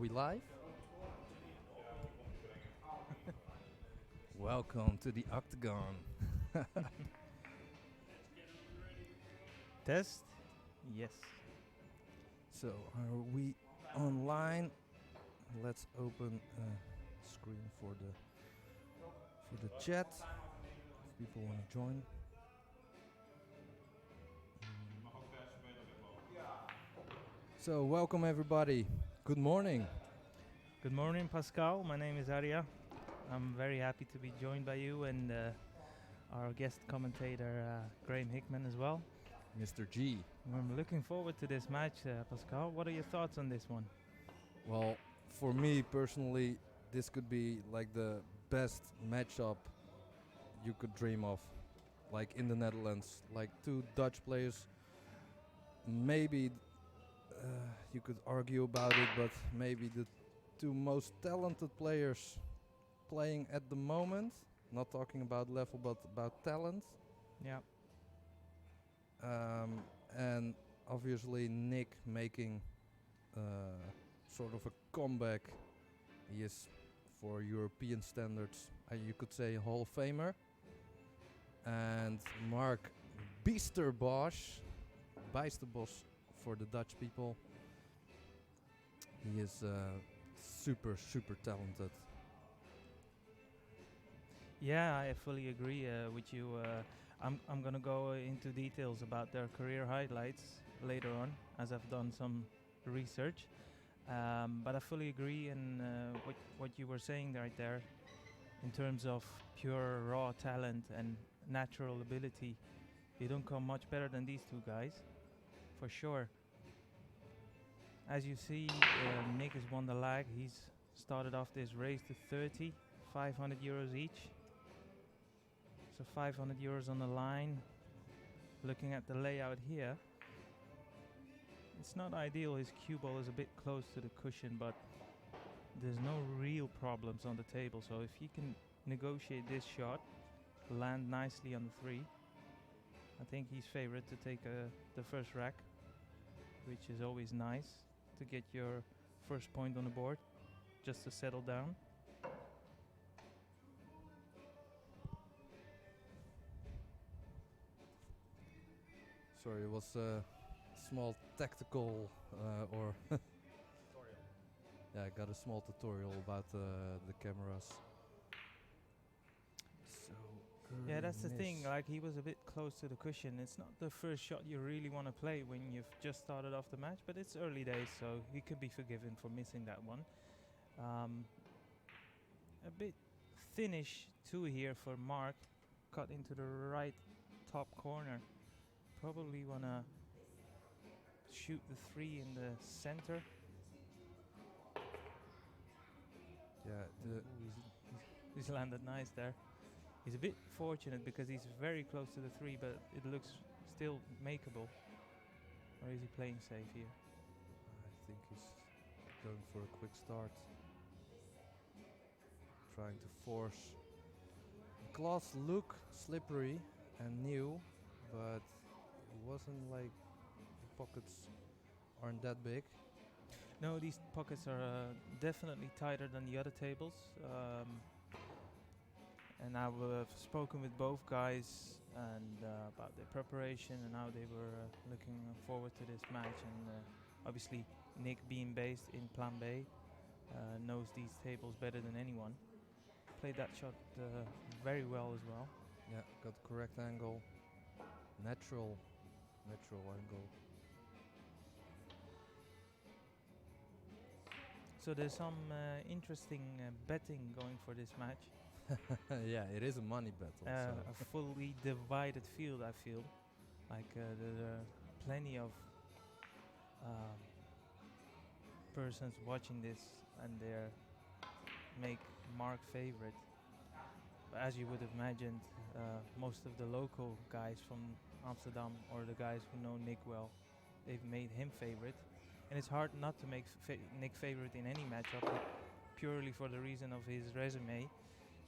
we live? Welcome to the Octagon. Test? Yes. So, are we online? Let's open a screen for the chat. If people want to join. So, welcome everybody. Good morning. Good morning, Pascal. My name is Arya. I'm very happy to be joined by you and our guest commentator, Graham Hickman, as well. Mr. G. I'm looking forward to this match, Pascal. What are your thoughts on this one? Well, for me personally, this could be like the best matchup you could dream of, like in the Netherlands. Like two Dutch players. Maybe you could argue about it, but maybe the two most talented players playing at the moment. Not talking about level, but about talent. Yeah. And obviously Nick making sort of a comeback. He is, for European standards, you could say, a Hall of Famer. And Marc Bijsterbosch for the Dutch people. He is super talented. Yeah, I fully agree with you. I'm gonna go into details about their career highlights later on, as I've done some research. But I fully agree in what you were saying right there, in terms of pure raw talent and natural ability. You don't come much better than these two guys, for sure. As you see, Nick has won the lag. He's started off this race to 30, 500 euros each. So 500 euros on the line. Looking at the layout here, it's not ideal. His cue ball is a bit close to the cushion, but there's no real problems on the table. So if he can negotiate this shot, land nicely on the 3, I think he's favorite to take the first rack, which is always nice to get your first point on the board, just to settle down. Sorry, it was a small tactical or yeah, I got a small tutorial about the cameras. So yeah, that's the thing. Like, he was a bit close to the cushion. It's not the first shot you really want to play when you've just started off the match, but it's early days, so he could be forgiven for missing that one. A bit thinnish too here for Marc. Cut into the right top corner. Probably wanna shoot the 3 in the center. Yeah, He's landed nice there. He's a bit fortunate because he's very close to the 3, but it looks still makeable. Or is he playing safe here? I think he's going for a quick start. Trying to force. The claws look slippery and new, but it wasn't like the pockets aren't that big. No, these pockets are definitely tighter than the other tables. And I've spoken with both guys and about their preparation and how they were looking forward to this match. And obviously, Nick, being based in Plan B, knows these tables better than anyone. Played that shot very well as well. Yeah, got the correct angle. Natural angle. So there's some interesting betting going for this match. Yeah, it is a money battle. A fully divided field, I feel. Like there are plenty of persons watching this and they make Marc favorite. But as you would have imagined, most of the local guys from Amsterdam, or the guys who know Nick well, they've made him favorite. And it's hard not to make Nick favorite in any matchup, purely for the reason of his resume.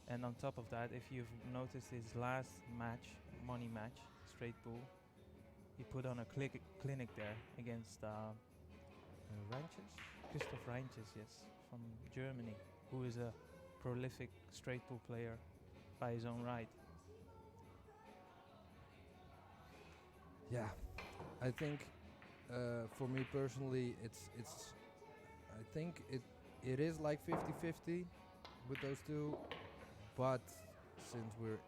And on top of that, if you've noticed his last match, money match, straight pool, he put on a clinic there against Ranches? Christoph Reintjes, yes, from Germany, who is a prolific straight pull player by his own right. Yeah, I think for me personally, it's. I think it is like 50-50 with those two, but since we're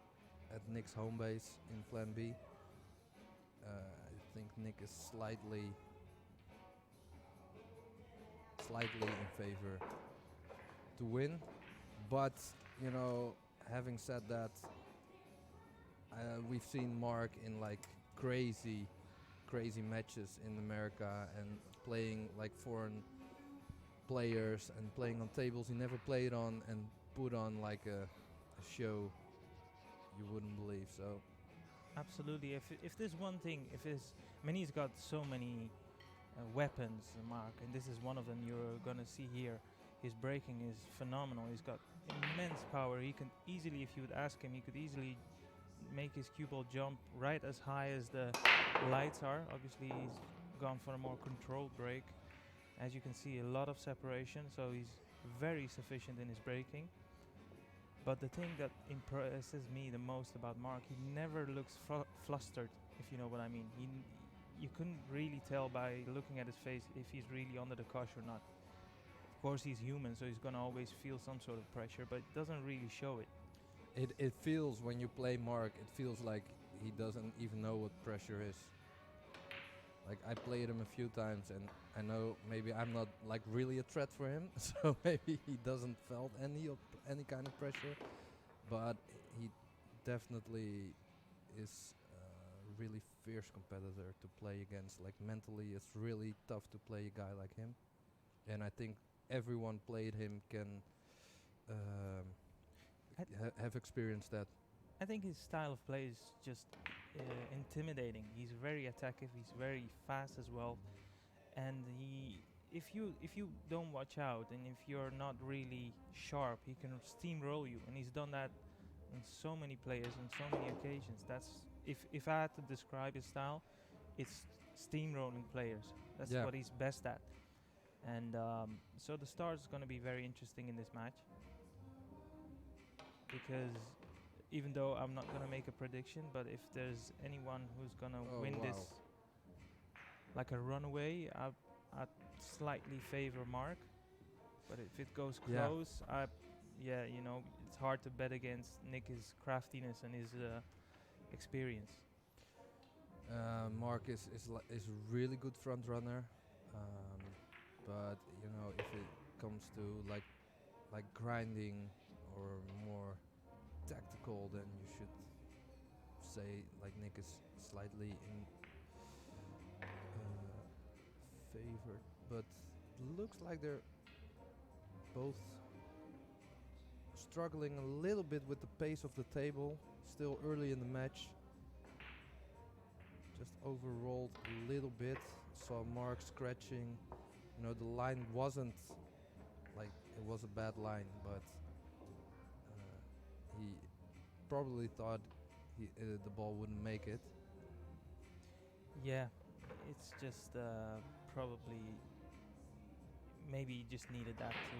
at Nick's home base in Plan B, I think Nick is slightly in favor to win. But you know, having said that, we've seen Mark in like crazy matches in America and playing like foreign players and playing on tables he never played on and put on like a show you wouldn't believe. So Absolutely. If there's one thing, if there's, I mean, he's got so many weapons, Mark, and this is one of them you're gonna see here. His breaking is phenomenal. He's got immense power. He can easily, if you would ask him, he could easily make his cue ball jump right as high as the lights are. Obviously, he's gone for a more controlled break. As you can see, a lot of separation, so he's very sufficient in his breaking. But the thing that impresses me the most about Mark, he never looks flustered, if you know what I mean. You couldn't really tell by looking at his face if he's really under the cosh or not. Of course, he's human, so he's gonna always feel some sort of pressure, but it doesn't really show it. it feels when you play Mark, it feels like he doesn't even know what pressure is. Like I played him a few times and I know maybe I'm not like really a threat for him, so maybe he doesn't felt any kind of pressure, but he definitely is a really fierce competitor to play against. Like mentally, it's really tough to play a guy like him, and I think everyone played him can have experienced that. I think his style of play is just intimidating. He's very attackive. He's very fast as well, and if you don't watch out and if you're not really sharp, he can steamroll you. And he's done that on so many players on so many occasions. That's if I had to describe his style, it's steamrolling players. That's Yeah. what he's best at. And so the start is going to be very interesting in this match because even though I'm not gonna make a prediction, but if there's anyone who's gonna win this like a runaway, I'd slightly favor Mark. But if it goes Yeah. close, you know, it's hard to bet against Nick's craftiness and his experience. Mark is a really good front runner, but you know if it comes to like grinding or more tactical, then you should say like Nick is slightly in favor, but looks like they're both struggling a little bit with the pace of the table. Still early in the match, just overrolled a little bit. Saw Mark scratching. You know, the line wasn't like it was a bad line, but he probably thought the ball wouldn't make it. Yeah, it's just probably maybe he just needed that to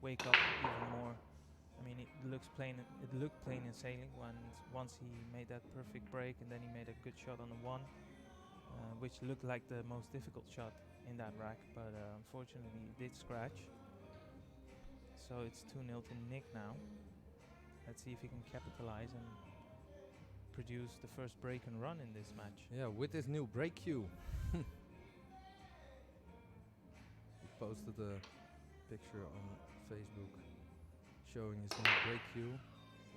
wake up even more. I mean, it looks plain. It looked plain in sailing once he made that perfect break, and then he made a good shot on the one, which looked like the most difficult shot in that rack. But unfortunately, he did scratch. So it's 2-0 to Nick now. Let's see if he can capitalize and produce the first break and run in this match. Yeah, with his new break cue. He posted a picture on Facebook showing his new break cue.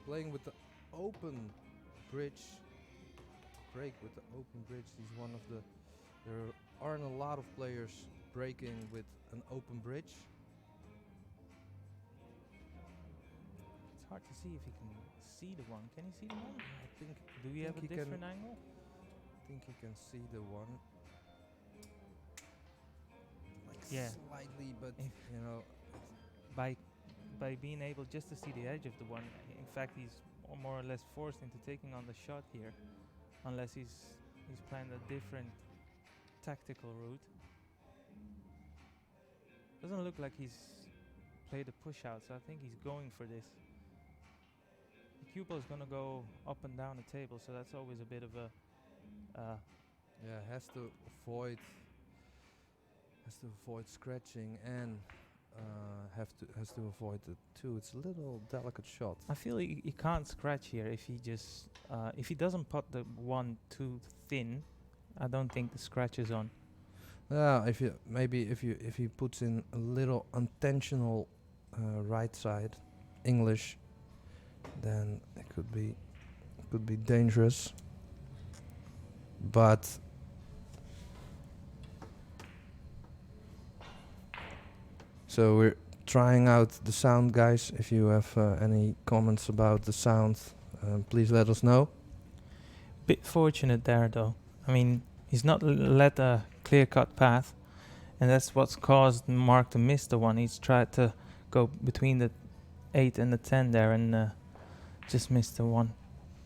Playing with the open bridge. Break with the open bridge. He's one of the... There aren't a lot of players breaking with an open bridge. It's hard to see if he can see the one. Can he see the one? I think... Do we have a different angle? I think he can see the one. Like slightly, but you know... By being able just to see the edge of the one, in fact, he's more or less forced into taking on the shot here, unless he's planned a different tactical route. Doesn't look like he's played a push out, so I think he's going for this. The cue ball is gonna go up and down the table, so that's always a bit of a Yeah, has to avoid scratching and has to avoid it too. It's a little delicate shot. I feel he can't scratch here if he just if he doesn't put the one too thin. I don't think the scratch is on. Yeah, if he puts in a little intentional right side English, then it could be dangerous. But so we're trying out the sound, guys. If you have any comments about the sound, please let us know. Bit fortunate there though. I mean, he's not led a clear-cut path, and that's what's caused Mark to miss the one. He's tried to go between the 8 and the 10 there, and just missed the one.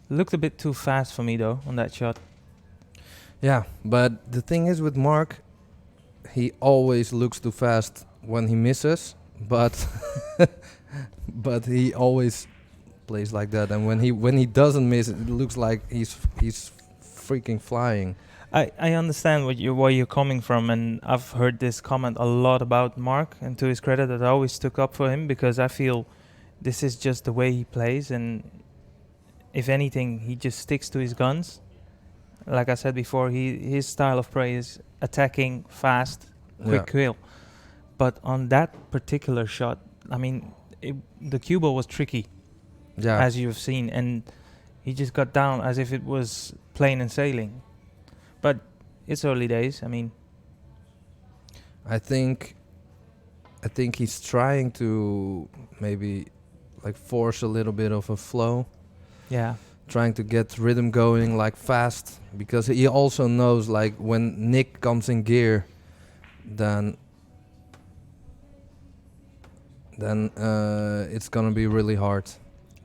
Looked a bit too fast for me though on that shot. Yeah, but the thing is with Mark, he always looks too fast when he misses, but but he always plays like that. And when he doesn't miss, it looks like he's freaking flying. I understand where you're coming from, and I've heard this comment a lot about Mark, and to his credit, that I always stuck up for him because I feel this is just the way he plays, and if anything, he just sticks to his guns. Like I said before, his style of play is attacking fast, quick kill. But on that particular shot, I mean, the cue ball was tricky, as you've seen, and he just got down as if it was plain and sailing. But it's early days. I mean, I think he's trying to maybe like force a little bit of a flow. Yeah. Trying to get rhythm going like fast, because he also knows like when Nick comes in gear, then it's gonna be really hard.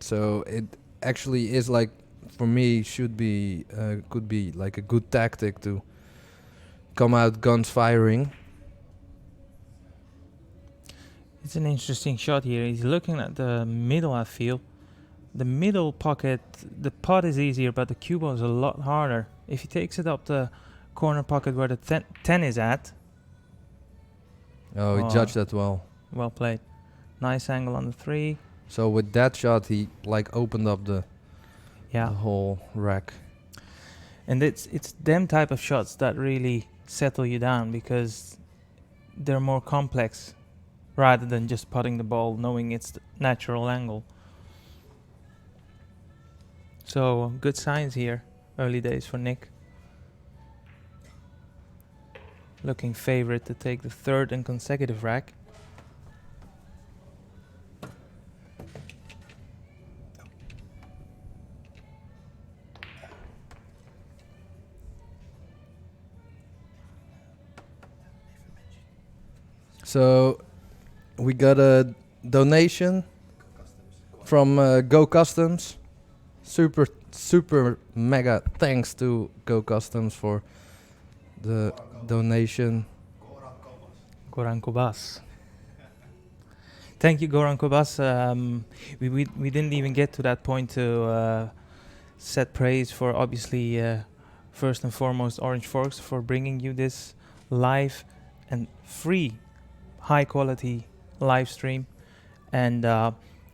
So it actually is like, for me, could be like a good tactic to come out guns firing. It's an interesting shot here. He's looking at the middle, I feel. The middle pocket, the pot is easier, but the cue ball is a lot harder. If he takes it up the corner pocket where the 10 is at. Oh, he judged that well. Well played. Nice angle on the 3. So with that shot, he like opened up the whole rack. And it's them type of shots that really settle you down, because they're more complex rather than just putting the ball knowing it's the natural angle. So good signs here, early days for Nick. Looking favorite to take the 3rd and consecutive rack. So we got a donation from Go Customs. Super mega thanks to Go Customs for the donation. Goran Kubas. Thank you, Goran Kubas. We didn't even get to that point to set praise for, obviously, first and foremost, Orange Forks for bringing you this live and free, high quality live stream. And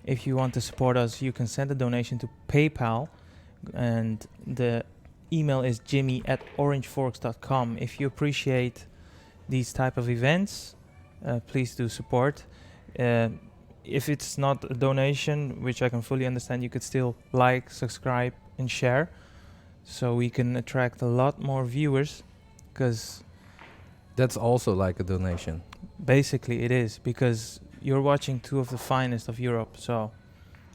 if you want to support us, you can send a donation to PayPal, and the email is jimmy@orangeforks.com. If you appreciate these type of events, please do support. If it's not a donation, which I can fully understand, you could still like, subscribe, and share, so we can attract a lot more viewers, because that's also like a donation. Basically it is, because you're watching two of the finest of Europe, so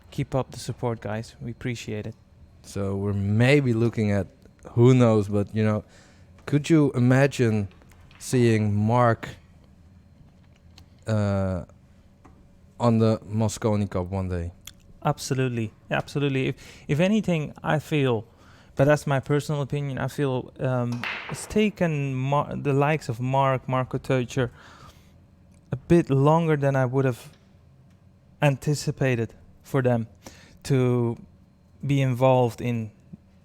keep up the support, guys. We appreciate it. So we're maybe looking at, who knows, but could you imagine seeing Mark on the Mosconi Cup one day? Absolutely. If anything, I feel, but that's my personal opinion, I feel it's taken the likes of Marco Teucher a bit longer than I would have anticipated for them to be involved in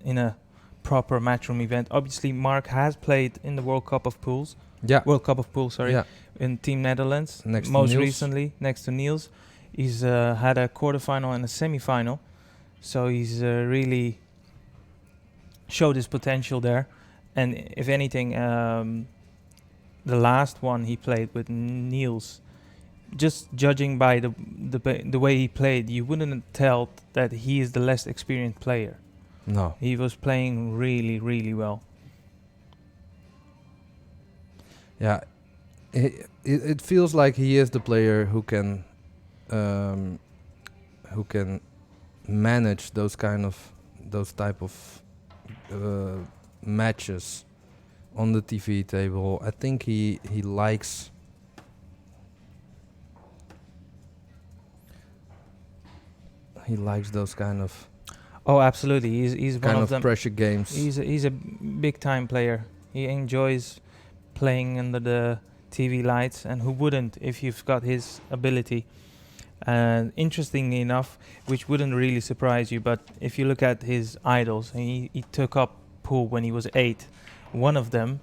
a proper matchroom event. Obviously, Mark has played in the World Cup of Pools. Yeah. World Cup of Pools, sorry, Yeah. in Team Netherlands. Next to most Niels. recently, next to Niels. He's had a quarterfinal and a semi-final, so he's really showed his potential there. And if anything, the last one he played with Niels, just judging by the way he played, you wouldn't tell that he is the less experienced player. No. He was playing really, really well. Yeah. It feels like he is the player who can manage those type of matches on the TV table. I think he likes those kind of Oh, absolutely. He's one of them. pressure games. He's a big time player. He enjoys playing under the TV lights, and who wouldn't if you've got his ability? And interestingly enough, which wouldn't really surprise you, but if you look at his idols, he took up pool when he was 8. One of them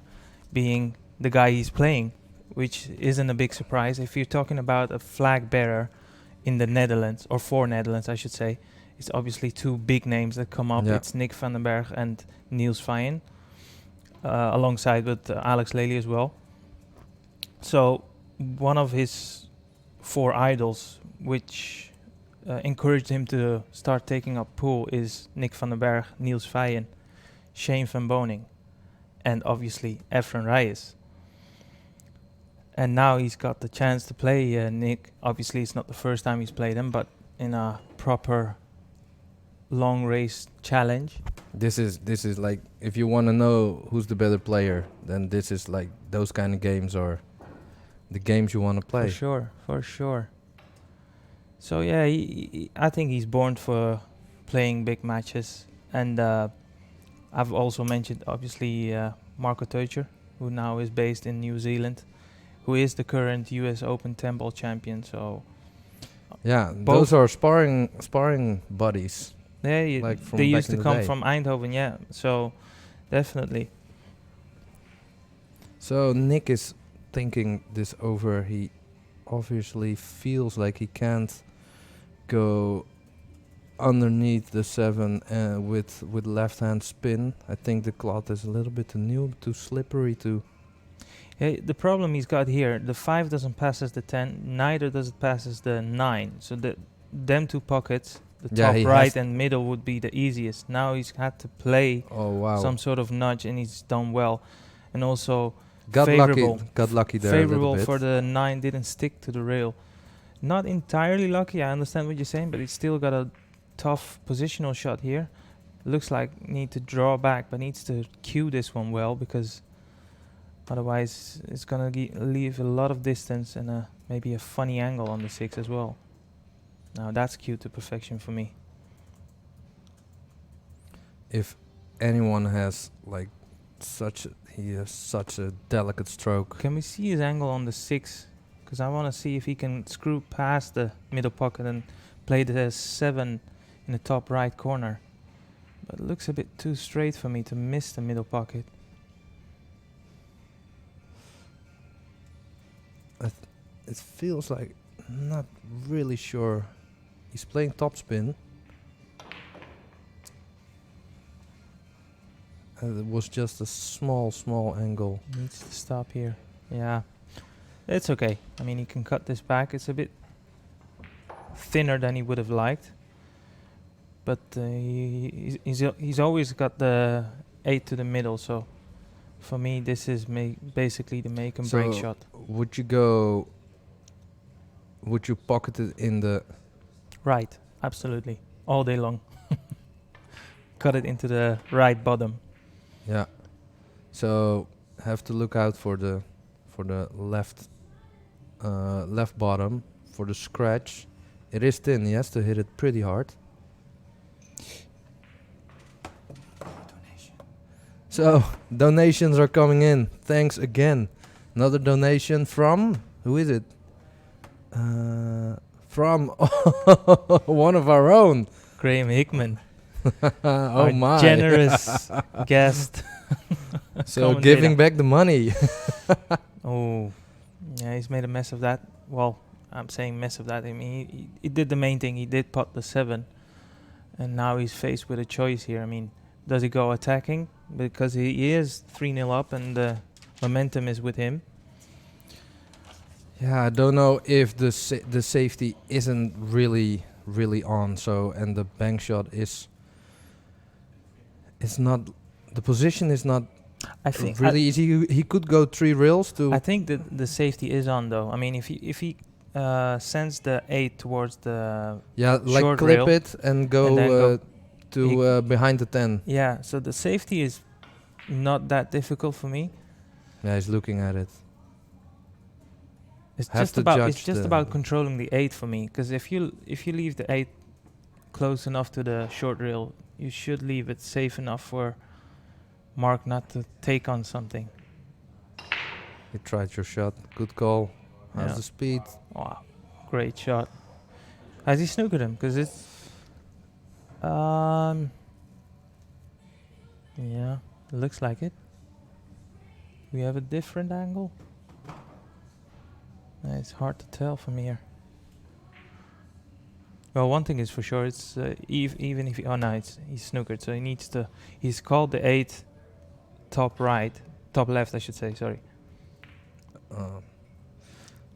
being the guy he's playing, which isn't a big surprise. If you're talking about a flag bearer in the Netherlands, or for Netherlands, I should say, it's obviously two big names that come up. Yeah. It's Nick van den Berg and Niels Vayen, alongside with Alex Lely as well. So one of his 4 idols, which encouraged him to start taking up pool, is Nick van den Berg, Niels Vayen, Shane van Boning, and obviously Efren Reyes. And now he's got the chance to play Nick. Obviously, it's not the first time he's played him, but in a proper long race challenge. This is like, if you want to know who's the better player, then this is like those kind of games are the games you want to play. For sure. So yeah, I think he's born for playing big matches. And I've also mentioned, obviously, Marco Teucher, who now is based in New Zealand, who is the current US Open 10-ball champion. So Yeah, Both- those are sparring buddies. yeah, Like from they back used to in the come day. from Eindhoven, yeah. So definitely. So Nick is thinking this over. He obviously feels like he can't go underneath the 7 with left hand spin. I think the cloth is a little bit too new, too slippery to. Yeah, the problem he's got here, the 5 doesn't pass as the 10, neither does it pass as the 9. So them 2 pockets, the Yeah, top he has right and middle, would be the easiest. Now he's had to play Oh wow! some sort of nudge, and he's done well. And also got favorable. lucky there a little favorable bit. for the 9, didn't stick to the rail. Not entirely lucky, I understand what you're saying, but he's still got a tough positional shot here. Looks like need to draw back, but needs to cue this one well, because otherwise it's gonna leave a lot of distance and maybe a funny angle on the 6 as well. Now that's cued to perfection for me. If anyone has like he has such a delicate stroke. Can we see his angle on the 6? Because I want to see if he can screw past the middle pocket and play the 7 in the top right corner. But it looks a bit too straight for me to miss the middle pocket. It feels like not really sure. He's playing topspin. It was just a small angle. Needs to stop here. Yeah, it's okay. I mean, he can cut this back. It's a bit thinner than he would have liked. But he's always got the 8 to the middle. So for me, this is basically the make and break So shot. Would you pocket it in the? Right, absolutely. All day long. Cut it into the right bottom. Yeah. So have to look out for the left bottom for the scratch. It is thin. He has to hit it pretty hard. So donations are coming in. Thanks again. Another donation from, who is it? From one of our own. Graham Hickman, Oh our my! generous guest. So commentator. giving back the money. Oh, yeah, he's made a mess of that. Well, I'm saying mess of that. I mean, he did the main thing. He did pot the 7, and now he's faced with a choice here. I mean, does he go attacking because he is 3-0 up and the momentum is with him? Yeah, I don't know if the safety isn't really on. So and the bank shot is. It's not. The position is not I think really easy. He could go 3 rails to. I think that the safety is on though. I mean, if he sends the 8 towards the Yeah, like short clip rail it and go, and then go to behind the 10. yeah, so the safety is not that difficult for me. Yeah, he's looking at it. It's Have just to about judge it's just the- about controlling the 8 for me. Because if you leave the 8 close enough to the short rail, you should leave it safe enough for Mark not to take on something. You tried your shot. Good call. How's Yeah. the speed? Wow, great shot. Has he snookered him? Because it's yeah, looks like it. We have a different angle. It's hard to tell from here. Well, one thing is for sure, it's even if he's snookered, so he needs to. He's called the 8 top left, I should say. Sorry.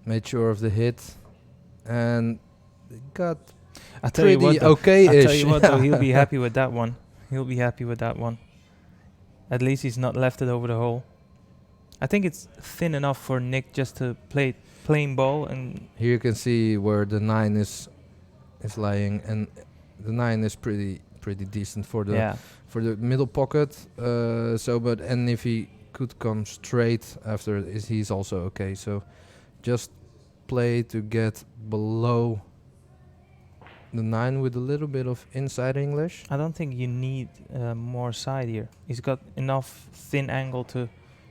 Made sure of the hit, and got I tell you pretty what, though, okay-ish. I tell you what, though, he'll be Yeah. happy with that one. He'll be happy with that one. At least he's not left it over the hole. I think it's thin enough for Nick just to play plain ball and Here you can see where the 9 is lying, and the 9 is pretty decent for the yeah. for the middle pocket. And if he could come straight after, he's also okay. So just play to get below the 9 with a little bit of inside English. I don't think you need more side here. He's got enough thin angle to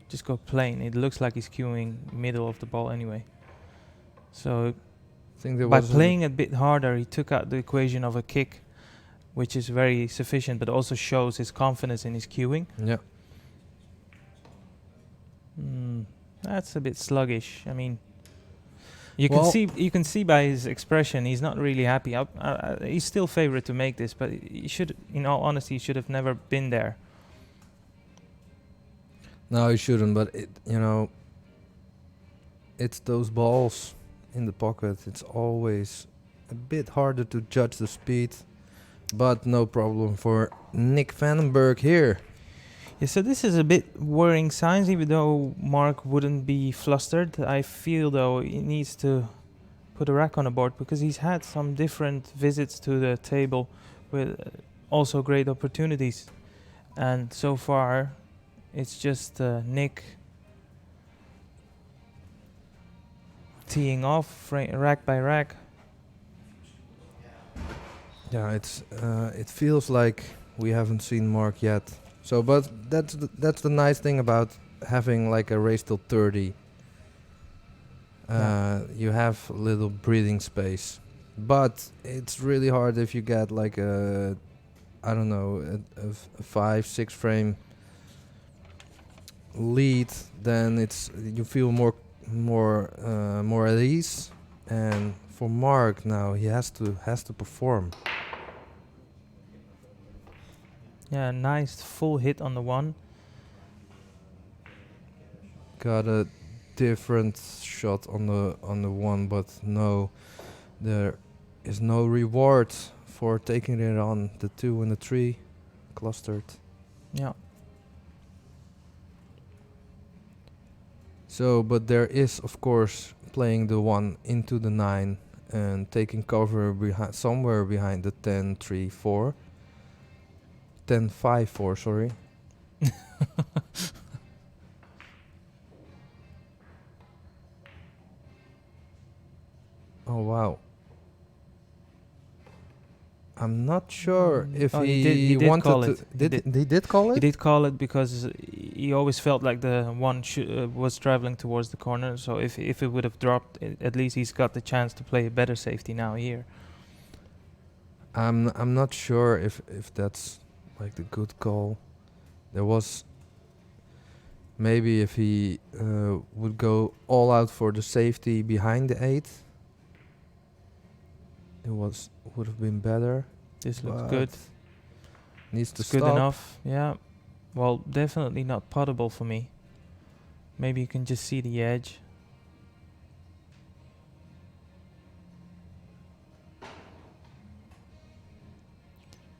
just go plain. It looks like he's queuing middle of the ball anyway. So I think there by was playing a bit harder, he took out the equation of a kick, which is very sufficient, but also shows his confidence in his queuing. yeah. That's a bit sluggish. I mean, you Well- can see by his expression he's not really happy. He's still favorite to make this, but he should, in all honesty, he should have never been there. No, he shouldn't. But it's those balls in the pocket. It's always a bit harder to judge the speed, but no problem for Nick Vandenberg here. Yeah, so this is a bit worrying signs, even though Mark wouldn't be flustered. I feel, though, he needs to put a rack on the board because he's had some different visits to the table with also great opportunities. And so far, it's just Nick teeing off rack by rack. Yeah, it feels like we haven't seen Mark yet. So, but that's the nice thing about having like a race till 30. You have a little breathing space, but it's really hard if you get like a 5-6 frame lead. Then you feel more at ease. And for Mark now, he has to perform. Yeah, nice full hit on the 1. Got a different shot on the 1, but no, there is no reward for taking it on the 2 and the 3 clustered. Yeah. So, but there is of course playing the 1 into the 9 and taking cover somewhere behind the 10-3-4. 10-5-4, sorry. Oh wow. I'm not sure if Oh, he he did wanted call to. it. He did call it? He did call it because he always felt like the one was traveling towards the corner. So if it would have dropped, at least he's got the chance to play a better safety now here. I'm not sure if that's like the good call. There was maybe if he would go all out for the safety behind the 8, would have been better. This looks but good. Needs to It's stop. good enough. Yeah. Well, definitely not puttable for me. Maybe you can just see the edge.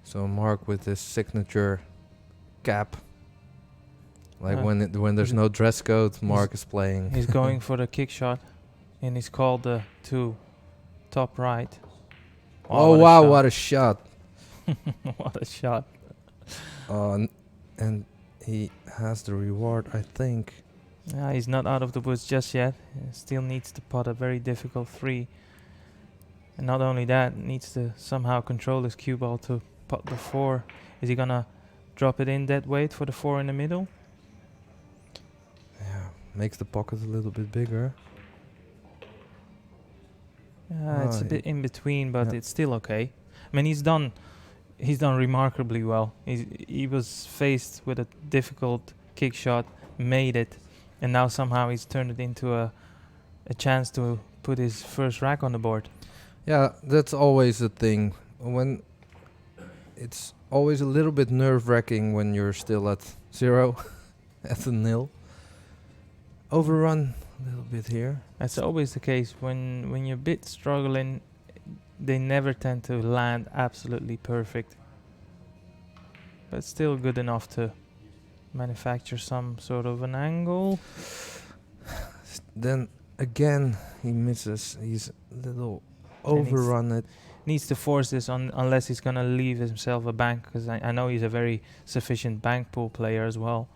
So Mark with his signature cap. Like Uh, when there's no dress code, Mark is playing. He's going for the kick shot, and he's called the 2 top right. Oh wow, what a shot! What a shot. And he has the reward, I think. Yeah, he's not out of the woods just yet. He still needs to putt a very difficult 3. And not only that, needs to somehow control his cue ball to putt the 4. Is he gonna drop it in dead weight for the 4 in the middle? Yeah, makes the pocket a little bit bigger. Yeah, it's a bit in between, but yeah. it's still okay. I mean, he's done remarkably well. He was faced with a difficult kick shot, made it, and now somehow he's turned it into a chance to put his first rack on the board. Yeah, that's always a thing. When it's always a little bit nerve-wracking when you're still at 0, at the 0. Overrun a little bit here. That's always the case when you're a bit struggling. They never tend to land absolutely perfect, but still good enough to manufacture some sort of an angle. Then again, he misses. He's a little overrun it. Needs to force this on unless he's gonna leave himself a bank, because I know he's a very sufficient bank pool player as well.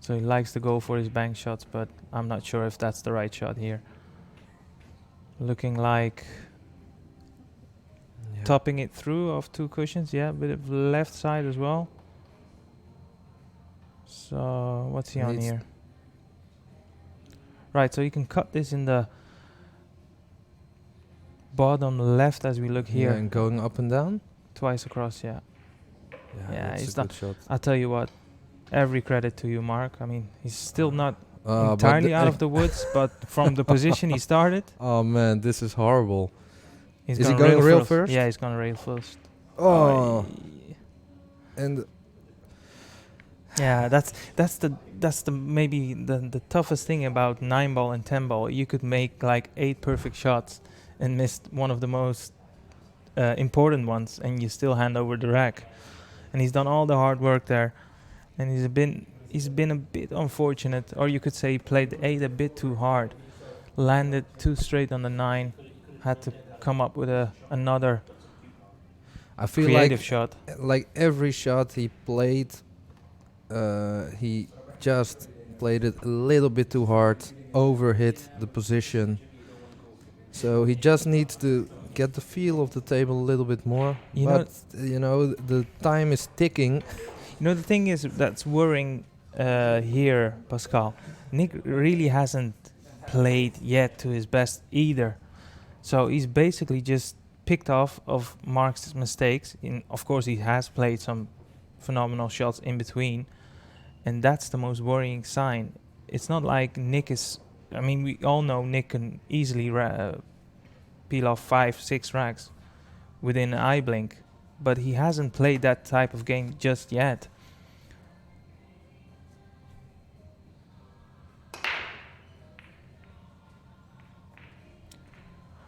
So he likes to go for his bank shots, but I'm not sure if that's the right shot here. Looking like topping it through of 2 cushions. Yeah, a bit of left side as well. So what's he on here? Right, so you can cut this in the bottom left as we look here. Yeah, and going up and down. Twice across, yeah. Yeah, that's he's a good shot. I'll tell you what, every credit to you, Mark. I mean, he's still not But entirely out of the woods, but from the position he started, Oh man, this is horrible. he's Is he gonna going rail first? Yeah, he's gonna rail first. Oh, and Yeah, that's the maybe the toughest thing about 9-ball and 10-ball. You could make like 8 perfect shots and miss one of the most important ones, and you still hand over the rack. And he's done all the hard work there, and he's been a bit unfortunate, or you could say he played the 8 a bit too hard, landed too straight on the 9, had to come up with another I feel creative shot. like every shot he played, he just played it a little bit too hard, overhit the position. So he just needs to get the feel of the table a little bit more. You know, The time is ticking. You know, the thing is that's worrying here, Pascal. Nick really hasn't played yet to his best either. So he's basically just picked off of Mark's mistakes. Of course, he has played some phenomenal shots in between, and that's the most worrying sign. It's not like Nick is... I mean, we all know Nick can easily peel off 5-6 racks within an eye blink, but he hasn't played that type of game just yet.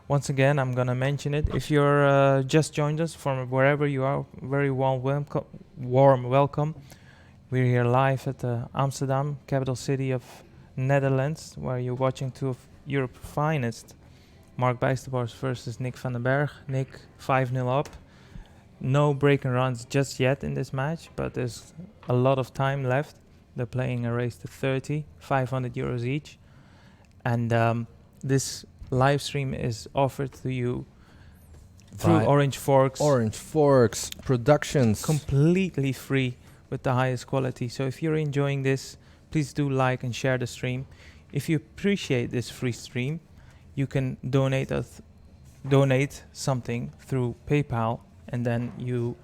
Once again, I'm gonna mention it. If you're just joined us from wherever you are, very warm welcome. We're here live at Amsterdam, capital city of Netherlands, where you're watching 2 of Europe's finest. Marc Bijsterbosch versus Nick van den Berg. Nick 5-0 up. No break and runs just yet in this match, but there's a lot of time left. They're playing a race to 30, 500 euros each. And this live stream is offered to you through By Orange Forks. Orange Forks Productions. Completely free. with the highest quality. So if you're enjoying this, please do like and share the stream. If you appreciate this free stream, you can donate something through PayPal, and then you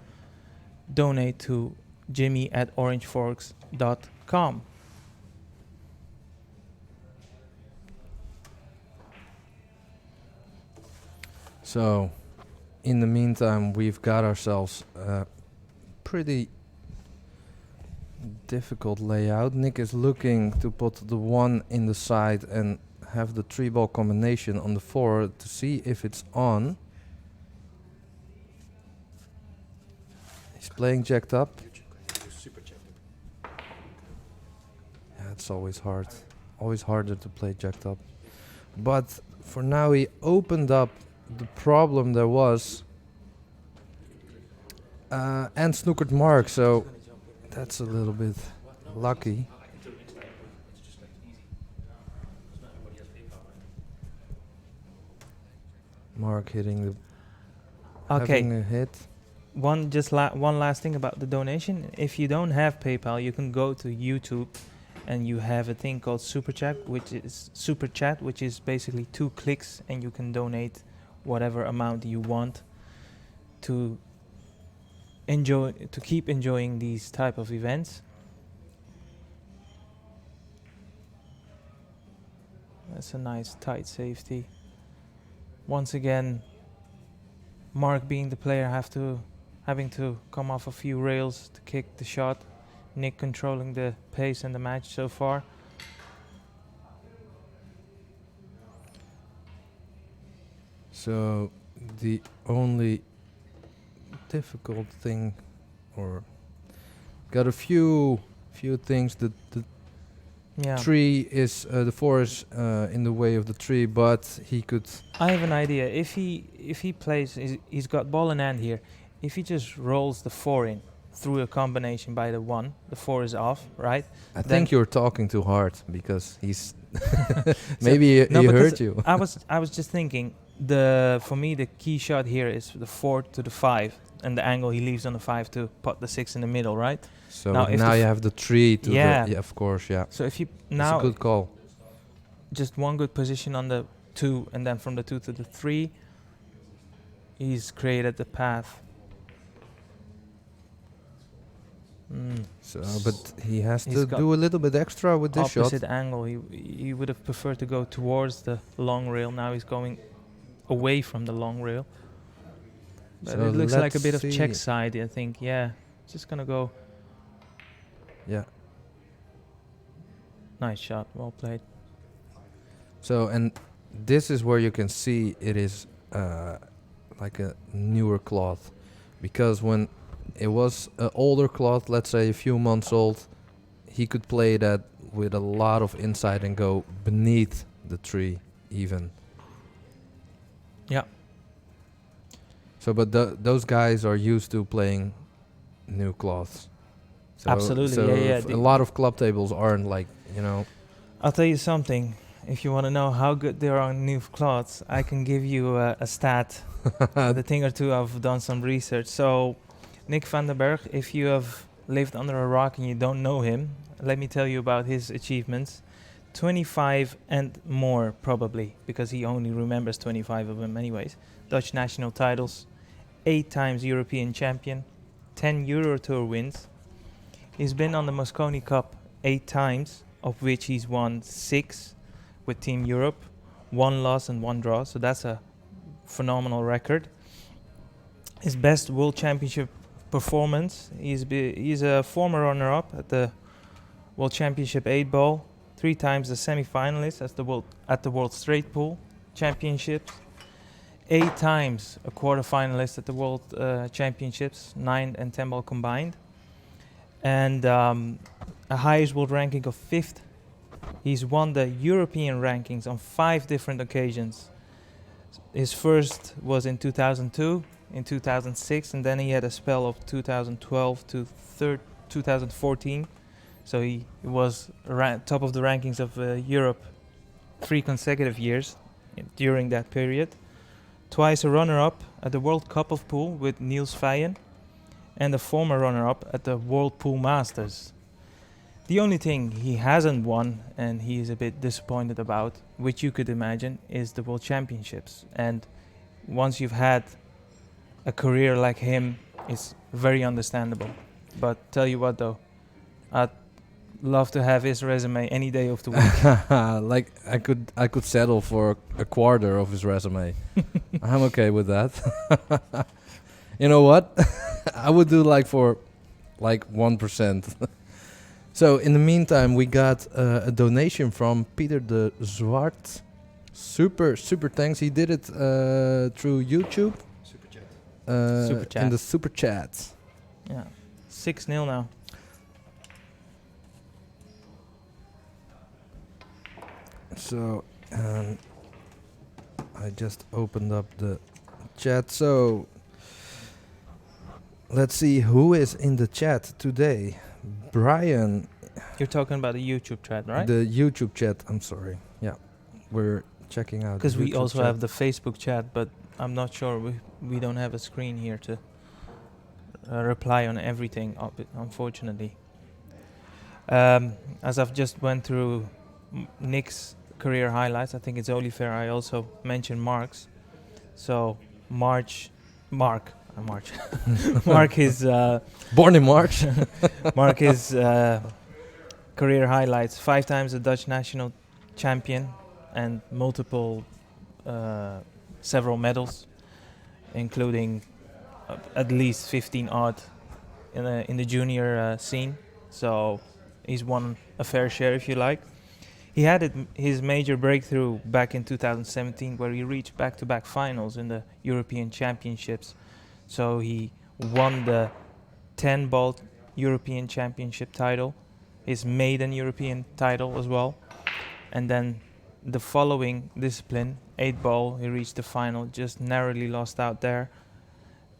donate to jimmy@orangeforks.com. So, in the meantime, we've got ourselves a pretty difficult layout. Nick is looking to put the 1 in the side and have the 3-ball combination on the 4 to see if it's on. He's playing jacked up. Yeah, it's always hard. Always harder to play jacked up. But for now, he opened up the problem there was and snookered Mark, so that's a little bit lucky. Mark hitting the having a hit. One last thing about the donation. If you don't have PayPal, you can go to YouTube, and you have a thing called Super Chat, which is basically 2 clicks, and you can donate whatever amount you want to keep enjoying these type of events. That's a nice tight safety. Once again, Mark being the player having to come off a few rails to kick the shot. Nick controlling the pace and the match so far. So the only difficult thing, or got a few things. The tree is the 4 is in the way of the tree, but he could. I have an idea. If he plays, he's got ball in hand here. If he just rolls the 4 in through a combination by the 1, the 4 is off, right? I think you're talking too hard, because he's maybe he hurt you. I was just thinking, for me the key shot here is the 4 to the 5, and the angle he leaves on the 5 to put the 6 in the middle, right? So now you have the 3 to the, yeah, of course, yeah. So if you it's a good call. Just one good position on the 2, and then from the 2 to the 3, he's created the path. So, but he has to do a little bit extra with this shot. Opposite angle. He would have preferred to go towards the long rail. Now he's going away from the long rail. But So it looks like a bit of let's check see. side, I think. Yeah, just gonna go. Yeah. Nice shot, well played. So, and this is where you can see it is like a newer cloth, because when it was an older cloth, let's say a few months old, he could play that with a lot of insight and go beneath the tree even. Yeah. So, but those guys are used to playing new cloths. So Absolutely, so yeah. a lot of club tables aren't like, you know. I'll tell you something. If you want to know how good they are on new cloths, I can give you a stat. The thing or two, I've done some research. So, Nick van der Berg, if you have lived under a rock and you don't know him, let me tell you about his achievements. 25 and more, probably, because he only remembers 25 of them anyways. Dutch national titles, 8 times European champion, 10 Euro Tour wins. He's been on the Mosconi Cup 8 times, of which he's won 6 with Team Europe, 1 loss and 1 draw, so that's a phenomenal record. His best World Championship performance, he's a former runner-up at the World Championship 8 ball, 3 times the semi-finalist at the World Straight Pool Championships, 8 times a quarter-finalist at the World Championships, 9 and 10 ball combined, and a highest world ranking of 5th. He's won the European rankings on 5 different occasions. His first was in 2002, in 2006, and then he had a spell of 2012 to 2014. So he was top of the rankings of Europe 3 consecutive years during that period. Twice a runner-up at the World Cup of Pool with Niels Veijen, and a former runner-up at the World Pool Masters. The only thing he hasn't won, and he is a bit disappointed about, which you could imagine, is the World Championships. And once you've had a career like him, it's very understandable. But tell you what though, I'd love to have his resume any day of the week. Like I could settle for a quarter of his resume. I'm okay with that. You know what? I would do like for like 1%. So in the meantime, we got a donation from Peter de Zwart. Super thanks. He did it through YouTube. Super chat. Super chat. In the super chat. Yeah, 6-0 now. So I just opened up the chat. So let's see who is in the chat today. Brian, You're talking about the YouTube chat, right? the YouTube chat. I'm sorry. Yeah, we're checking out. Because the we YouTube also chat. have the Facebook chat, but I'm not sure. We don't have a screen here to reply on everything, unfortunately. As I've just went through Nick's career highlights, I think it's only fair I also mention Mark's. So Mark is Born in March. Mark is career highlights: 5 times a Dutch national champion and multiple several medals, including at least 15 odd in the junior scene. So he's won a fair share, if you like. He had his major breakthrough back in 2017, where he reached back-to-back finals in the European Championships. So he won the 10-ball European Championship title, his maiden European title as well. And then the following discipline, 8-ball, he reached the final, just narrowly lost out there.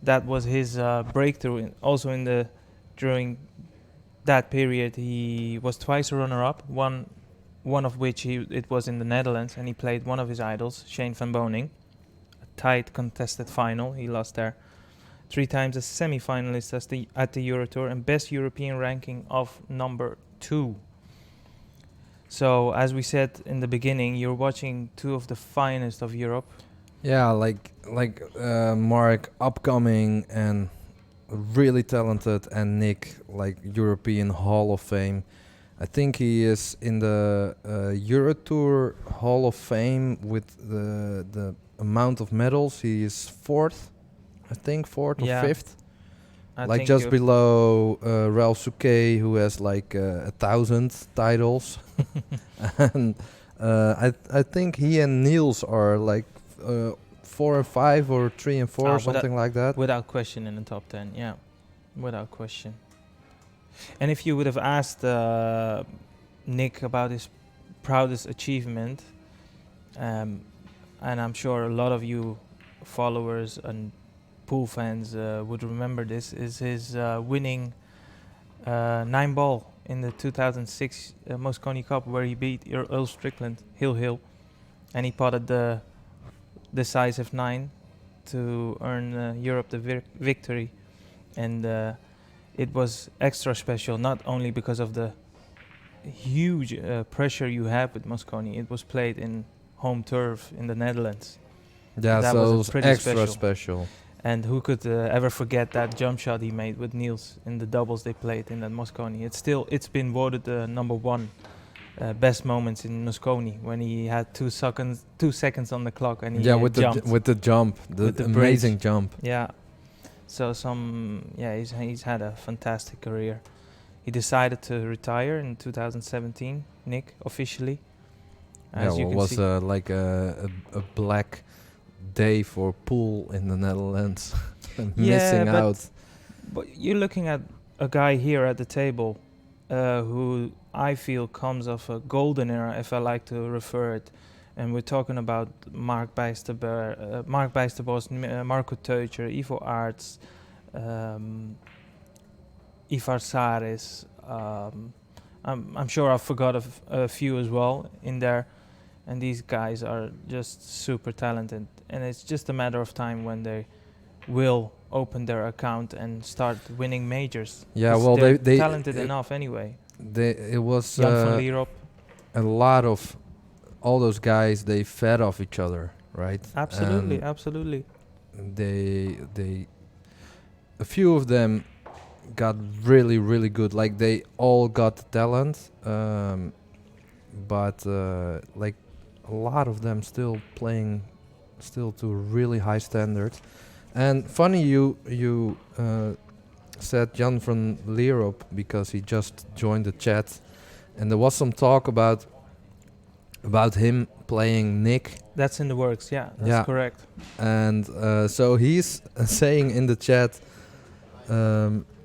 That was his breakthrough. Also during that period, he was twice a runner-up, one of which it was in the Netherlands, and he played one of his idols, Shane van Boning. A tight contested final, he lost there. 3 times a semi-finalist at the Eurotour, and best European ranking of number 2. So as we said in the beginning, you're watching 2 of the finest of Europe. Yeah, like Mark, upcoming and really talented, and Nick, like European Hall of Fame. I think he is in the Eurotour Hall of Fame with the amount of medals. He is 4th, I think 4th or 5th. I Like think just you- below Ralph Souquet, who has like 1,000 titles. And I think he and Niels are like 4 and 5 or 3 and 4 or something like that. Without question in the top 10, yeah. Without question. And if you would have asked Nick about his proudest achievement, and I'm sure a lot of you followers and pool fans would remember this, is his winning 9-ball in the 2006 Mosconi Cup, where he beat Earl Strickland, Hill, and he potted the decisive 9 to earn Europe the victory. And it was extra special, not only because of the huge pressure you have with Mosconi. It was played in home turf in the Netherlands. Yeah, That so was it was pretty extra special. special. And who could ever forget that jump shot he made with Niels in the doubles they played in that Mosconi? It's been voted the number 1 best moments in Mosconi, when he had 2 seconds on the clock and he with jumped. the jump, the With the amazing bridge. jump. Yeah. So he's had a fantastic career. He decided to retire in 2017, Nick, officially. As you it can was see. like a black day for pool in the Netherlands. Missing but out. But you're looking at a guy here at the table who I feel comes of a golden era, if I like to refer it. And we're talking about Marc Bijsterbosch, Marco Teucher, Ivo Aerts, Ivar Saris. I'm sure I forgot a few as well in there. And these guys are just super talented. And it's just a matter of time when they will open their account and start winning majors. Yeah, 'Cause well, they're they talented it, enough anyway. it was Jan van Lierop, a lot of all those guys. They fed off each other, right? absolutely, And absolutely. they a few of them got really good. Like they all got talent, but like a lot of them still playing still to really high standards. And funny you said Jan van Lierop because he just joined the chat, and there was some talk about him playing Nick. That's in the works. Yeah, that's Yeah. correct. And so he's saying in the chat,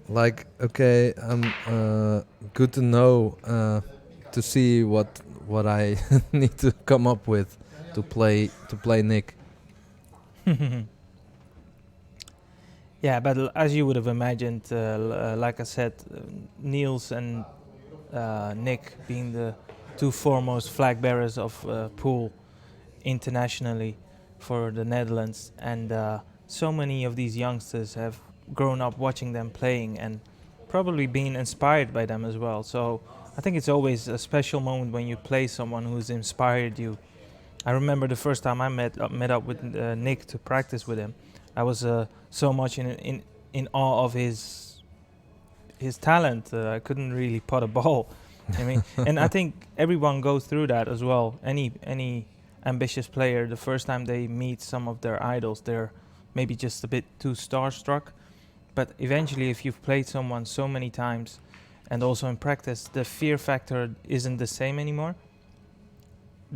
like, okay, good to know, to see what I need to come up with to play Nick. Yeah, but as you would have imagined, like I said, Niels and Nick being the two foremost flag bearers of pool internationally for the Netherlands, and so many of these youngsters have grown up watching them playing and probably been inspired by them as well. So I think it's always a special moment when you play someone who's inspired you. I remember the first time I met up with Nick to practice with him. I was so much in awe of his talent. I couldn't really pot a ball. I mean, and I think everyone goes through that as well. Any ambitious player, the first time they meet some of their idols, they're maybe just a bit too starstruck. But eventually, if you've played someone so many times, and also in practice, the fear factor isn't the same anymore.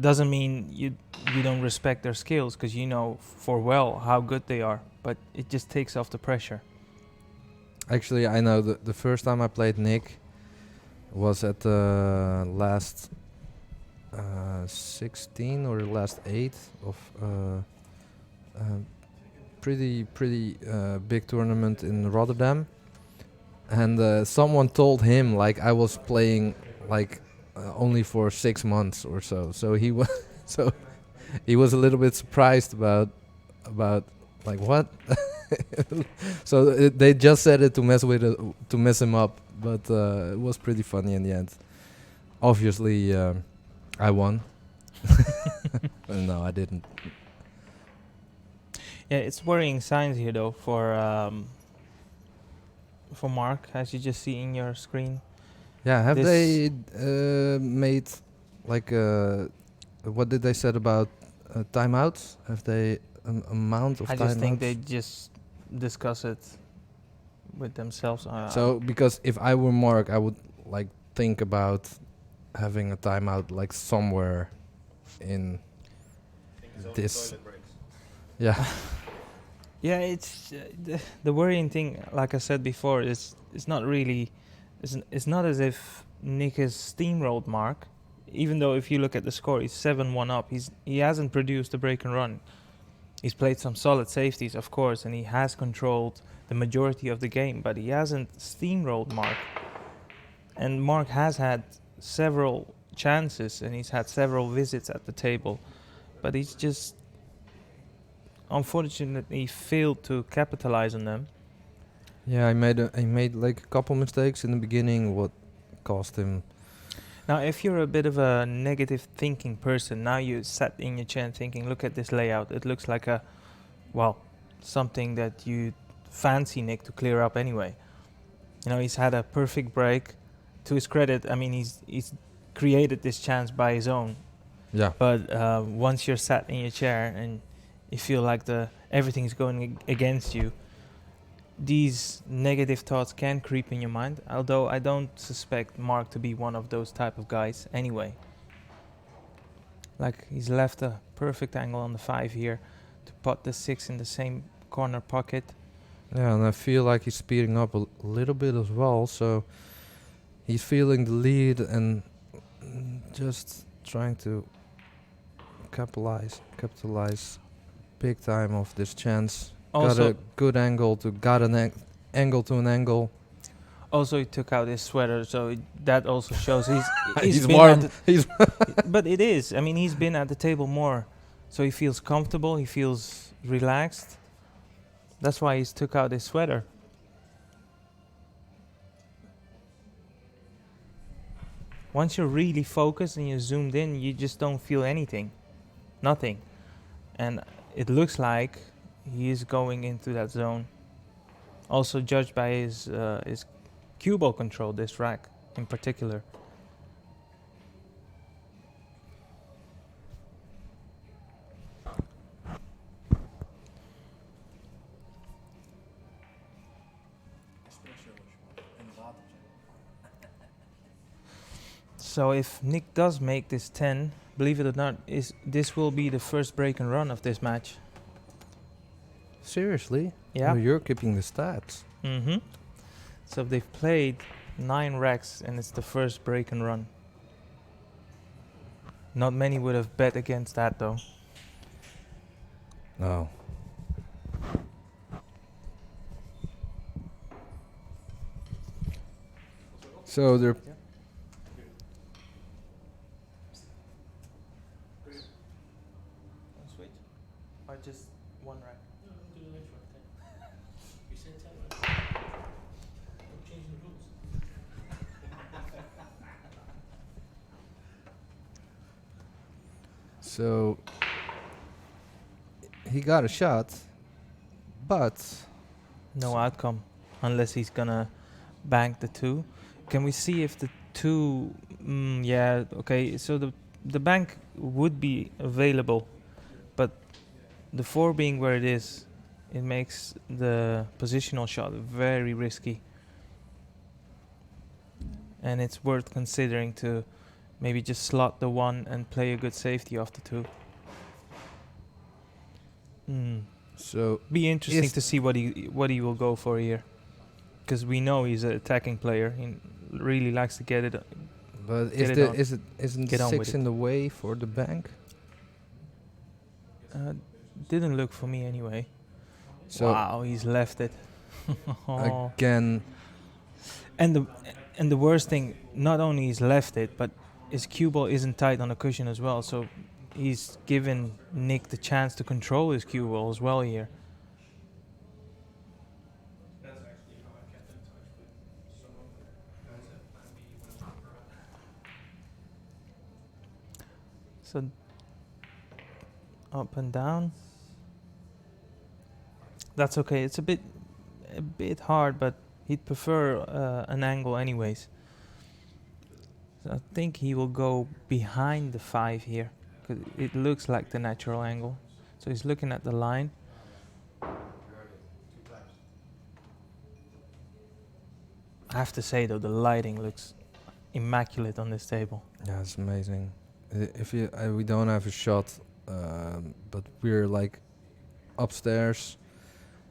Doesn't mean you don't respect their skills, because you know for well how good they are, but it just takes off the pressure. Actually, I know the first time I played Nick was at the last 16 or the last 8 of pretty big tournament in Rotterdam, and someone told him like I was playing like only for 6 months or so. So he was so he was a little bit surprised about like what. So they just said it to mess with to mess him up, but it was pretty funny in the end. Obviously, I won. No, I didn't. Yeah, it's worrying signs here though for Mark, as you just see in your screen. Yeah, have This- they made like what did they said about timeouts? Have they an amount of I timeouts? just think they just discuss it with themselves. So because if I were Mark, I would like think about having a timeout like somewhere in this. Yeah. Yeah, it's the worrying thing. Like I said before, is it's not really, it's not as if Nick has steamrolled Mark. Even though if you look at the score, he's 7-1 up. He hasn't produced a break and run. He's played some solid safeties, of course, and he has controlled the majority of the game, but he hasn't steamrolled Mark. And Mark has had several chances, and he's had several visits at the table, but he's just unfortunately failed to capitalize on them. Yeah, I made like a couple mistakes in the beginning, what cost him. Now, if you're a bit of a negative thinking person, now you sat in your chair thinking, look at this layout. It looks like something that you fancy Nick to clear up anyway. You know, he's had a perfect break. To his credit, I mean, he's created this chance by his own. Yeah. But once you're sat in your chair and you feel like everything's going against you, these negative thoughts can creep in your mind, although I don't suspect Mark to be one of those type of guys anyway. Like, he's left a perfect angle on the 5 here to put the 6 in the same corner pocket. Yeah, and I feel like he's speeding up a little bit as well, so he's feeling the lead and just trying to capitalize big time of this chance. Got a good angle to angle to an angle. Also, he took out his sweater, so that also shows He's been warm. He's but it is. I mean, he's been at the table more, so he feels comfortable. He feels relaxed. That's why he's took out his sweater. Once you're really focused and you're zoomed in, you just don't feel anything. Nothing. And it looks like he is going into that zone. Also judged by his cue ball control, this rack in particular. So if Nick does make this 10, believe it or not, this will be the first break and run of this match. Seriously? Yeah. Oh, you're keeping the stats. Mm-hmm. So they've played 9 racks and it's the first break and run. Not many would have bet against that though. No. So they're Switch? Or just one rack? so he got a shot, but No outcome unless he's gonna bank the 2. Can we see if the 2? Yeah, okay. So the bank would be available, but the 4 being where it is, it makes the positional shot very risky. And it's worth considering to maybe just slot the 1 and play a good safety off the 2. so Be interesting Is- to see what he will go for here, because we know he's an attacking player. He really likes to get it. but Get it on. isn't Get on with 6 it. in the way for the bank? Didn't look for me anyway. So Wow, he's left it. Oh. again, And the worst thing, not only he's left it, but his cue ball isn't tight on the cushion as well. So he's given Nick the chance to control his cue ball as well here. So up and down. That's okay. It's a bit hard, but he'd prefer an angle anyways. So I think he will go behind the 5 here, 'cause it looks like the natural angle. So he's looking at the line. I have to say though, the lighting looks immaculate on this table. yeah, it's amazing. If you we don't have a shot, but we're like upstairs,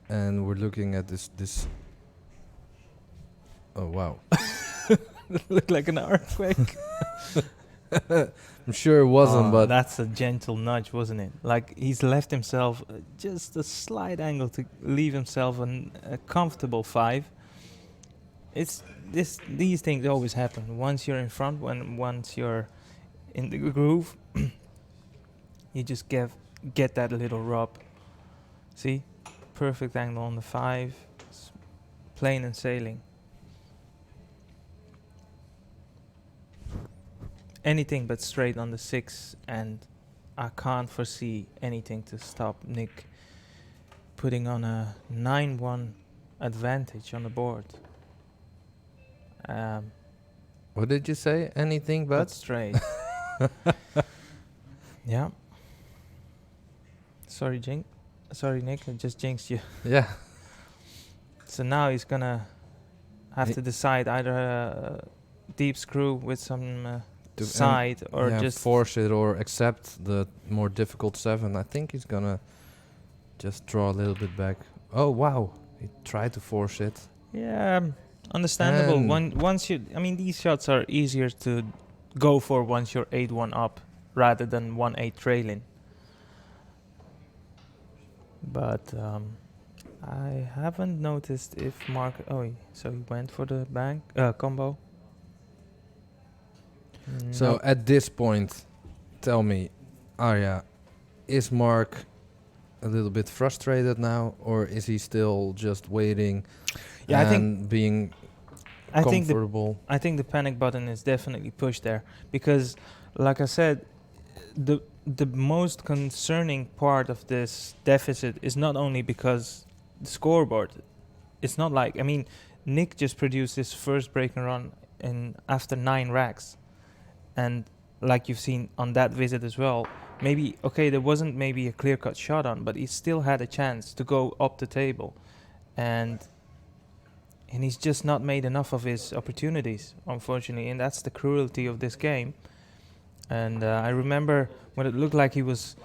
and we're looking at this. Oh wow! Looked like an earthquake. I'm sure it wasn't, but that's a gentle nudge, wasn't it? Like he's left himself just a slight angle to leave himself a comfortable 5. It's these things always happen. Once you're in front, once you're in the groove, you just get that little rub. See, perfect angle on the 5, plain and sailing. Anything but straight on the 6, and I can't foresee anything to stop Nick putting on a 9-1 advantage on the board. what did you say? Anything But but? straight. Yeah. Sorry, Nick, I just jinxed you. Yeah. So now he's gonna have He- to decide either a deep screw with some To side or yeah, just force it or accept the more difficult 7. I think he's gonna just draw a little bit back. Oh wow! He tried to force it. Yeah, understandable. And- Once you, I mean, these shots are easier to go for once you're 8-1 up rather than 1-8 trailing. But I haven't noticed if Mark. So he went for the bank combo. So Nope. at this point, tell me, Arya, is Mark a little bit frustrated now, or is he still just waiting Yeah, and being I think the comfortable? I think the panic button is definitely pushed there because, like I said, the most concerning part of this deficit is not only because the scoreboard. It's not like, I mean, Nick just produced his first break and run in after 9 racks, and like you've seen on that visit as well. Maybe okay, there wasn't maybe a clear cut shot on, but he still had a chance to go up the table, and he's just not made enough of his opportunities, unfortunately, and that's the cruelty of this game. And I remember when it looked like he was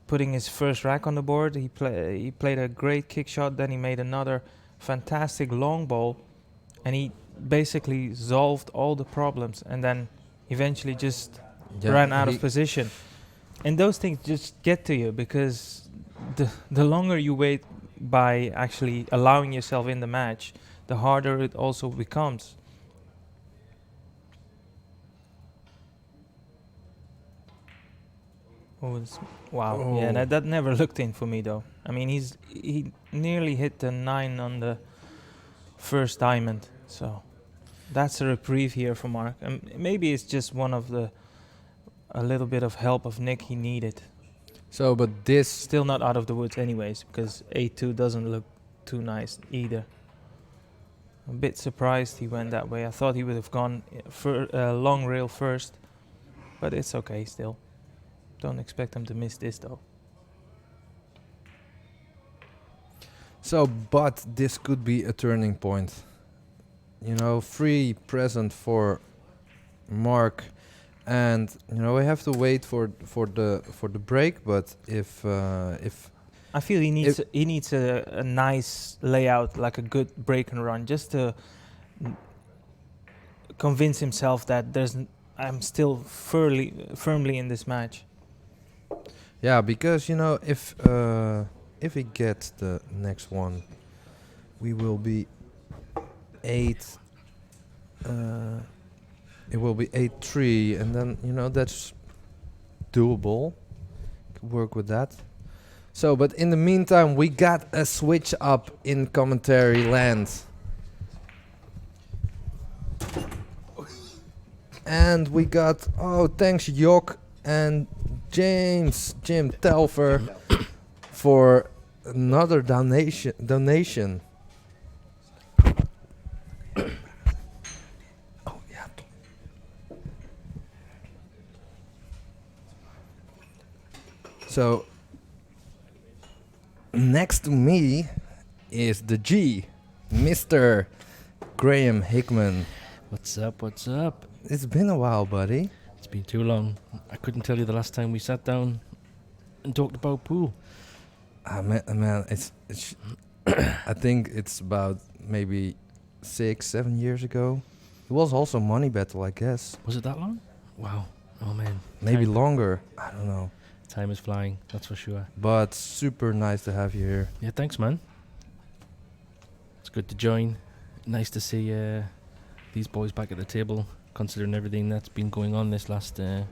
putting his first rack on the board, he played a great kick shot, then he made another fantastic long ball, and he basically solved all the problems, and then eventually just ran out of position. And those things just get to you because the longer you wait by actually allowing yourself in the match, the harder it also becomes. Oh, wow. Yeah, Oh. that never looked in for me though. I mean, he nearly hit the 9 on the first diamond, so that's a reprieve here for Mark. And maybe it's just one of the a little bit of help of Nick he needed. So, but this Still not out of the woods anyways, because 8-2 doesn't look too nice either. A bit surprised he went that way. I thought he would have gone for long rail first, but it's okay still. Don't expect him to miss this though. So, but this could be a turning point. You know, free present for Mark, and you know we have to wait for the break. But if I feel he needs a nice layout, like a good break and run, just to convince himself that I'm still firmly in this match. yeah, because you know if he gets the next one, we will be 8. It will be 8-3, and then you know that's doable. Could work with that. So, but in the meantime, we got a switch up in commentary land. And we got, oh, thanks Jok and Jim Telfer for another donation. Oh, yeah. So, next to me is the G, Mr. Graham Hickman. What's up? What's up? It's been a while, buddy. It's been too long. I couldn't tell you the last time we sat down and talked about pool. Man, it's I think it's about maybe 6-7 years ago. It was also MoneyBattle, I guess. Was it that long? Wow. Oh man. Maybe Time- longer. I don't know. Time is flying, that's for sure. But super nice to have you here. Yeah, thanks, man. It's good to join. Nice to see these boys back at the table, considering everything that's been going on this last year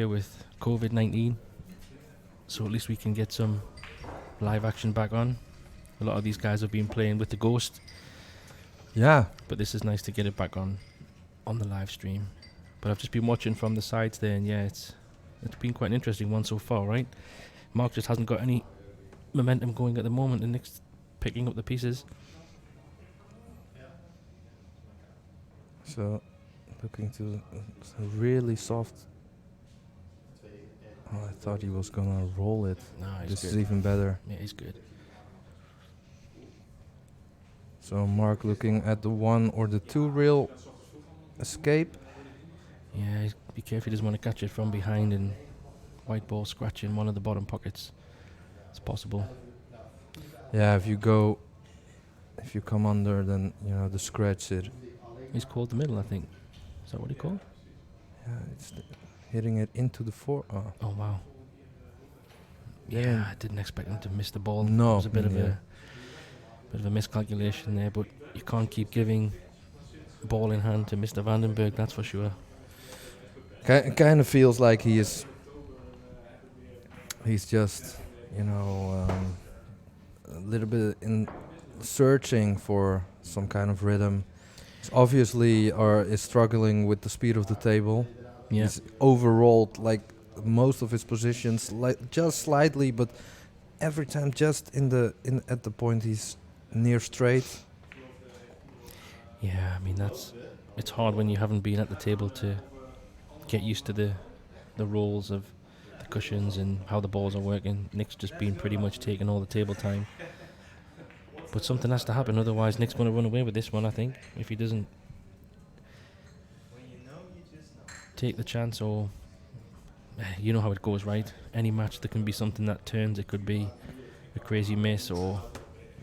with COVID-19. So at least we can get some live action back on. A lot of these guys have been playing with the Ghost, Yeah. but this is nice to get it back on the live stream. But I've just been watching from the sides there, and yeah, it's been quite an interesting one so far, right? Mark just hasn't got any momentum going at the moment, and Nick's picking up the pieces. So, looking to really soft. Oh, I thought he was gonna roll it. No, he's This good. is even better. Yeah, he's good. So Mark looking at the 1 or the 2 rail escape. Yeah, be careful. He doesn't want to catch it from behind and white ball scratching one of the bottom pockets. It's possible. Yeah, if you come under, then you know the scratch it. He's called the middle, I think. Is that what he called? Yeah, it's hitting it into the 4. Oh. Oh wow. Yeah. Yeah, I didn't expect him to miss the ball. No, It was a bit yeah. of a miscalculation there, but you can't keep giving ball in hand to Mr. Vandenberg, that's for sure. Kind of feels like he's just a little bit in searching for some kind of rhythm. He's obviously is struggling with the speed of the table. Yeah. He's overrolled like most of his positions, like just slightly, but every time just in at the point he's near straight. Yeah, I mean it's hard when you haven't been at the table to get used to the rolls of the cushions and how the balls are working. Nick's just been pretty much taking all the table time. But something has to happen, otherwise Nick's going to run away with this one, I think, if he doesn't take the chance. Or you know how it goes, right? Any match there can be something that turns. It could be a crazy miss or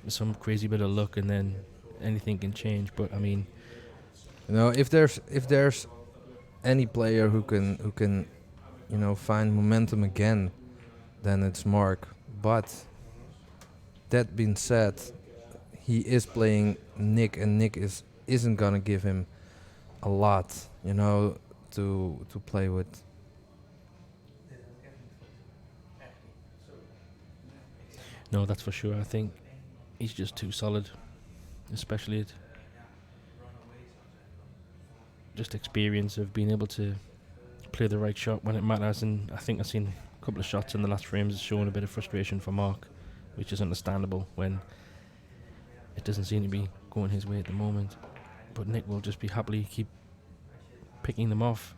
some crazy bit of luck, and then anything can change. But I mean, If there's any player who can find momentum again, then it's Marc. But that being said, he is playing Nick, and Nick isn't gonna give him a lot, to play with. no, that's for sure. I think he's just too solid, especially at just experience of being able to play the right shot when it matters. And I think I've seen a couple of shots in the last frames showing a bit of frustration for Marc, which is understandable when it doesn't seem to be going his way at the moment. But Nick will just be happily keep picking them off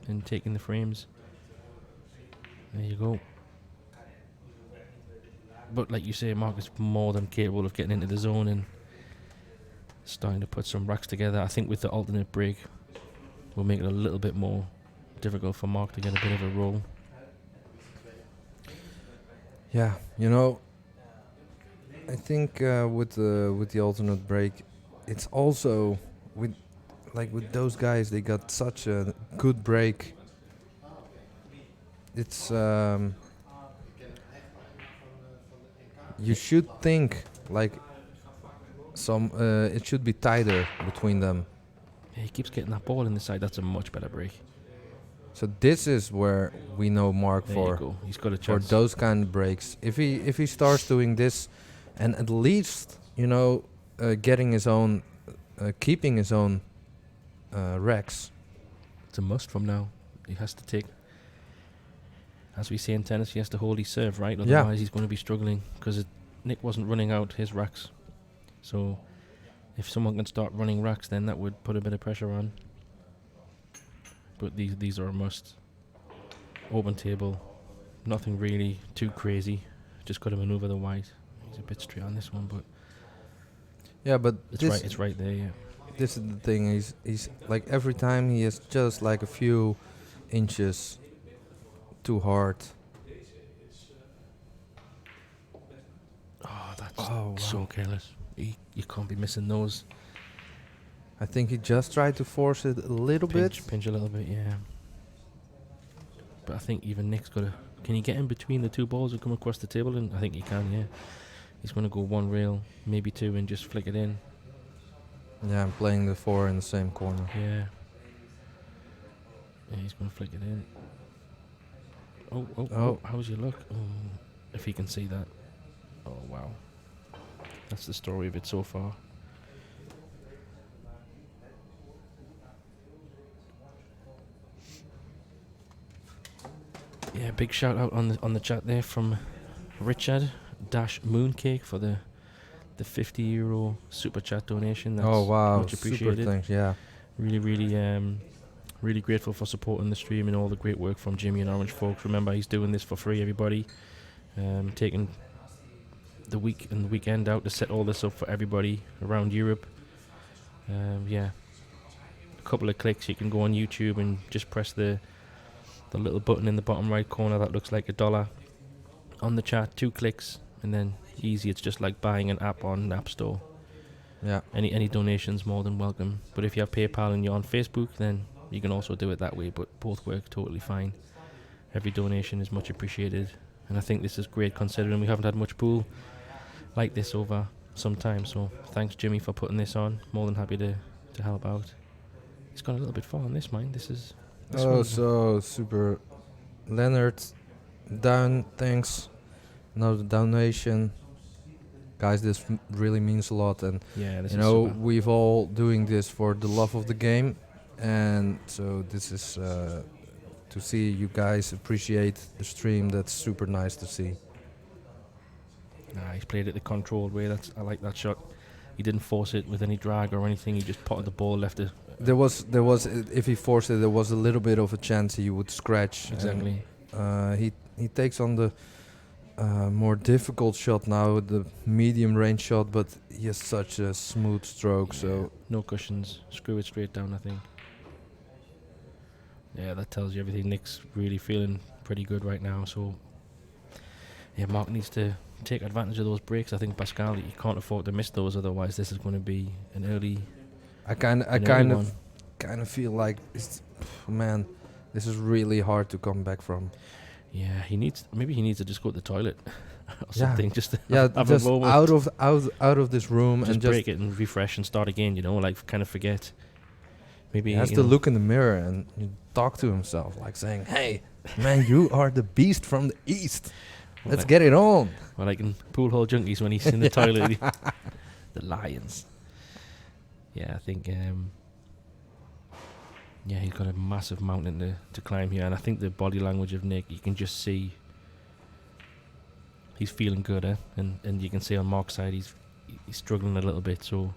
and taking the frames. There you go. But like you say, Marc is more than capable of getting into the zone and starting to put some racks together. I think with the alternate break, we'll make it a little bit more difficult for Marc to get a bit of a roll. Yeah, I think with the alternate break, it's also with those guys, they got such a good break. It's you should think like it should be tighter between them. Yeah, he keeps getting that ball in the side. That's a much better break. So this is where we know Marc There you for go. He's got a for chance. those kind of breaks. If he starts doing this, and at least getting his own, keeping his own racks. It's a must from now. He has to take, as we say in tennis, he has to hold his serve, right? Otherwise he's going to be struggling, because Nick wasn't running out his racks. So if someone can start running racks, then that would put a bit of pressure on. But these are a must. Open table, nothing really too crazy. Just got to maneuver the white. He's a bit straight on this one, but Yeah, but it's right there. Yeah. this is the thing. He's like every time he is just like a few inches too hard. Oh, that's Oh, so wow. careless. You can't be missing those. I think he just tried to force it a little bit. Pinch a little bit, yeah. But I think even Nick's got to... Can he get in between the two balls and come across the table? And I think he can, yeah. He's going to go one rail, maybe two, and just flick it in. Yeah, I'm playing the 4 in the same corner. Yeah. Yeah, he's going to flick it in. Oh, how's your luck? Oh, if he can see that. Oh, wow. That's the story of it so far. Yeah, big shout out on the chat there from Richard Mooncake for the €50 super chat donation. That's Oh wow, much appreciated. super thanks. Yeah, really grateful for supporting the stream and all the great work from Jimmy and Orange folks. Remember, he's doing this for free, everybody. Taking the week and the weekend out to set all this up for everybody around Europe. Yeah, a couple of clicks, you can go on YouTube and just press the little button in the bottom right corner that looks like $1 on the chat. 2 clicks, and then easy. It's just like buying an app on the App Store. yeah. Any donations more than welcome. But if you have PayPal and you're on Facebook, then you can also do it that way. But both work totally fine. Every donation is much appreciated, and I think this is great considering we haven't had much pool like this over some time. So thanks, Jimmy, for putting this on. More than happy to help out. It's gone a little bit far on this, mine. This Oh, one- so super. Leonard, down. Thanks. another donation. Guys, this really means a lot, and Yeah, this you is know super. we've all doing this for the love of the game, and so this is to see you guys appreciate the stream. That's super nice to see. Nah, he's played it the controlled way. I like that shot. He didn't force it with any drag or anything. He just potted the ball, left it. There was if he forced it, there was a little bit of a chance he would scratch. Exactly. And, he takes on the more difficult shot now, the medium range shot, but he has such a smooth stroke. Yeah, So no cushions. Screw it straight down, I think. Yeah, that tells you everything. Nick's really feeling pretty good right now. So, yeah, Mark needs to take advantage of those breaks. I think Pascal, he can't afford to miss those. Otherwise, this is going to be an early. I kind of feel like man, this is really hard to come back from. Yeah, maybe he needs to just go to the toilet or Yeah. something. Just to Yeah, have just a moment. out of this room Just and break just it and refresh and start again. You know, like kind of forget. Maybe he has you to know, look in the mirror and talk to himself, like saying, "Hey, man, you are the beast from the east. or Let's like, get it on." or like in Pool Hall Junkies when he's in the toilet. The Lions. Yeah, I think. Yeah, he's got a massive mountain to climb here, and I think the body language of Nick, you can just see he's feeling good, and you can see on Mark's side he's struggling a little bit. So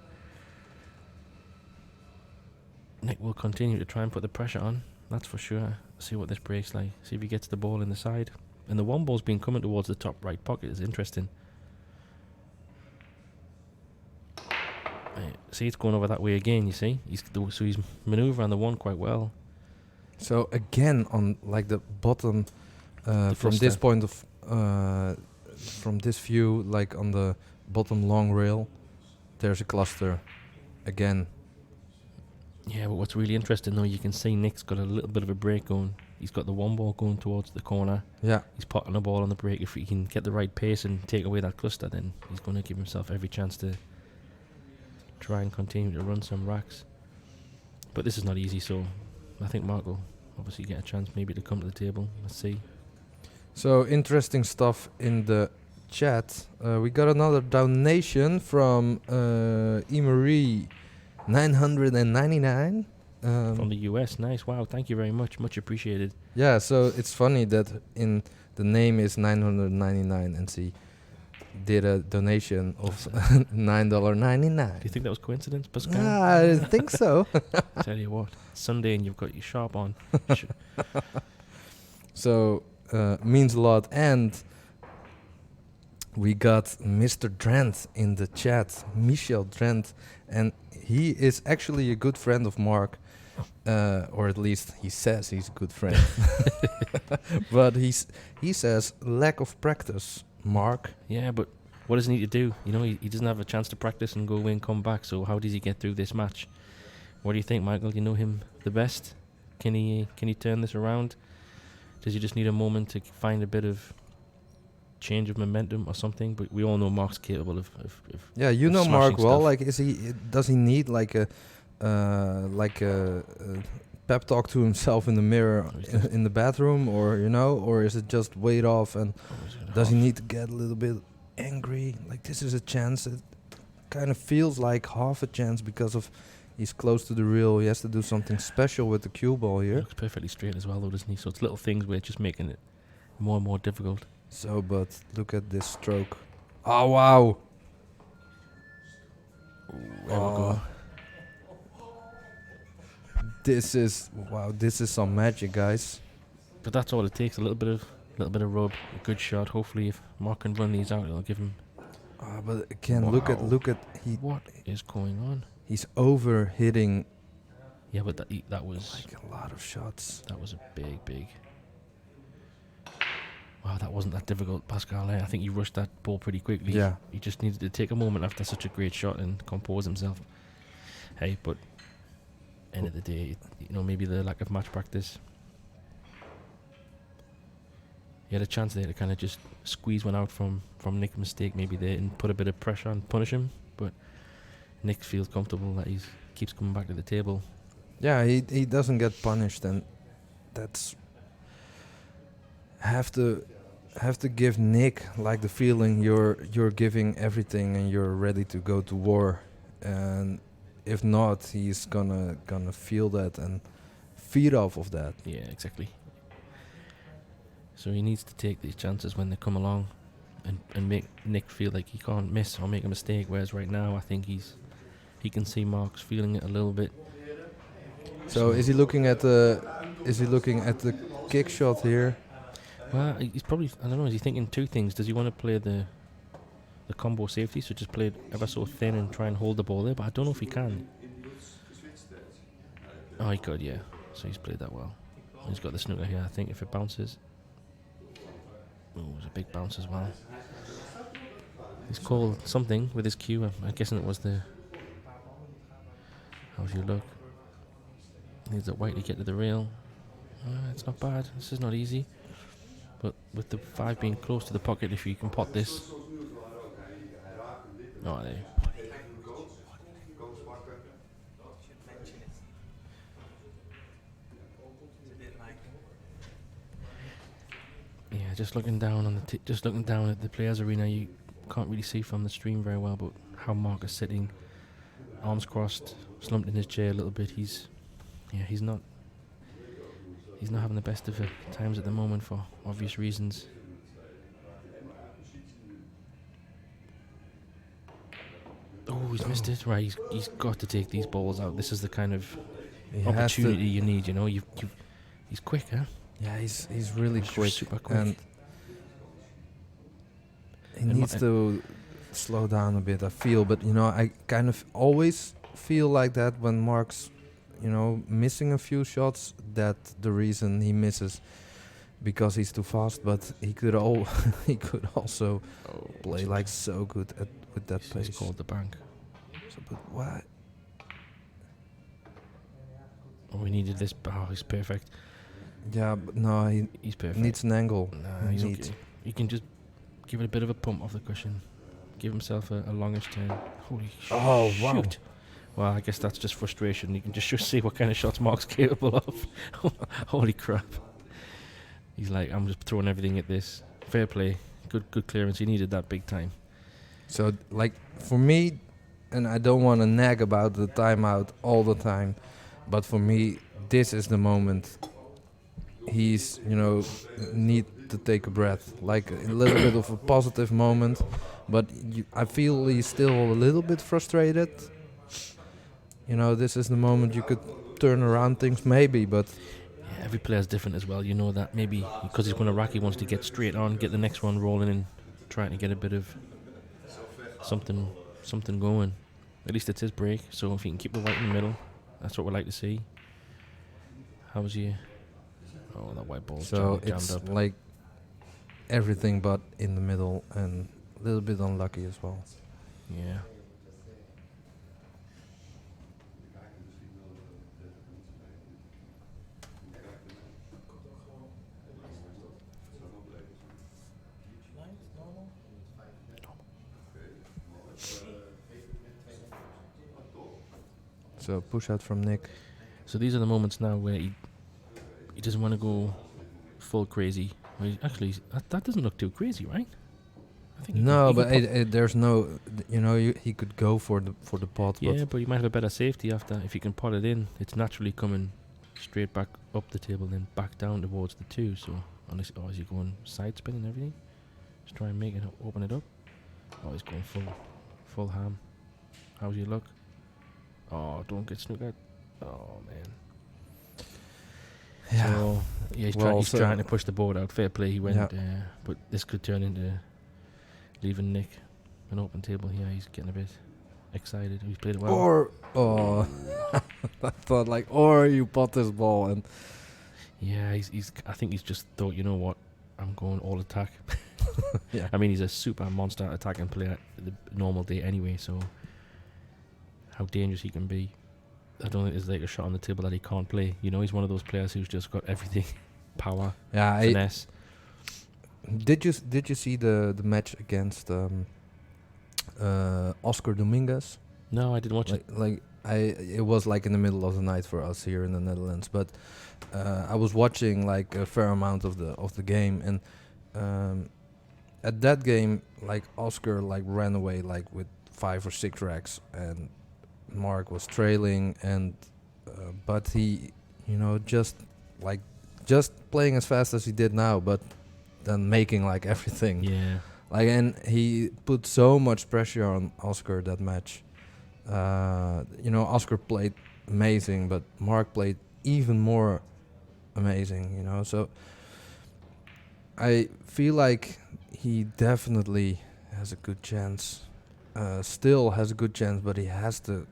Nick will continue to try and put the pressure on. That's for sure. See what this break's like. See if he gets the ball in the side. And the one ball's been coming towards the top right pocket. Is interesting. See, it's going over that way again. You see, so he's manoeuvring the one quite well. So again, on like the bottom, from this cluster. point of, from this view, like on the bottom long rail, there's a cluster, again. Yeah, but what's really interesting though, you can see Nick's got a little bit of a break going. He's got the one ball going towards the corner. Yeah. He's potting the ball on the break. If he can get the right pace and take away that cluster, then he's going to give himself every chance to try and continue to run some racks. But this is not easy, so I think Mark will obviously get a chance maybe to come to the table. Let's see. So interesting stuff in the chat. We got another donation from Emery, 999. From the US, nice. Wow, thank you very much. Much appreciated. Yeah, so it's funny that in the name is 999 and she did a donation of $9.99. Do you think that was coincidence, Pascal? I think so. Tell you what, Sunday and you've got your sharp on. So means a lot. And we got Mr. Drent in the chat, Michel Drent, and he is actually a good friend of Mark, or at least he says he's a good friend. But he says lack of practice, Mark. Yeah, but what does he need to do? You know, he doesn't have a chance to practice and go away and come back. So how does he get through this match? What do you think, Michael? You know him the best. Can he turn this around? Does he just need a moment to find a bit of change of momentum or something? But we all know Mark's capable of Yeah, you of know Mark smashing well. stuff. Like, does he need like a pep talk to himself in the mirror Or is it- in the bathroom, or or is it just weight off? And does he need to get a little bit angry? Like, this is a chance. It kind of feels like half a chance because of he's close to the reel. He has to do something special with the cue ball He here. looks perfectly straight as well, though, doesn't he? So it's little things where it's just making it more and more difficult. So, but look at this stroke. Oh wow! There we go. This is This is some magic, guys. But that's all it takes. A little bit of rub, a good shot. Hopefully, if Mark can run these out, it'll give him. But again, look Wow. at What is going on? he's over hitting Yeah, but that was like a lot of shots. a big. Wow, that wasn't that difficult, Pascal. I think he rushed that ball pretty quickly. Yeah. He just needed to take a moment after such a great shot and compose himself. Hey, but end of the day, maybe the lack of match practice. He had a chance there to kind of just squeeze one out from Nick's mistake maybe there and put a bit of pressure and punish him. But Nick feels comfortable that he keeps coming back to the table. Yeah, he doesn't get punished, and that's have to have to give Nick like the feeling you're giving everything and you're ready to go to war, and if not, he's gonna feel that and feed off of that. Yeah, exactly. So he needs to take these chances when they come along, and make Nick feel like he can't miss or make a mistake. Whereas right now, I think he can see Mark's feeling it a little bit. So is he looking at the kick shot here? Well, he's probably, I don't know, is he thinking two things? Does he want to play the combo safety, so just play it ever so thin and try and hold the ball there? But I don't know if he can. Oh, he could, yeah. So he's played that well. He's got the snooker here, I think, if it bounces. Oh, it's a big bounce as well. He's called something with his cue. I'm guessing it was the... How's your look? Needs that white to get to the rail. It's not bad. This is not easy. But with the 5 being close to the pocket, if you can pot this... Oh, there. Yeah, just looking down on the just looking down at the players' arena, you can't really see from the stream very well, but how Mark is sitting, arms crossed, slumped in his chair a little bit. He's not having the best of times at the moment for obvious reasons. Oh, he's missed it. Right, he's got to take these balls out. This is the kind of opportunity you need. You know, he's quick, huh? Yeah, he's really quick, super quick, and he needs to slow down a bit, I feel. But I kind of always feel like that when Mark's missing a few shots, that the reason he misses because he's too fast. But he could also play like so good with that pace. He's called the bank. So, but why? Oh, we needed this. Oh, he's perfect. Yeah, but no, he's perfect. Needs an angle. Nah, he's okay. He can just give it a bit of a pump off the cushion. Give himself a longish turn. Holy shoot. Wow. Well, I guess that's just frustration. You can just see what kind of shots Mark's capable of. Holy crap. He's like, I'm just throwing everything at this. Fair play. Good clearance. He needed that big time. So, like, for me, and I don't want to nag about the timeout all the time, but for me, this is the moment he's, need to take a breath. Like, a little bit of a positive moment, but I feel he's still a little bit frustrated. This is the moment you could turn around things, maybe, but... Yeah, every player's different as well. You know that maybe because he's going to rack, he wants to get straight on, get the next one rolling and trying to get a bit of something going. At least it's his break, so if he can keep the white in the middle, that's what we like to see. How's you? Oh, that white ball. So jammed it's up. like everything but in the middle and a little bit unlucky as well. Yeah. So push out from Nick. So these are the moments now where he doesn't want to go full crazy. Well, actually, that doesn't look too crazy, right? I think No, but there's no, he could go for the pot. Yeah, but you might have a better safety after if you can pot it in. It's naturally coming straight back up the table, then back down towards the 2. So unless is he going side spin and everything? Just try and make it open it up. Oh, he's going full ham. How's your luck? Oh, don't get snooked at. Oh man. Yeah. So, yeah, he's trying to push the board out. Fair play, he went. But this could turn into leaving Nick an open table here. He's getting a bit excited. He's played it well. I thought or you pot this ball and. Yeah, I think he's just thought, you know what, I'm going all attack. Yeah. I mean, he's a super monster attacking player the normal day anyway, so how dangerous he can be. I don't think there's like a shot on the table that he can't play. He's one of those players who's just got everything. Power, finesse. Did you see the match against Oscar Dominguez? No, I didn't watch it. It was like in the middle of the night for us here in the Netherlands, but I was watching like a fair amount of the game, and at that game, like Oscar like ran away like with 5 or 6 racks, and Mark was trailing, and but he, just playing as fast as he did now, but then making like everything. Yeah. Like, and he put so much pressure on Oscar that match. Oscar played amazing, but Mark played even more amazing. So I feel like he definitely has a good chance. Still has a good chance, but he has to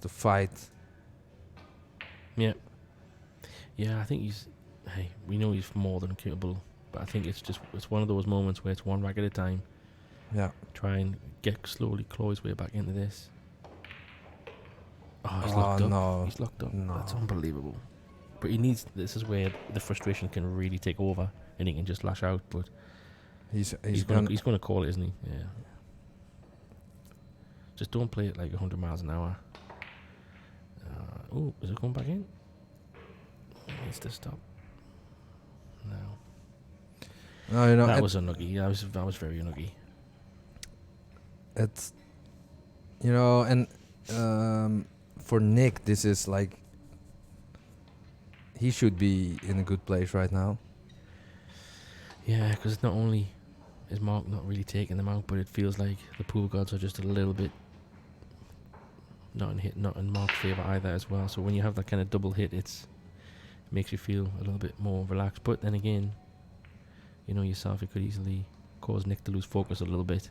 fight. Yeah. Yeah, I think we know he's more than capable, but I think it's one of those moments where it's one rack at a time. Yeah. Try and slowly claw his way back into this. Oh, he's Oh, locked up. no. He's locked up. No. That's unbelievable. But this is where the frustration can really take over, and he can just lash out. But He's going to call it, isn't he? Yeah. Just don't play it like 100 miles an hour. Oh, is it going back in? It needs to stop. No. No, That was unlucky. That was very unlucky. It's and for Nick, this is like he should be in a good place right now. Yeah, because not only is Mark not really taking them out, but it feels like the pool gods are just a little bit not in Mark's favour either as well. So when you have that kind of double hit, it makes you feel a little bit more relaxed. But then again, yourself, it could easily cause Nick to lose focus a little bit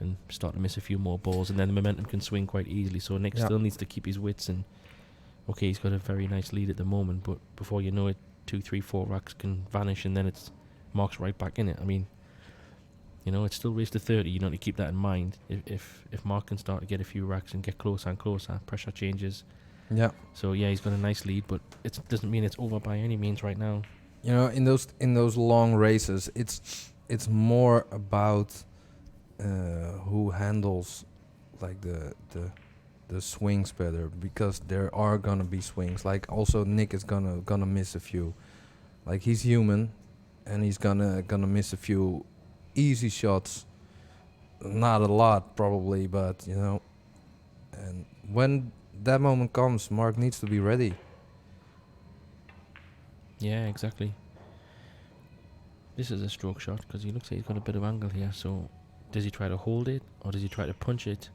and start to miss a few more balls, and then the momentum can swing quite easily. So Nick still needs to keep his wits, and okay, he's got a very nice lead at the moment, but before you know it, 2, 3, 4 racks can vanish, and then it's Mark's right back in it. I mean, it's still race to 30. You need to keep that in mind. If Mark can start to get a few racks and get closer and closer, pressure changes. Yeah. So yeah, he's got a nice lead, but it doesn't mean it's over by any means right now. In those long races, it's more about who handles like the swings better, because there are gonna be swings. Like also Nick is gonna miss a few. Like he's human, and he's gonna miss a few easy shots. Not a lot probably, but and when that moment comes, Mark needs to be ready. Yeah, exactly. This is a stroke shot because he looks like he's got a bit of angle here. So does he try to hold it, or does he try to punch it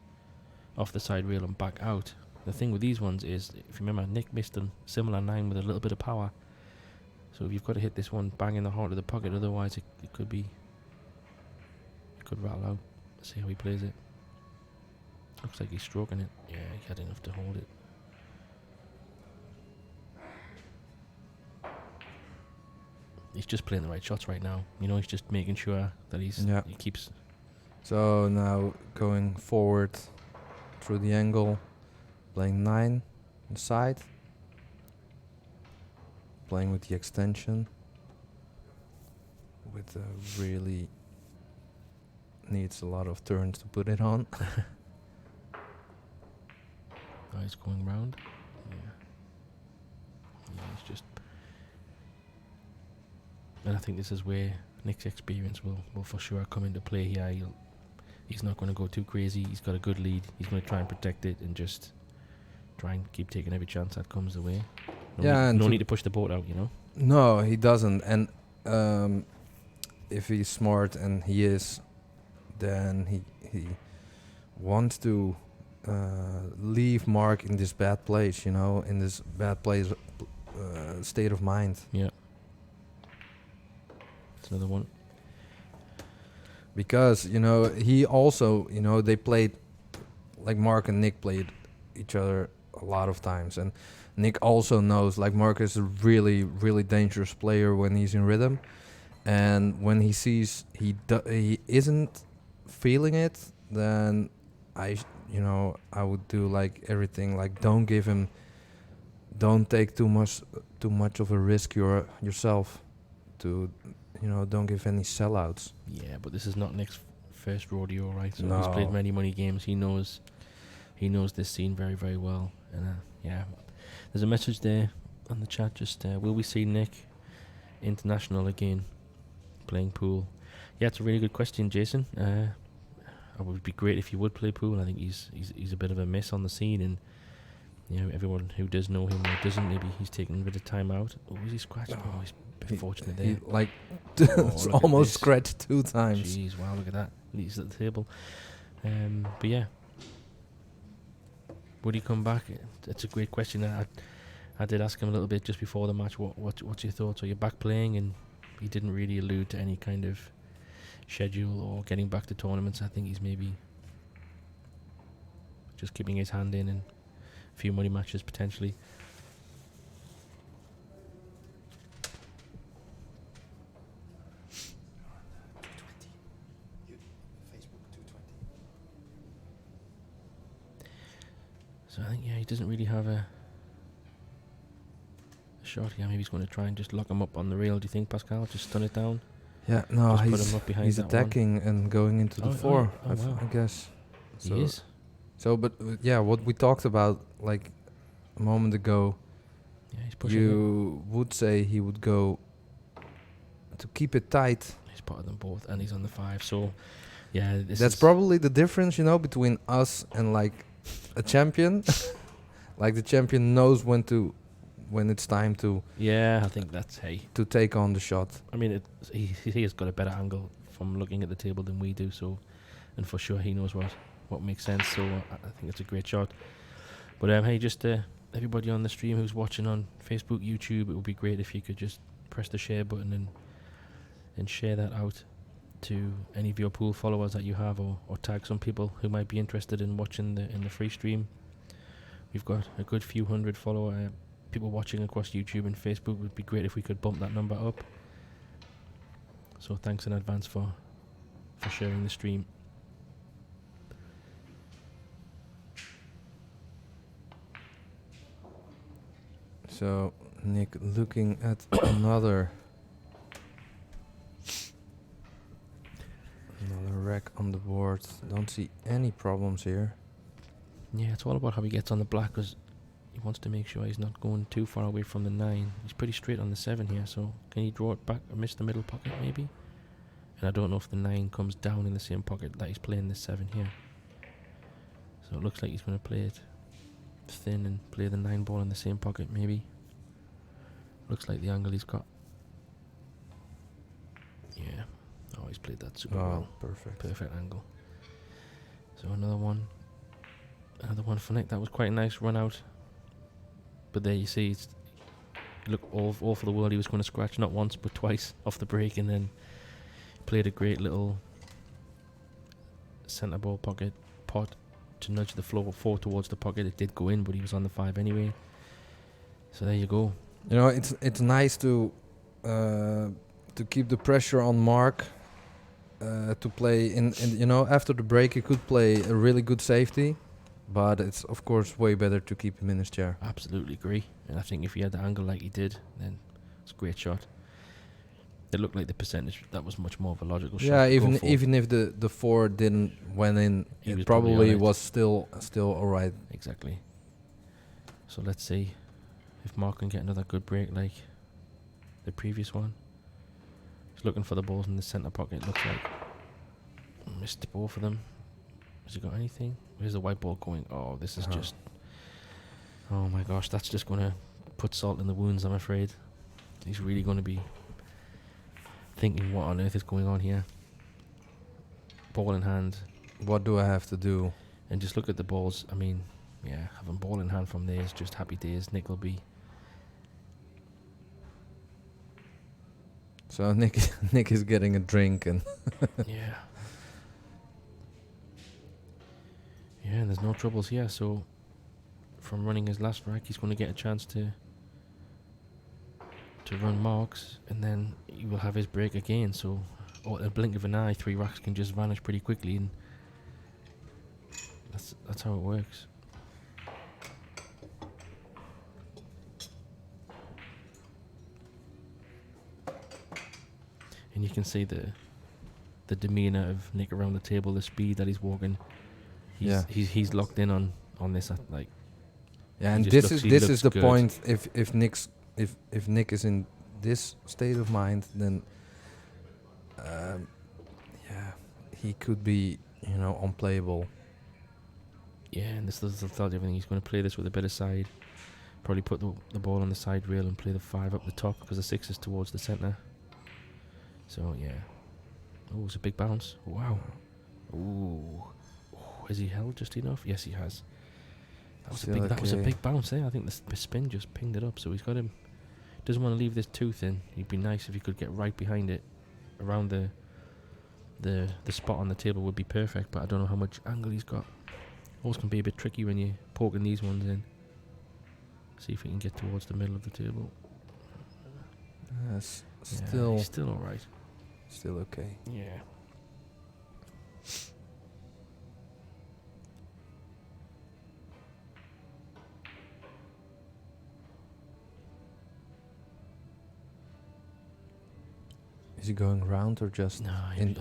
off the side rail and back out? The thing with these ones is, if you remember, Nick missed a similar 9 with a little bit of power. So if you've got to hit this one bang in the heart of the pocket, otherwise it could rattle out. Let's see how he plays it. Looks like he's stroking it. Yeah, he had enough to hold it. He's just playing the right shots right now. He's just making sure that he keeps. So now going forward through the angle, playing 9 inside, playing with the extension, with really needs a lot of turns to put it on. Oh, he's going round. Yeah, he's just. And I think this is where Nick's experience will for sure come into play here. He's not going to go too crazy. He's got a good lead. He's going to try and protect it and just try and keep taking every chance that comes the way. No need to push the boat out, No, he doesn't. And if he's smart, and he is, then he wants to leave Mark in this bad place, in this bad place state of mind. Yeah. It's another one. Because, he also, they played, like Mark and Nick played each other a lot of times. And Nick also knows, like, Mark is a really, really dangerous player when he's in rhythm. And when he sees he isn't feeling it, then I would do like everything, like don't take too much of a risk yourself to, don't give any sellouts. Yeah, but this is not Nick's first rodeo, right? So No. he's played many games. He knows this scene very, very well. And yeah, there's a message there on the chat. Just will we see Nick international again? playing pool. Yeah, it's a really good question, Jason. It would be great if you would play pool. I think he's a bit of a miss on the scene, and everyone who does know him or doesn't, maybe he's taking a bit of time out. Oh, was he scratched? Oh, he's a bit fortunate there. It's almost scratched 2 times. Jeez, wow, look at that. He's at the table. But yeah, would he come back? It's a great question. I did ask him a little bit just before the match. What's your thoughts? Are you back playing? And he didn't really allude to any kind of schedule or getting back to tournaments. I think he's maybe just keeping his hand in and a few money matches potentially. So I think he doesn't really have a shot here. Maybe he's going to try and just lock him up on the rail. Do you think, Pascal? Just stun it down? Yeah, no, Just put him up behind he's that attacking and going into the 4. wow. I guess. So, He is. So, but what we talked about like a moment ago, Yeah, he's pushing it. you would say he would go to keep it tight. He's spotted them both, and he's on the 5. So, yeah, That's probably the difference, between us and like a champion. Like the champion knows when it's time to Yeah, I think that's to take on the shot. I mean, he has got a better angle from looking at the table than we do. So, and for sure he knows what makes sense. So I think it's a great shot. But hey, just everybody on the stream who's watching on Facebook, YouTube, it would be great if you could just press the share button and share that out to any of your pool followers that you have, or tag some people who might be interested in watching in the free stream. We've got a good few hundred people watching across YouTube and Facebook. It would be great if we could bump that number up. So thanks in advance for sharing the stream. So Nick looking at another rack on the board. Don't see any problems here. Yeah, it's all about how he gets on the black, because he wants to make sure he's not going too far away from the 9. He's pretty straight on the 7 here, so can he draw it back or miss the middle pocket maybe? And I don't know if the 9 comes down in the same pocket that he's playing the 7 here. So it looks like he's going to play it thin and play the 9 ball in the same pocket maybe. Looks like the angle he's got. Yeah. Oh, he's played that super well. Perfect. Perfect angle. So another one for Nick. That was quite a nice run out. But there you see, look all for the world he was going to scratch not once but twice off the break, and then played a great little centre ball pot to nudge the floor 4 towards the pocket. It did go in, but he was on the 5 anyway. So there you go. It's nice to keep the pressure on Marc to play in after the break he could play a really good safety, but it's of course way better to keep him in his chair. Absolutely agree. And I think if he had the angle like he did, then it's a great shot. It looked like the percentage that was much more of a logical shot. Yeah, even if the 4 didn't went in, it probably was still alright. Exactly. So let's see if Marc can get another good break like the previous one. He's looking for the balls in the centre pocket, looks like. Missed both of them. Has he got anything? Where's the white ball going? Oh, this is just... Oh my gosh, that's just going to put salt in the wounds, I'm afraid. He's really going to be thinking, what on earth is going on here? Ball in hand. What do I have to do? And just look at the balls. I mean, yeah, having ball in hand from there is just happy days. Nick will be... So Nick is getting a drink and... Yeah. Yeah, and there's no troubles here, so from running his last rack, he's going to get a chance to run Marc's, and then he will have his break again. So, at a blink of an eye, 3 racks can just vanish pretty quickly, and that's how it works. And you can see the demeanor of Nick around the table, the speed that he's walking. He's locked in on this like. Yeah, and this is the point. If Nick is in this state of mind, then he could be, unplayable. Yeah, and this doesn't tell you everything. He's going to play this with a better side. Probably put the ball on the side rail and play the 5 up the top because the 6 is towards the centre. So, yeah. Oh, it's a big bounce. Wow. Ooh. Has he held just enough? Yes, he has. That was a big bounce there. I think the spin just pinged it up. So he's got him. Doesn't want to leave this tooth in. It'd be nice if he could get right behind it, around the spot on the table would be perfect. But I don't know how much angle he's got. Always can be a bit tricky when you're poking these ones in. See if he can get towards the middle of the table. Yes, he's still all right. Still okay. Yeah. Is he going round or just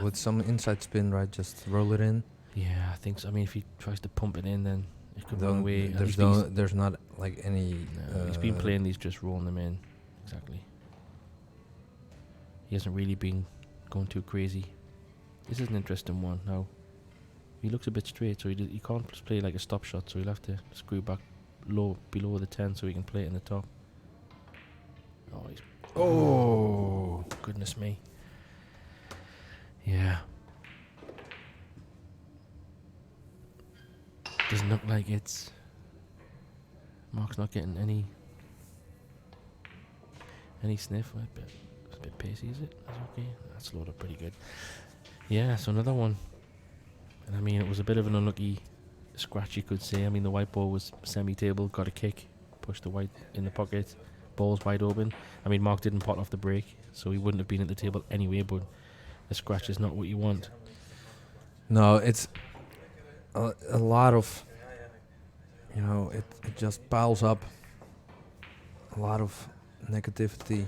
with some inside spin, right? Just roll it in? Yeah, I think so. I mean, if he tries to pump it in, then it could run away. There's not like any... he's been playing these, just rolling them in. Exactly. He hasn't really been going too crazy. This is an interesting one now. He looks a bit straight, so he can't just play like a stop shot, so he'll have to screw back below the 10 so he can play it in the top. Oh, goodness me. Yeah. Doesn't look like it's... Mark's not getting any sniff. It's a bit pacey, is it? That's okay. That's loaded pretty good. Yeah, so another one. And I mean, it was a bit of an unlucky scratch, you could say. I mean, the white ball was semi-table, got a kick, pushed the white in the pocket, ball's wide open. I mean, Mark didn't pot off the break, so he wouldn't have been at the table anyway, but a scratch is not what you want. No, it's a lot of, it just piles up. A lot of negativity.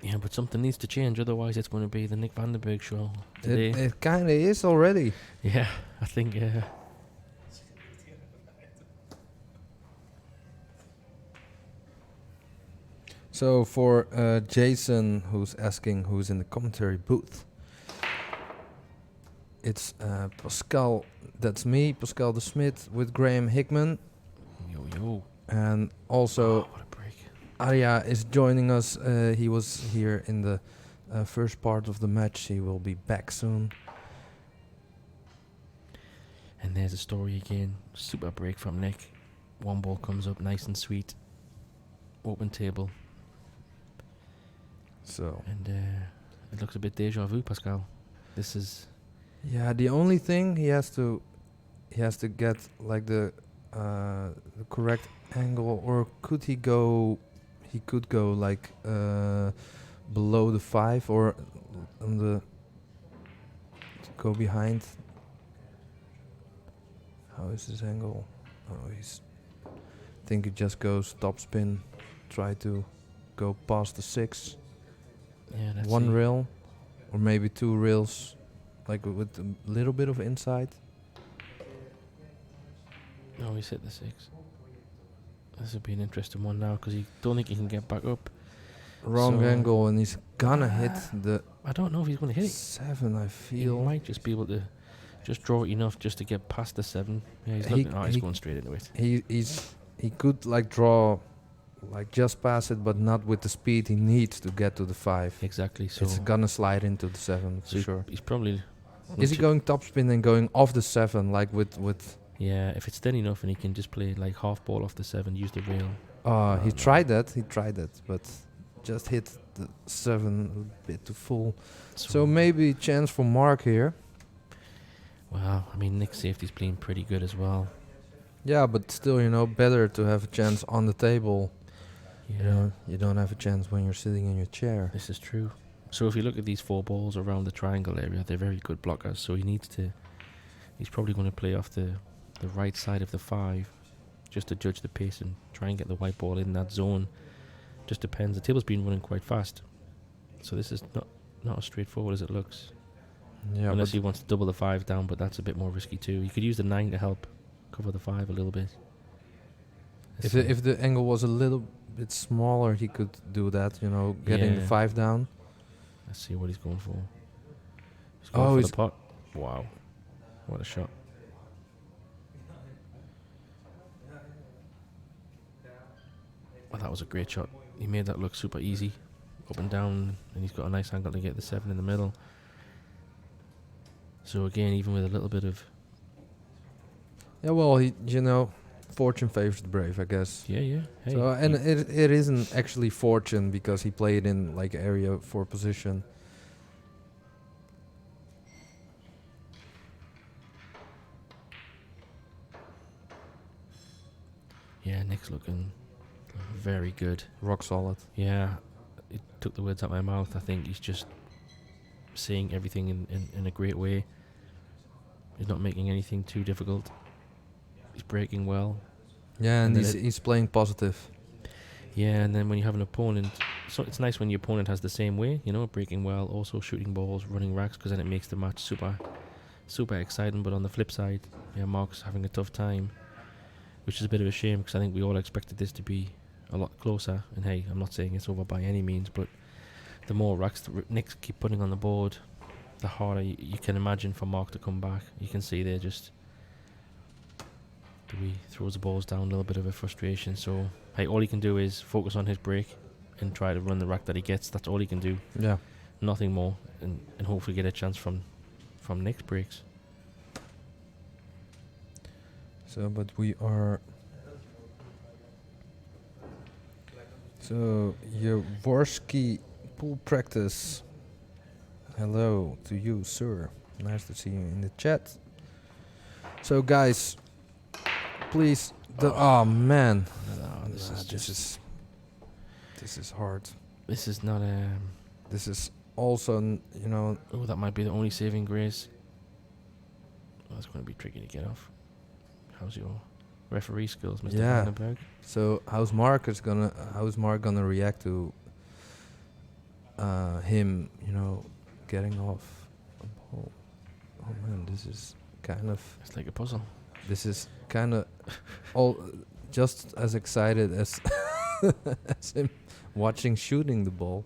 Yeah, but something needs to change, otherwise it's going to be the Nick van den Berg show today. It kind of is already. Yeah, I think... So for Jason, who's asking who's in the commentary booth, it's Pascal, that's me, Pascal de Smit with Graham Hickman. Yo. And also what a break. Arya is joining us. He was here in the first part of the match. He will be back soon. And there's a story again. Super break from Nick. One ball comes up nice and sweet. Open table. So and it looks a bit deja vu, Pascal. This is... Yeah, the only thing he has to get like the correct angle, or could he go? He could go like below the 5 or on the go behind. How is his angle? Oh, I think he just goes top spin, try to go past the 6. Yeah, that's one rail, or maybe 2 rails, like with a little bit of inside. No, he's hit the 6. This would be an interesting one now, because he don't think he can get back up. Wrong So angle, and he's gonna hit the I don't know if he's going to hit it. 7. I feel He might just be able to just draw it enough just to get past the 7. Yeah, he's going straight into it. he could like draw, like just pass it, but not with the speed he needs to get to the 5. Exactly. So It's gonna slide into the 7 for sure. He's probably... Is he going top spin and going off the 7, like with? Yeah, if it's steady enough and he can just play like half ball off the 7, use the rail. He tried that, but just hit the 7 a bit too full. So maybe chance for Mark here. Well, I mean, Nick's safety's playing pretty good as well. Yeah, but still, better to have a chance on the table. Yeah. You don't have a chance when you're sitting in your chair. This is true. So if you look at these 4 balls around the triangle area, they're very good blockers. So he's probably going to play off the right side of the 5, just to judge the pace and try and get the white ball in that zone. Just depends. The table's been running quite fast, so this is not as straightforward as it looks. Yeah, unless he wants to double the 5 down, but that's a bit more risky too. You could use the 9 to help cover the 5 a little bit. If the angle was a little bit smaller, he could do that. You know, getting the Yeah. 5 down. Let's see what he's going for. He's Oh, going for he's- the pot. Wow. What a shot. Well, that was a great shot. He made that look super easy. Up and down, and he's got a nice angle to get the 7 in the middle. So again, even with a little bit of... Yeah, well, you know, fortune favors the brave, I guess. Yeah. Hey, So and it isn't actually fortune because he played in like area 4 position. yeah, Nick's looking very good. Rock solid. Yeah, it took the words out of my mouth. I think he's just seeing everything in a great way. He's not making anything too difficult. He's breaking well. Yeah, and then he's playing positive. Yeah, and then when you have an opponent, so it's nice when your opponent has the same way, you know, breaking well, also shooting balls, running racks, because then it makes the match super exciting. But on the flip side, yeah, Marc's having a tough time, which is a bit of a shame because I think we all expected this to be a lot closer. And hey, I'm not saying it's over by any means, but the more racks that Knicks keep putting on the board, the harder you can imagine for Marc to come back. You can see there just the way he throws the balls down, a little bit of a frustration. So hey, all he can do is focus on his break and try to run the rack that he gets. That's all he can do, Yeah. nothing more, and hopefully get a chance from Nick's breaks. So, but we are. So, Jaworski pool practice. Hello to you, sir. Nice to see you in the chat. So, guys, please. Oh man, This Nah, is just this is hard. this is not This is also, you know. oh, that might be the only saving grace. Oh, it's going to be tricky to get off. How's your referee skills, Mr. Yeah. Berg? So, how's Marc gonna react to him? You know, getting off a ball. Oh man, this is kind of. It's like a puzzle. This is kind of all just as excited as as him watching shooting the ball.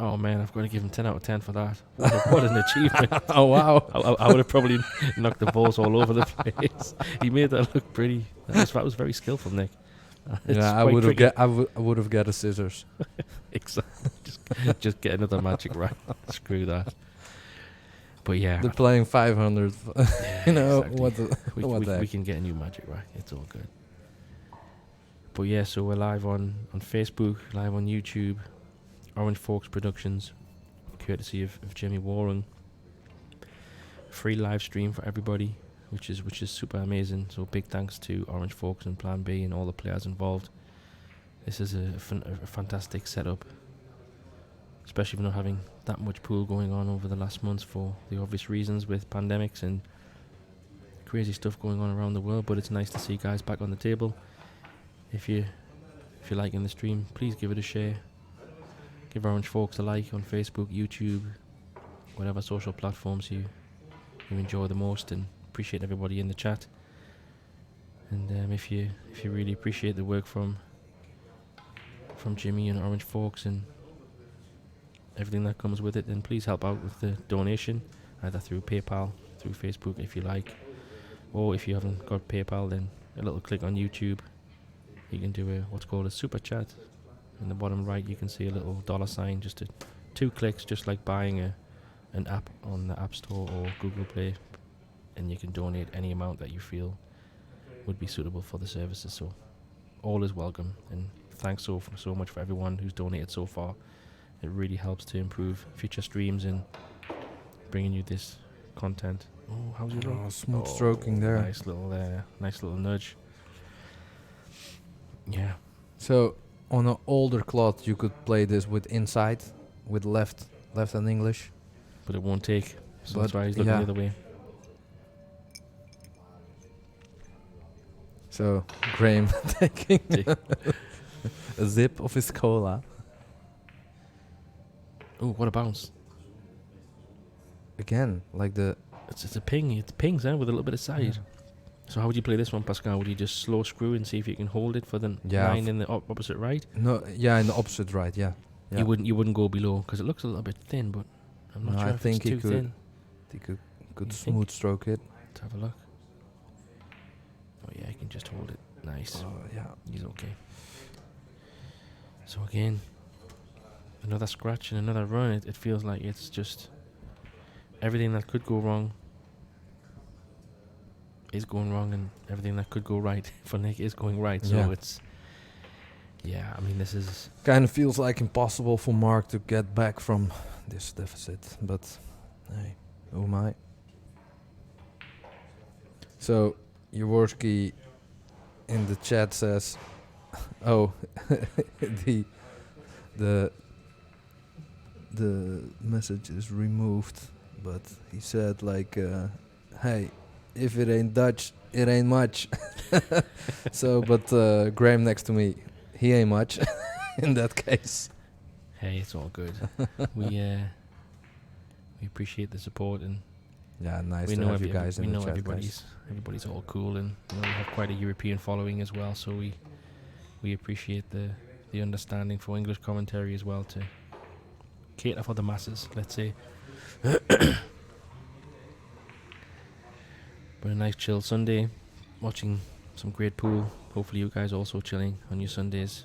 Oh man, I've got to give him 10 out of 10 for that. What an achievement. Oh wow! I would have probably knocked the balls all over the place. He made that look pretty. That was very skillful, Nick. It's Yeah, I quite would have tricky. I would have got a scissors. Exactly. just get another magic rack. Screw that. But yeah, They're playing 500. yeah, You know exactly. what the what the we heck? can get a new magic rack. It's all good. But yeah, so we're live on Facebook, live on YouTube, Orange Forks Productions, courtesy of Jimmy Warren. Free live stream for everybody, which is super amazing. So big thanks to Orange Forks and Plan B and all the players involved. This is a fantastic setup, especially for not having that much pool going on over the last months for the obvious reasons with pandemics and crazy stuff going on around the world. But it's nice to see guys back on the table. If you're liking the stream, please give it a share. Give Orange Forks a like on Facebook, YouTube, whatever social platforms you enjoy the most, and appreciate everybody in the chat. And if you really appreciate the work from Jimmy and Orange Forks and everything that comes with it, then please help out with the donation, either through PayPal, through Facebook if you like, or if you haven't got PayPal, then a little click on YouTube. You can do what's called a super chat. In the bottom right you can see a little $sign, just 2 clicks, just like buying an app on the App Store or Google Play, and you can donate any amount that you feel would be suitable for the services. So all is welcome, and thanks so much for everyone who's donated so far. It really helps to improve future streams and bringing you this content. Oh, how's your look? Oh, smooth stroking there. Nice little nudge. Yeah. So on an older cloth, you could play this with inside, with left and English. But it won't take. So But that's why he's looking yeah. the other way. So Graham taking a zip of his cola. Oh, what a bounce. Again, like the It's a ping. It pings with a little bit of side. So how would you play this one, Pascal? Would you just slow screw and see if you can hold it for the Yeah, 9 in the opposite right? No, yeah, in the opposite right, yeah. You wouldn't go below because it looks a little bit thin, but I'm not No, sure I if think it's he too could- thin. He could You smooth think? stroke it. Let's have a look. Oh yeah, I can just hold it. Nice. Yeah. He's okay. So again, another scratch and another run. It feels like it's just everything that could go wrong is going wrong, and everything that could go right for Nick is going right. So Yeah. it's, yeah, I mean, this is, Kind of feels like impossible for Mark to get back from this deficit, but hey, who am I? So, Jaworski in the chat says, "Oh, the message is removed," but he said like, "Hey, if it ain't Dutch, it ain't much." So, but Graham next to me, he ain't much in that case. hey, it's all good. we appreciate the support, and Yeah, nice we to know have you guys we in the know chat, guys. everybody's all cool, and you know, we have quite a European following as well. So we appreciate the understanding for English commentary as well to cater for the masses, let's say. But a nice chill Sunday, watching some great pool. Hopefully you guys also chilling on your Sundays.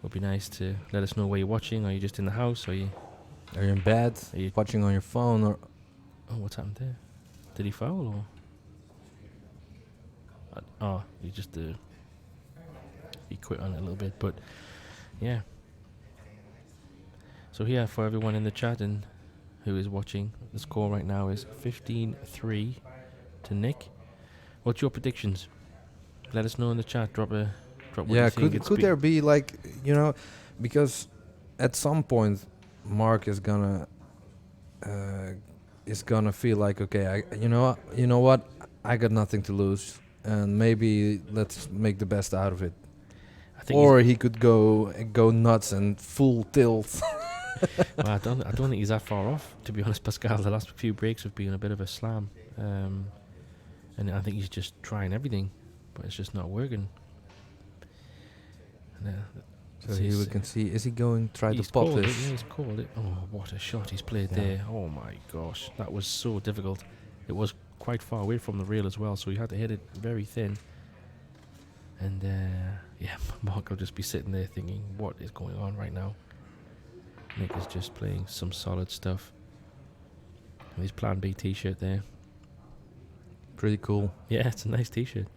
Would be nice to let us know where you're watching. Are you just in the house? Are you Are you in bed, Are you- watching on your phone, or Oh, what's happened there? Did he foul or? Oh, he just he quit on it a little bit, but yeah. So here for everyone in the chat and who is watching, the score right now is 15-3 to Nick. What's your predictions? Let us know in the chat. Drop what yeah, you think. could there be like, because at some point Mark is gonna feel like, okay, you know what, I got nothing to lose, and maybe let's make the best out of it. I think Or he could go nuts and full tilt. well, I don't think he's that far off, to be honest, Pascal. The last few breaks have been a bit of a slam, and I think he's just trying everything, but it's just not working. And, So here we can see, is he going try to he's pop called it, this? yeah, he's called it. Oh, what a shot he's played Yeah. there. Oh my gosh, that was so difficult. It was quite far away from the rail as well, so he had to hit it very thin. And yeah, Mark will just be sitting there thinking, what is going on right now? Nick is just playing some solid stuff. And his Plan B t-shirt there. Pretty cool. Yeah, it's a nice t-shirt.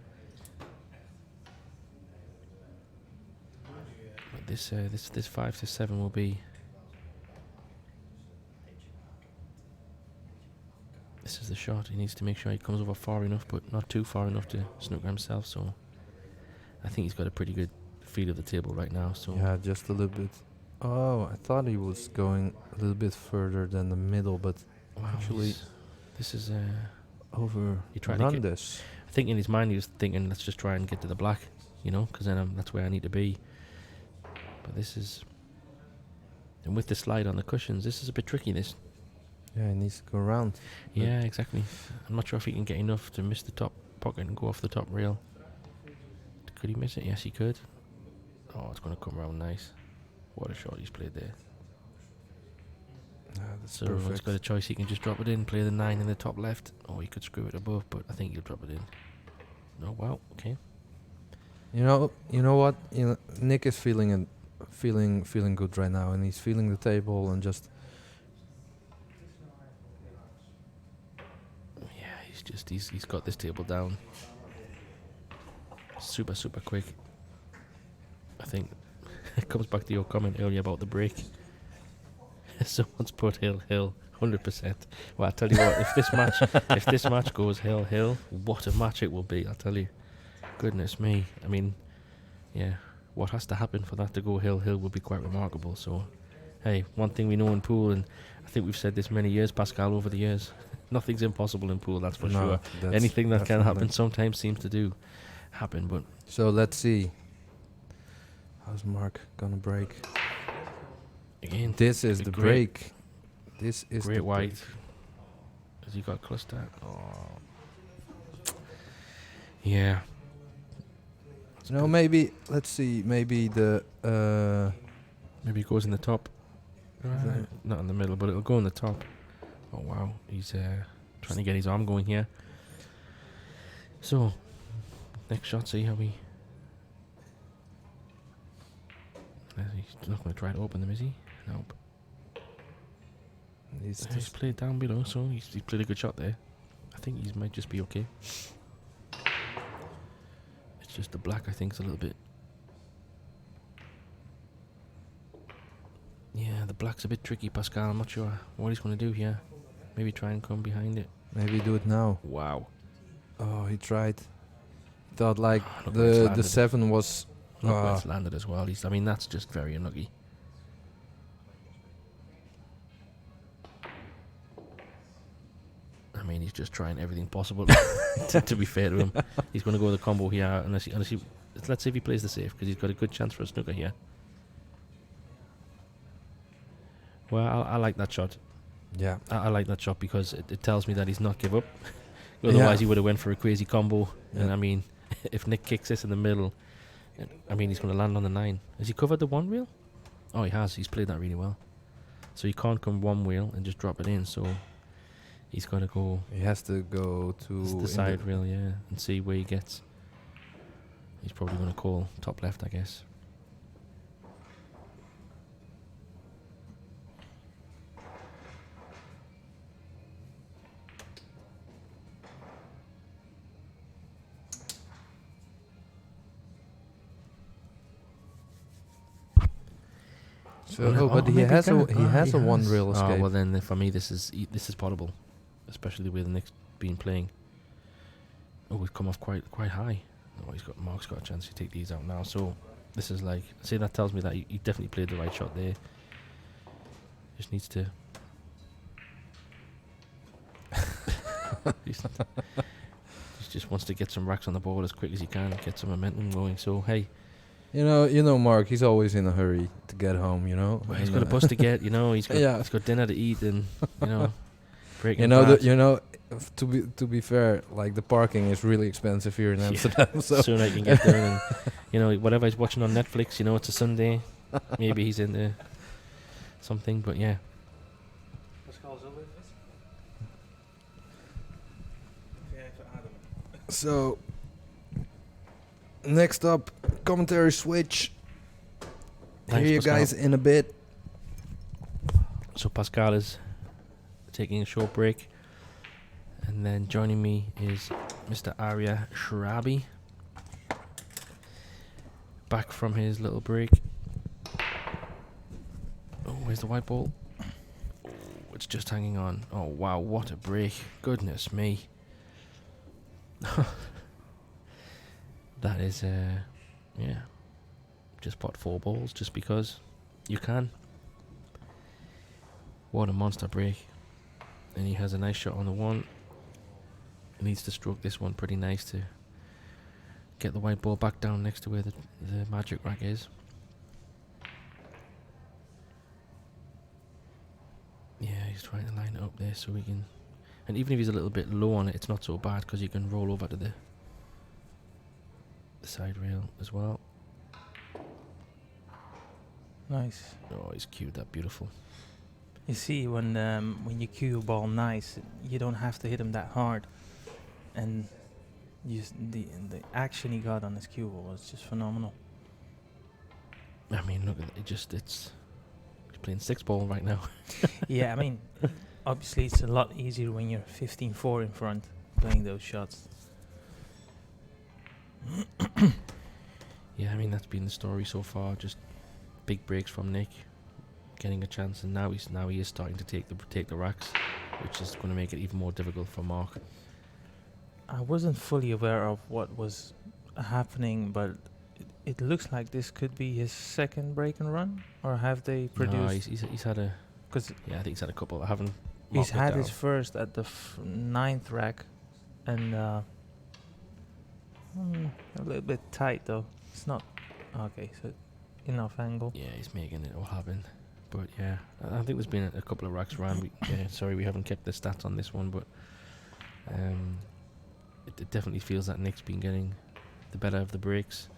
But this 5 to 7 will be. This is the shot. He needs to make sure he comes over far enough, but not too far enough to snooker himself. So I think he's got a pretty good feel of the table right now. So Yeah, just a little bit. Oh, I thought he was going a little bit further than the middle, but wow, actually this is. over He tried to run get- this. I think in his mind he was thinking, let's just try and get to the black, because then that's where I need to be. But this is, and with the slide on the cushions, this is a bit tricky. This. Yeah, he needs to go around. But- Yeah, exactly. I'm not sure if he can get enough to miss the top pocket and go off the top rail. Could he miss it? Yes, he could. Oh, it's going to come around nice. What a shot he's played there. That's So he's perfect. got a choice. He can just drop it in, play the 9 in the top left, or he could screw it above, but I think he'll drop it in. No, wow, okay. You know what? Nick is feeling good right now, and he's feeling the table and just. Yeah, he's got this table down. Super quick. I think it comes back to your comment earlier about the break. Someone's put hill 100%. Well, I tell you what, if this match goes hill, what a match it will be, I'll tell you. Goodness me. I mean, yeah, what has to happen for that to go hill will be quite remarkable. So, hey, one thing we know in pool, and I think we've said this many years, Pascal, over the years, nothing's impossible in pool, that's for sure. that's Anything that can definitely- happen sometimes seems to happen, but So let's see. How's Mark gonna break? again, This is a the great- break. This is great the white. break. Has he got cluster? Oh. Yeah. You know, maybe let's see. Maybe the Maybe it goes in the top. Right. Not in the middle, but it'll go in the top. Oh wow, he's trying to get his arm going here. So, next shot, see how he... He's not going to try to open them, is he? Nope. he's He's played down below, so he's played a good shot there. I think he might just be okay. It's just the black, I think, is a little bit... Yeah, the black's a bit tricky, Pascal. I'm not sure what he's going to do here. Maybe try and come behind it. maybe do it now. Wow. Oh, he tried. Thought like Look where it's the landed. 7 was. Look where Ah. it's landed as well. I mean, that's just very unlucky. I mean, he's just trying everything possible. to be fair to him, he's going to go with a combo here. Unless he, let's see if he plays the safe, because he's got a good chance for a snooker here. Well, I like that shot. Yeah. I like that shot because it tells me that he's not give up. Otherwise, he would have went for a crazy combo. And I mean, if Nick kicks this in the middle, I mean, he's going to land on the 9. Has he covered the 1 wheel? Oh, he has. He's played that really well. So he can't come 1 wheel and just drop it in. So he's got to go. He has to go to The side rail, yeah, and see where he gets. He's probably going to call top left, I guess. So, but he has a 1 rail escape. Oh well, then for me this is potable, especially with Nick's been playing. Oh, we've come off quite high. Oh, Mark's got a chance to take these out now. So this is like, see, that tells me that he definitely played the right shot there. Just needs to. He just wants to get some racks on the board as quick as he can, get some momentum going. So hey. You know, Mark. He's always in a hurry to get home. You know, Well, he's got a bus to get. You know, he's got dinner to eat, and Breaking Bad. To be fair, like the parking is really expensive here in Amsterdam. So soon I can get there, and whatever he's watching on Netflix. It's a Sunday. Maybe he's into something, but yeah. So next up, commentary switch. Thanks, Hear you Pascal. guys in a bit. So Pascal is taking a short break, and then joining me is Mr. Arya Shrabi, back from his little break. Oh, where's the white ball? Oh, it's just hanging on. Oh wow, what a break! Goodness me. That is, just pot 4 balls just because you can. What a monster break. And he has a nice shot on the 1. He needs to stroke this one pretty nice to get the white ball back down next to where the magic rack is. Yeah, he's trying to line it up there so we can... And even if he's a little bit low on it, it's not so bad because you can roll over to the side rail as well. Nice. Oh, he's cued that beautiful. You see, when you cue a ball nice, you don't have to hit him that hard, and the action he got on his cue ball was just phenomenal. I mean, look at it. He's playing 6-ball right now. Yeah, I mean, obviously it's a lot easier when you're 15-4 in front, playing those shots. Yeah, I mean that's been the story so far. Just big breaks from Nick, getting a chance, and now he is starting to take the racks, which is going to make it even more difficult for Mark. I wasn't fully aware of what was happening, but it looks like this could be his second break and run, or have they produced? No, he's had a. 'Cause yeah, I think he's had a couple. I haven't. he's marked it had down. his first at the 9th rack, and a little bit tight though. It's not okay. So enough angle. Yeah, he's making it all happen. But yeah, I think there's been a couple of racks around. Sorry, we haven't kept the stats on this one, but it definitely feels that Nick's been getting the better of the breaks.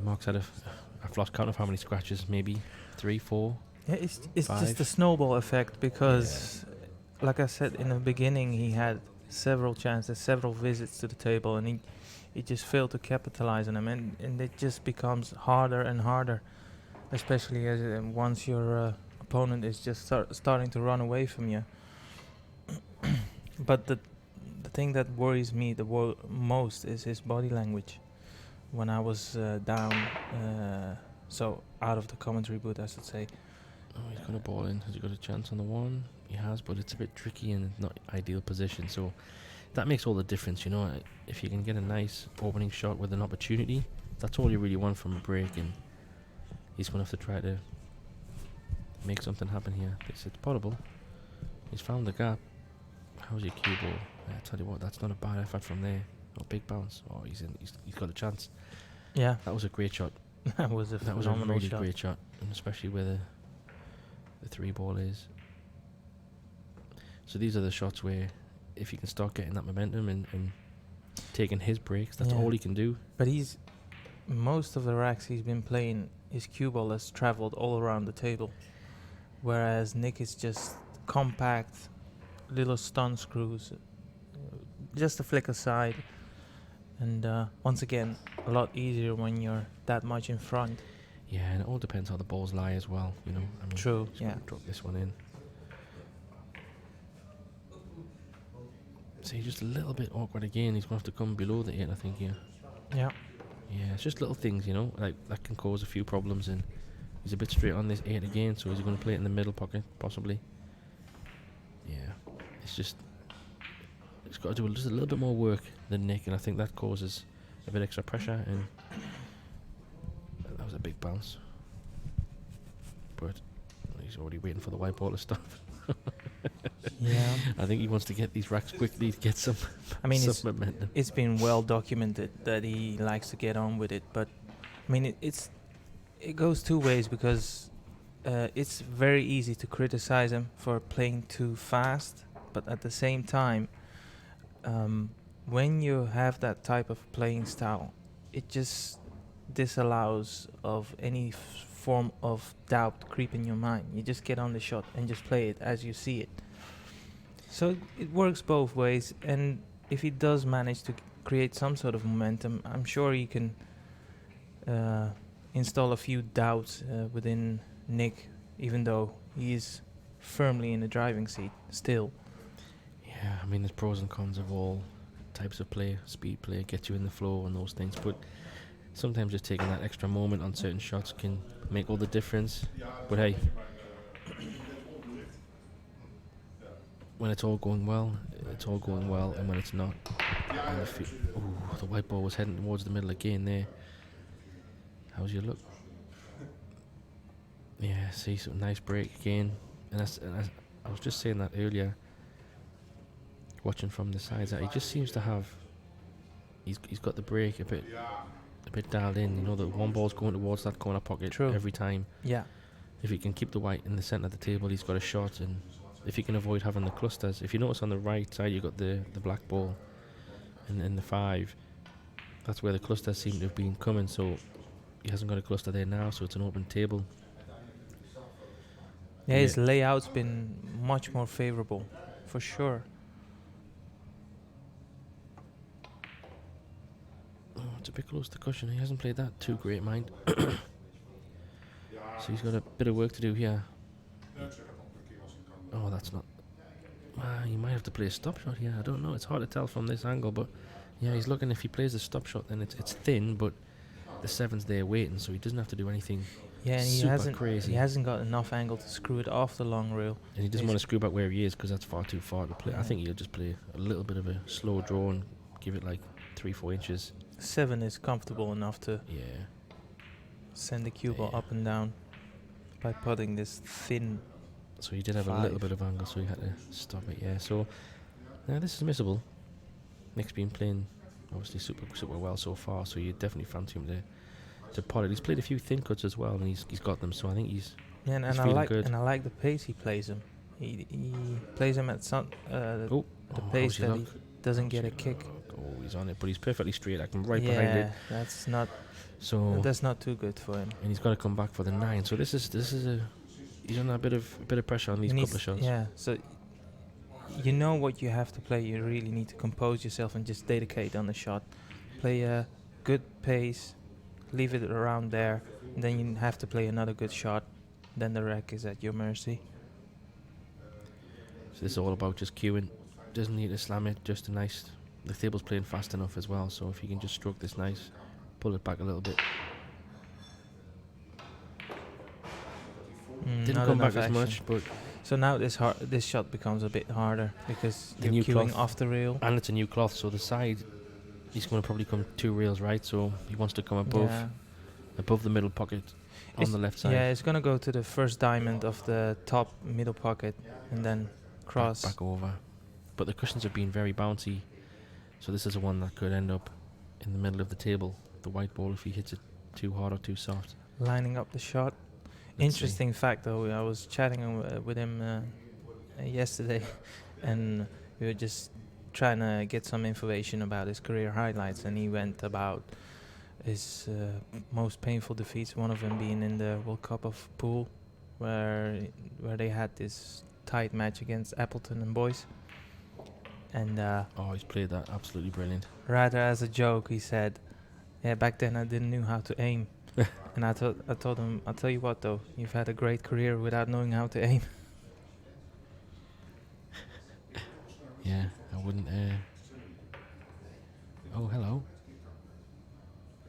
Mark's had I've lost count of how many scratches, maybe 3, 4. Yeah, it's 5. just a snowball effect because, like I said in the beginning, he had several chances, several visits to the table, and he just failed to capitalize on them, and it just becomes harder and harder, especially as once your opponent is just starting to run away from you. But the thing that worries me the most is his body language. When I was down, so out of the commentary booth, I should say. Oh, he's got a ball in. Has he got a chance on the one? He has, but it's a bit tricky and not ideal position. So that makes all the difference, you know. If you can get a nice opening shot with an opportunity, that's all you really want from a break. And he's going to have to try to make something happen here. It's potable. He's found the gap. How's your cue ball? I tell you what, that's not a bad effort from there. Oh, big bounce. Oh, he's got a chance. Yeah, That was a great shot. that was a That was a phenomenal really shot. great shot, and especially where the 3 ball is. So these are the shots where if you can start getting that momentum and taking his breaks, that's Yeah. all he can do. But most of the racks he's been playing, his cue ball has traveled all around the table, whereas Nick is just compact, little stun screws, just a flick aside, and once again, a lot easier when you're that much in front. Yeah, and it all depends how the balls lie as well, you know. I mean, True, just yeah. gonna drop this one in. See, just a little bit awkward again. He's going to have to come below the 8, I think, here. Yeah. Yeah, it's just little things, you know, like that can cause a few problems. And he's a bit straight on this 8 again, so is he going to play it in the middle pocket, possibly? Yeah, it's just, he's got to do just a little bit more work than Nick, and I think that causes a bit extra pressure. And that was a big bounce, but he's already waiting for the white ball to stop. Yeah. I think he wants to get these racks quickly to get some, I mean, some momentum. it's been well documented that he likes to get on with it, but I mean, it goes two ways because it's very easy to criticize him for playing too fast, but at the same time, when you have that type of playing style, it just disallows of any form of doubt creeping your mind. You just get on the shot and just play it as you see it. So it works both ways, and if he does manage to create some sort of momentum, I'm sure he can install a few doubts within Nick, even though he is firmly in the driving seat still. Yeah, I mean, there's pros and cons of all types of play. Speed play, get you in the flow and those things, but sometimes just taking that extra moment on certain shots can make all the difference. But hey, when it's all going well, it's all going well, and when it's not, the white ball was heading towards the middle again there. How's your look? Yeah, see, some nice break again, and I was just saying that earlier, watching from the sides, that he just seems to have, he's got the break a bit dialed in. You know, the one ball's going towards that corner pocket every time. Yeah. If he can keep the white in the centre of the table, he's got a shot, and if he can avoid having the clusters. If you notice on the right side, you've got the black ball and the 5. That's where the clusters seem to have been coming, so he hasn't got a cluster there now, so it's an open table. Yeah, his layout's been much more favourable, for sure. Oh, it's a bit close to cushion. He hasn't played that too great, mind. So he's got a bit of work to do here. Oh, that's not... he might have to play a stop shot here. I don't know. It's hard to tell from this angle, but yeah, he's looking. If he plays the stop shot, then it's thin, but the 7's there waiting, so he doesn't have to do anything. Yeah, and super crazy. He hasn't got enough angle to screw it off the long reel. And he doesn't want to screw back where he is because that's far too far to play. I think he'll just play a little bit of a slow draw and give it like 3-4 inches. 7 is comfortable enough to send the cue ball up and down by putting this thin. So he did have 5. a little bit of angle, so he had to stop it. Yeah, so now this is missable. Nick's been playing obviously super well so far, so you definitely fancy him to pot it. He's played a few thin cuts as well, and he's got them. So I think he's and I feeling like good. And I like the pace he plays him. He plays him at some the pace how's your that luck? doesn't get a kick. Oh, he's on it, but he's perfectly straight. I can right yeah, behind it. that's not too good for him. And he's got to come back for the 9. So this is he's under a bit of pressure on these couple of shots. Yeah, so you know what you have to play. You really need to compose yourself and just dedicate on the shot. Play a good pace, leave it around there, and then you have to play another good shot. Then the wreck is at your mercy. So this is all about just queuing. Doesn't need to slam it, just a nice... The table's playing fast enough as well, so if you can just stroke this nice, pull it back a little bit. Didn't come back as much, but... So now this shot becomes a bit harder because The you're new queuing cloth. off the rail. And it's a new cloth, so the side, he's going to probably come 2 rails, right? So he wants to come above the middle pocket on the left side. Yeah, it's gonna go to the first diamond of the top middle pocket and then cross. Back over. But the cushions have been very bouncy, so this is a one that could end up in the middle of the table, the white ball, if he hits it too hard or too soft. Lining up the shot. Let's Interesting fact though, I was chatting with him yesterday and we were just trying to get some information about his career highlights, and he went about his most painful defeats, one of them being in the World Cup of Pool, where they had this tight match against Appleton and Boyce. And Oh, he's played that absolutely brilliant. rather as a joke, he said, "Yeah, back then I didn't know how to aim." And I told him, "I'll tell you what though, you've had a great career without knowing how to aim." Yeah, I wouldn't... Oh, hello.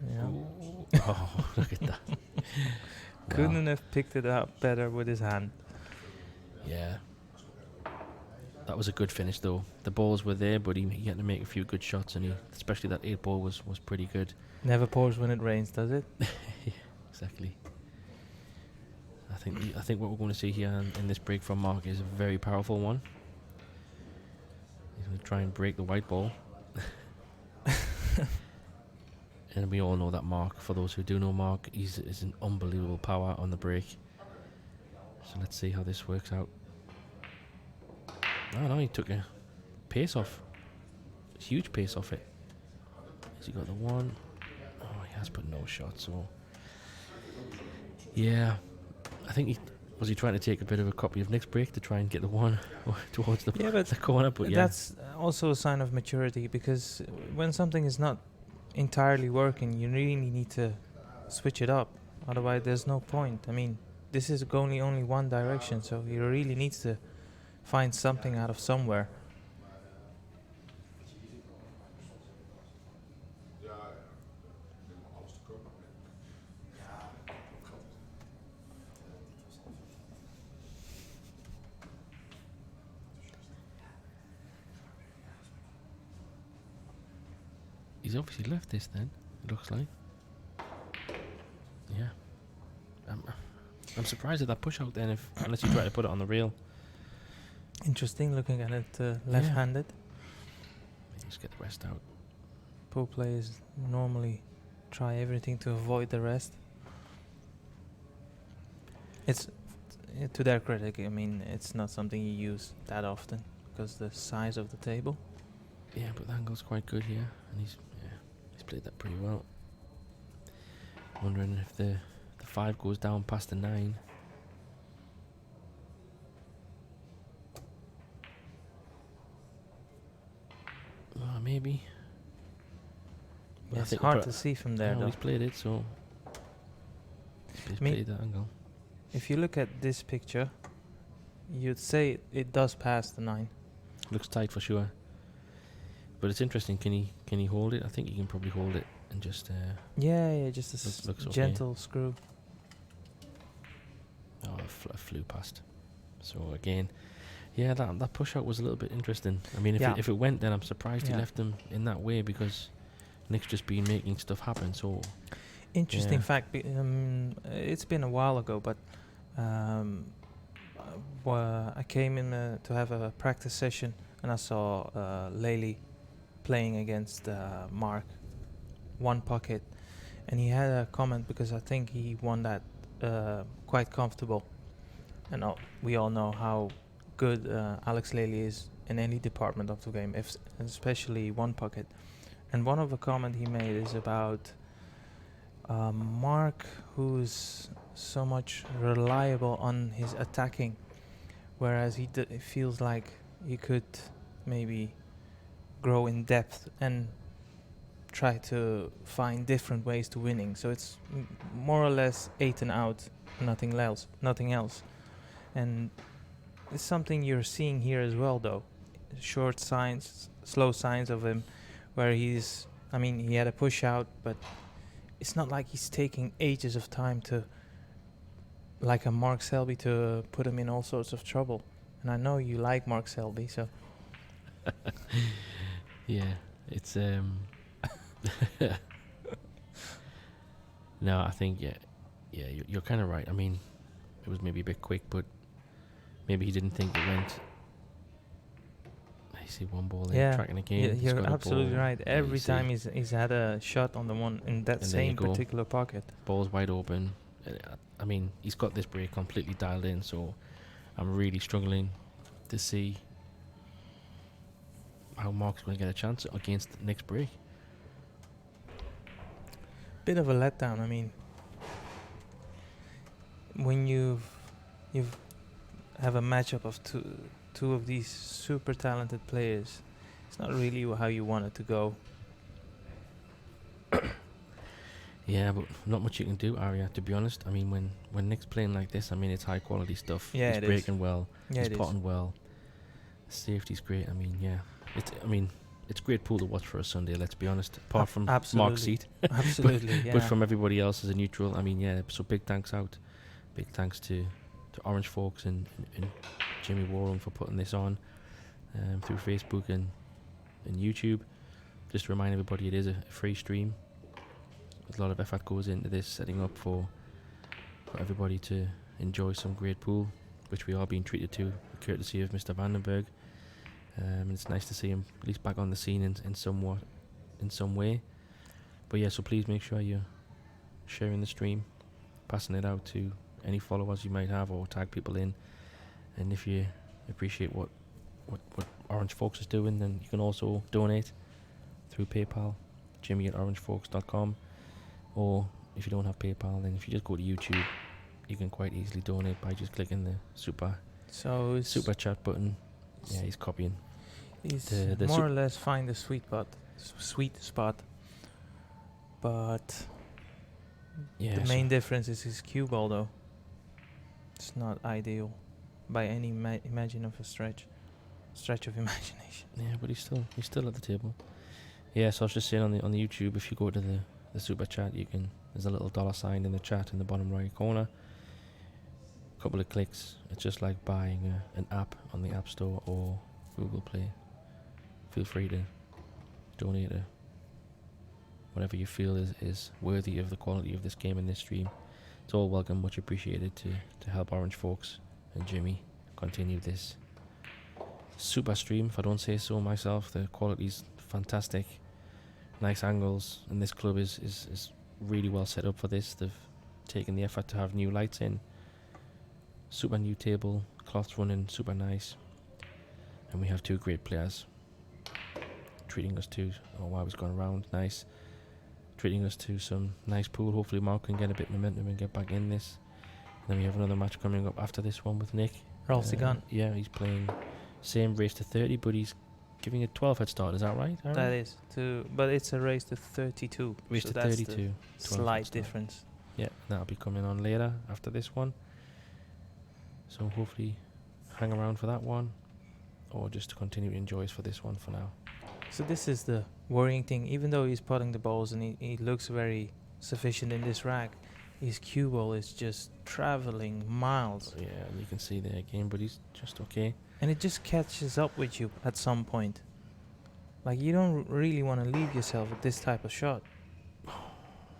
Yeah. Ooh. Oh, look at that. Couldn't have picked it up better with his hand. Yeah. That was a good finish though. The balls were there, but he had to make a few good shots, and especially that 8 ball was pretty good. Never pours when it rains, does it? Yeah, exactly. I think what we're going to see here in this break from Marc is a very powerful one. He's going to try and break the white ball. And we all know that Marc, for those who do know Marc, is an unbelievable power on the break. So let's see how this works out. No, he took a pace off. Huge pace off it. Has he got the 1? Oh, he has put no shot, so... Yeah, I think was he trying to take a bit of a copy of Nick's break to try and get the 1 towards the, the corner, but that's also a sign of maturity, because when something is not entirely working, you really need to switch it up. Otherwise, there's no point. I mean, this is going only one direction, so he really needs to find something out of somewhere. He's obviously left this then, it looks like. Yeah. I'm surprised at that push out then, unless you try to put it on the rail. Interesting, looking at it left-handed. Just get the rest out. Pool players normally try everything to avoid the rest. It's to their credit, I mean, it's not something you use that often because the size of the table. Yeah, but the angle's quite good here, and he's played that pretty well. Wondering if the 5 goes down past the 9. Maybe. Yeah, it's hard to see from there, though. He's played it, so he's played that angle. If you look at this picture, you'd say it does pass the 9. Looks tight for sure. But it's interesting. Can he hold it? I think he can probably hold it and just. Just a looks gentle screw. Oh, flew past. So again, yeah, that push out was a little bit interesting. I mean, if it went, then I'm surprised he left him in that way, because Nick's just been making stuff happen. So interesting fact. It's been a while ago, but I came in to have a practice session, and I saw Lely playing against Marc, 1 pocket, and he had a comment, because I think he won that quite comfortable, and we all know how good Alex Lely is in any department of the game, especially one pocket. And one of the comment he made is about Mark, who's so much reliable on his attacking, whereas it feels like he could maybe grow in depth and try to find different ways to winning. So it's more or less 8 and out, nothing else. And it's something you're seeing here as well, though. Slow signs of him, where he had a push out, but it's not like he's taking ages of time to, like a Mark Selby, to put him in all sorts of trouble. And I know you like Mark Selby, so. Yeah, it's no, I think you're kind of right. I mean, it was maybe a bit quick, but maybe he didn't think it went. I see one ball there, tracking again. Yeah, you're absolutely right. Every time he's had a shot on the one in that same particular pocket. Ball's wide open. I mean, he's got this break completely dialed in, so I'm really struggling to see how Mark's going to get a chance against Nick's break. Bit of a letdown. I mean, when you've have a matchup of two of these super talented players, it's not really how you want it to go. Yeah, but not much you can do, Arya, to be honest. I mean, when Nick's playing like this, I mean, it's high quality stuff. Yeah, he's breaking well. Yeah, he's potting well. Safety's great. I mean, yeah. It's a great pool to watch for a Sunday, let's be honest. Apart from Mark's seat. Absolutely, but from everybody else as a neutral, I mean, yeah. So big thanks out. Big thanks to Orange Folks and Jimmy Warren for putting this on through Facebook and YouTube. Just to remind everybody, it is a free stream. There's a lot of effort goes into this, setting up for everybody to enjoy some great pool, which we are being treated to, courtesy of Mr. Vandenberg. It's nice to see him at least back on the scene in some way. But yeah, so please make sure you're sharing the stream, passing it out to any followers you might have, or tag people in. And if you appreciate what Orange Folks is doing, then you can also donate through PayPal, jimmy@orangefolks.com. Or if you don't have PayPal, then if you just go to YouTube, you can quite easily donate by just clicking the super chat button. Yeah, he's copying. He's the more or less find the sweet spot. But yeah, the main difference is his cue ball, though. It's not ideal by any imagine of a stretch of imagination. Yeah, but he's still at the table. Yeah, so I was just saying on the YouTube, if you go to the super chat, there's a little $sign in the chat in the bottom right corner. A couple of clicks. It's just like buying an app on the App Store or Google Play. Feel free to donate whatever you feel is worthy of the quality of this game and this stream. It's all welcome, much appreciated to help Orange Folks and Jimmy continue this super stream, if I don't say so myself. The quality's fantastic, nice angles, and this club is really well set up for this. They've taken the effort to have new lights in, super new table, cloths running super nice, and we have two great players treating us to, while he's gone around, nice, treating us to some nice pool. Hopefully Mark can get a bit of momentum and get back in this. And then we have another match coming up after this one with Nick. Rolls the gun. Yeah, he's playing same race to 30, but he's giving a 12 head start. Is that right, Aaron? That is but it's a race to 32. Race to 32. Slight difference. Yeah, that'll be coming on later after this one. So hopefully hang around for that one, or just to continue to enjoy us for this one for now. So this is the worrying thing. Even though he's putting the balls and he looks very sufficient in this rack, his cue ball is just traveling miles. Yeah, and you can see there again, but he's just okay. And it just catches up with you at some point. Like, you don't really want to leave yourself with this type of shot.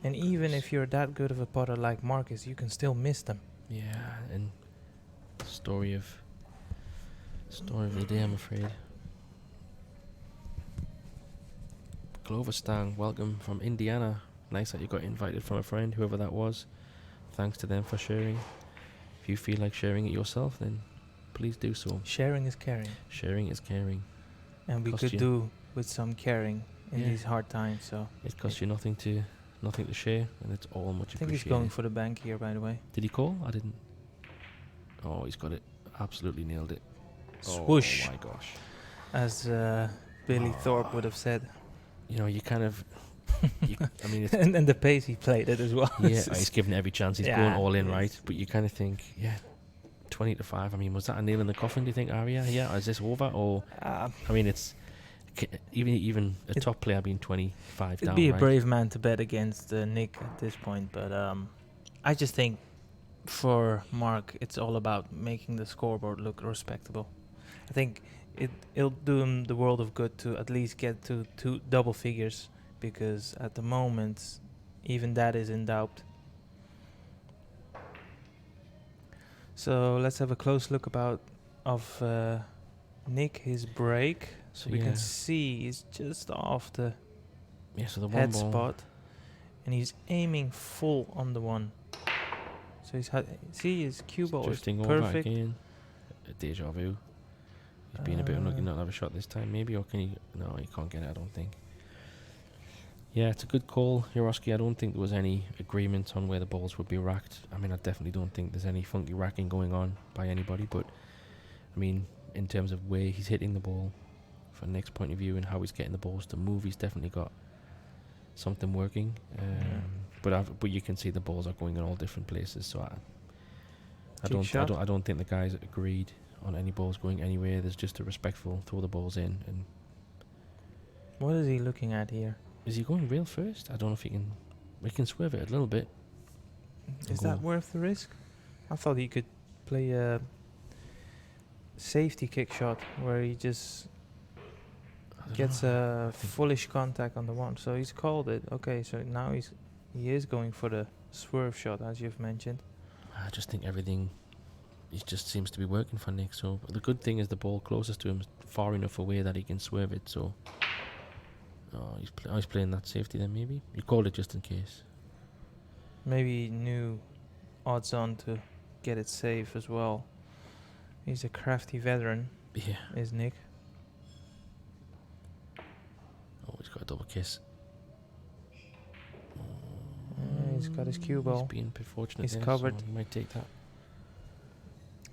And even if you're that good of a putter like Marcus, you can still miss them. Yeah, and story of the day, I'm afraid. Clover Stang, welcome from Indiana. Nice that you got invited from a friend, whoever that was. Thanks to them for sharing. If you feel like sharing it yourself, then please do so. Sharing is caring. Sharing is caring. And we Cost could you- do with some caring in Yeah. these hard times. So It costs you nothing to share, and it's all much I think he's appreciated. going for the bank here, by the way. Did he call? I didn't. Oh, he's got it. Absolutely nailed it. Swoosh, Oh my gosh. as Billy Thorpe would have said. You know, you kind of. I mean, it's, and the pace he played it as well. yeah, he's given it every chance. He's going Yeah, all in, yes. right? But you kind of think, yeah, 20-5. I mean, was that a nail in the coffin? Do you think, Aria? Yeah, is this over? Or I mean, it's even a It- top player being 25 It'd down. be a right? brave man to bet against Nick at this point, but I just think for Mark, it's all about making the scoreboard look respectable. I think it'll do him the world of good to at least get to two double figures, because at the moment, even that is in doubt. So let's have a close look of Nick, his break. So we Yeah. can see he's just off the Yeah, so the one head ball. spot, and he's aiming full on the one. So see his cue ball is Drifting over perfect. again. A deja vu. He's been a bit unlucky not to have a shot this time, maybe, or can he? No, he can't get it, I don't think. Yeah, it's a good call, Yaroski. I don't think there was any agreement on where the balls would be racked. I mean, I definitely don't think there's any funky racking going on by anybody, but I mean, in terms of where he's hitting the ball, from Nick's point of view, and how he's getting the balls to move, he's definitely got something working. But you can see the balls are going in all different places. So I don't think the guys agreed on any balls going anywhere. There's just a respectful throw the balls in. And What is he looking at here? is he going real first? I don't know if he can. We can swerve it a little bit. Is Go that on. worth the risk? I thought he could play a safety kick shot where he just I don't gets know. a fullish contact on the one. So he's called it. Okay, so now he is going for the swerve shot, as you've mentioned. I just think everything. It just seems to be working for Nick. So the good thing is the ball closest to him is far enough away that he can swerve it. So he's playing that safety then. Maybe you called it just in case. Maybe he knew odds on to get it safe as well. He's a crafty veteran, Yeah. is Nick. Oh, he's got a double kiss. He's got his cue ball. He's being a bit fortunate. He's there, covered. So he might take that.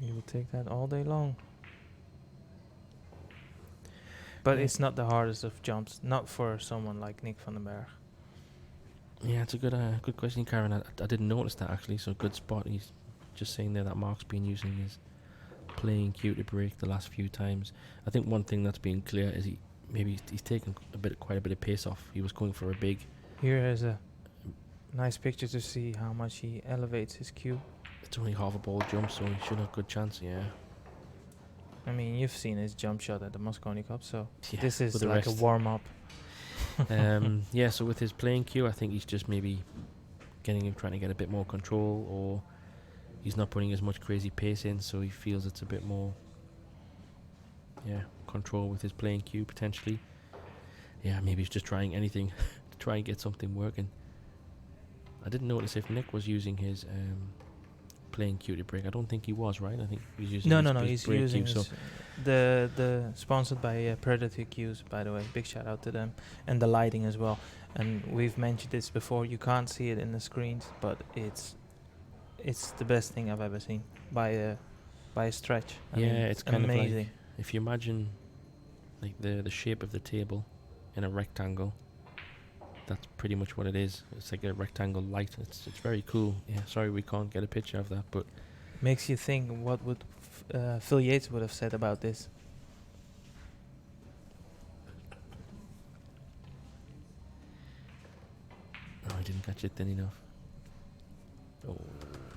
He will take that all day long. But Yeah. it's not the hardest of jumps, not for someone like Nick van den Berg. Yeah, it's a good question, Karen. I didn't notice that actually. So good spot. He's just saying there that Mark's been using his playing cue to break the last few times. I think one thing that's been clear is he's taken quite a bit of pace off. He was going for a big. Here is a nice picture to see how much he elevates his cue. It's only half a ball jump, so he should have a good chance. Yeah. I mean, you've seen his jump shot at the Mosconi Cup, so Yeah, this is with the like a rest. warm-up. Yeah, so with his playing cue, I think he's just maybe trying to get a bit more control, or he's not putting as much crazy pace in, so he feels it's a bit more, control with his playing cue potentially. Yeah, maybe he's just trying anything to try and get something working. I didn't notice if Nick was using his playing cue to break. I don't think he was, right? I think he was using No, his he's break using cue, so the sponsored by Predator Cues, by the way. Big shout out to them, and the lighting as well. And we've mentioned this before. You can't see it in the screens, but it's the best thing I've ever seen by a stretch. I mean, it's kind of like amazing. if you imagine like the shape of the table in a rectangle. That's pretty much what it is. It's like a rectangle light. It's very cool. Yeah, sorry we can't get a picture of that, but Makes you think what would Phil Yates would have said about this. I didn't catch it thin enough. Oh,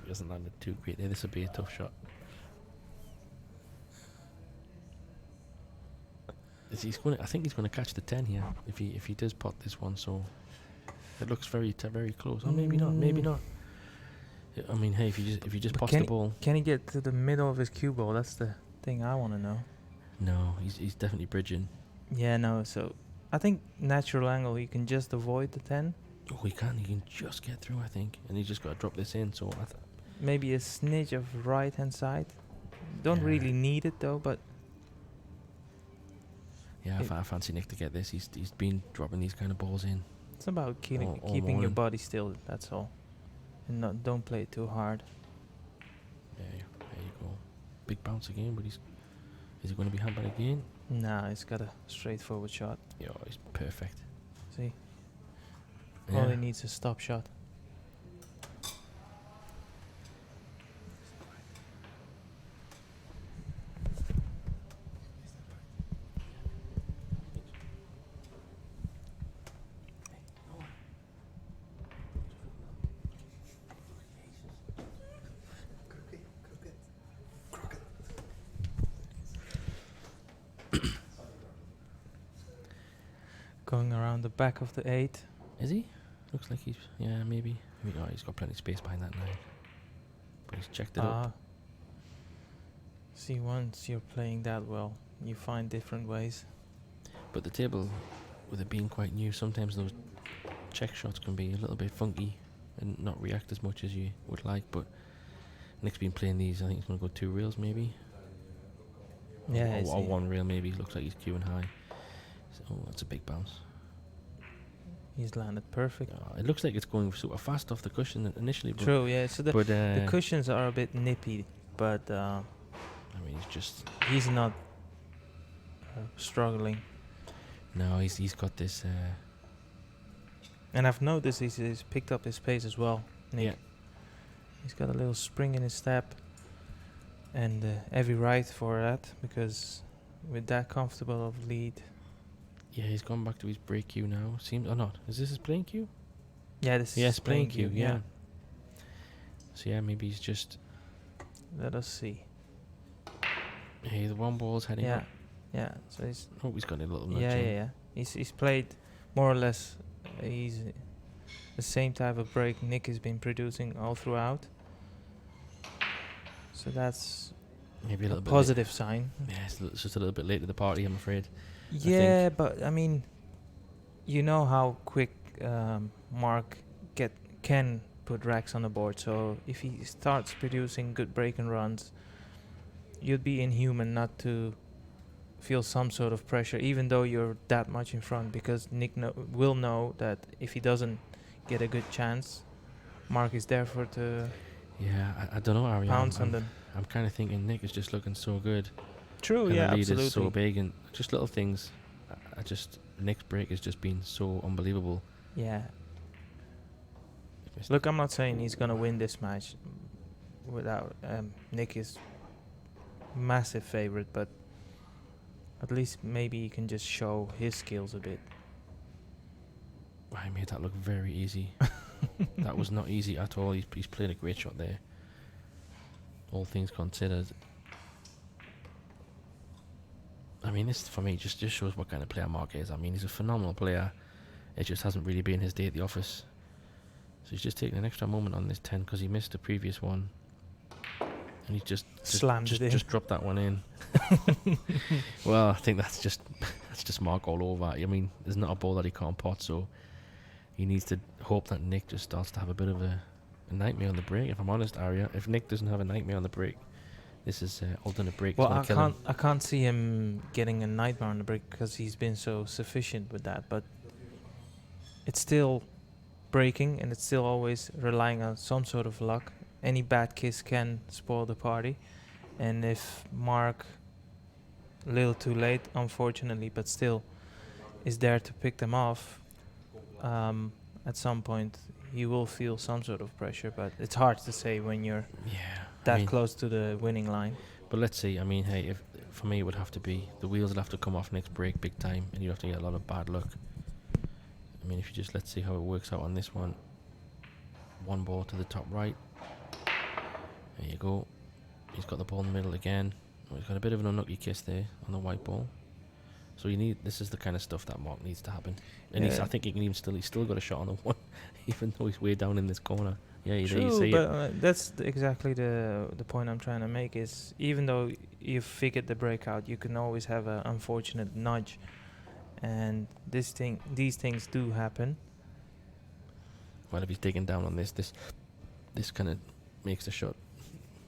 he hasn't landed too great there. This will be a tough shot. I think he's going to catch the 10 here if he does pot this one. So it looks very close. Or maybe not. Maybe not. I mean, hey, if you just But pass the ball. Can he get to the middle of his cue ball? That's the thing I want to know. No, he's definitely bridging. Yeah, no. So I think natural angle, you can just avoid the 10. Oh, he can just get through, I think, and he's just got to drop this in. So Maybe a snitch of right hand side. Don't Yeah. really need it though, but Yeah, It- I fancy Nick to get this. He's been dropping these kind of balls in. it's about All keeping your morning. body still. That's all, and don't play it too hard. Yeah, there you go. Big bounce again, but is he going to be hampered again? Nah, he's got a straightforward shot. Yeah, he's perfect. See, Yeah. all he needs is a stop shot. Going around the back of the 8. Is he? Looks like he's... Yeah, maybe. Oh, he's got plenty of space behind that 9. But he's checked it up. See, once you're playing that well, you find different ways. But the table, with it being quite new, sometimes those check shots can be a little bit funky and not react as much as you would like. But Nick's been playing these. I think he's going to go 2 reels maybe. Yeah, Or 1 reel maybe. Looks like he's queuing high. So, that's a big bounce. he's landed perfect. It looks like it's going super fast off the cushion initially. But True, yeah. So the the cushions are a bit nippy, but I mean, he's just... he's not struggling. No, he's got this... And I've noticed he's picked up his pace as well, Nick. Yeah. He's got a little spring in his step, and every right for that, because with that comfortable of lead. Yeah, he's gone back to his break cue now. Seems or not? Is this his playing cue? Yeah, this Yes, is playing cue. Yeah. yeah. So yeah, maybe he's just... Let us see. Hey, the 1 ball's heading Yeah, up. yeah. So he's Oh, he's got a little nudge yeah, in. yeah, yeah. He's played more or less. He's the same type of break Nick has been producing all throughout. So that's Maybe a a little bit positive sign. Yeah, it's just a little bit late to the party, I'm afraid. Yeah, but I mean, you know how quick Mark can put racks on the board. So if he starts producing good break and runs, you'd be inhuman not to feel some sort of pressure, even though you're that much in front, because Nick will know that if he doesn't get a good chance, Mark is there for to Yeah, I don't know, Ari. pounce on them. I'm kind of thinking Nick is just looking so good. True, and yeah, the lead absolutely. is so big, and just little things. Nick's break has just been so unbelievable. Yeah. Look, I'm not saying he's gonna win this match without Nick is massive favorite, but at least maybe he can just show his skills a bit. I made that look very easy. That was not easy at all. He's played a great shot there. All things considered. I mean, this for me just shows what kind of player Mark is. I mean, he's a phenomenal player. It just hasn't really been his day at the office. So he's just taking an extra moment on this 10 because he missed the previous one. And he just dropped that one in. Well, I think that's just Mark all over. I mean, there's not a ball that he can't pot, so he needs to hope that Nick just starts to have a bit of a nightmare on the break. If I'm honest, Arya, if Nick doesn't have a nightmare on the break, this is alternate break. Well, I can't see him getting a nightmare on the break because he's been so sufficient with that. But it's still breaking, and it's still always relying on some sort of luck. Any bad kiss can spoil the party, and if Mark, a little too late, unfortunately, but still, is there to pick them off, at some point he will feel some sort of pressure. But it's hard to say when you're that close to the winning line. But let's see. I mean, hey, if for me it would have to be the wheels would have to come off next break big time, and you'd have to get a lot of bad luck. I mean, if you just let's see how it works out on this one. 1 ball to the top right. There you go. He's got the ball in the middle again. Oh, he's got a bit of an unlucky kiss there on the white ball. So this is the kind of stuff that Mark needs to happen. And I think he can he's still got a shot on the 1, even though he's way down in this corner. Yeah, there you see but it. that's exactly the point I'm trying to make is even though you've figured the breakout, you can always have an unfortunate nudge, and these things do happen. Well, if he's digging down on this kind of makes the shot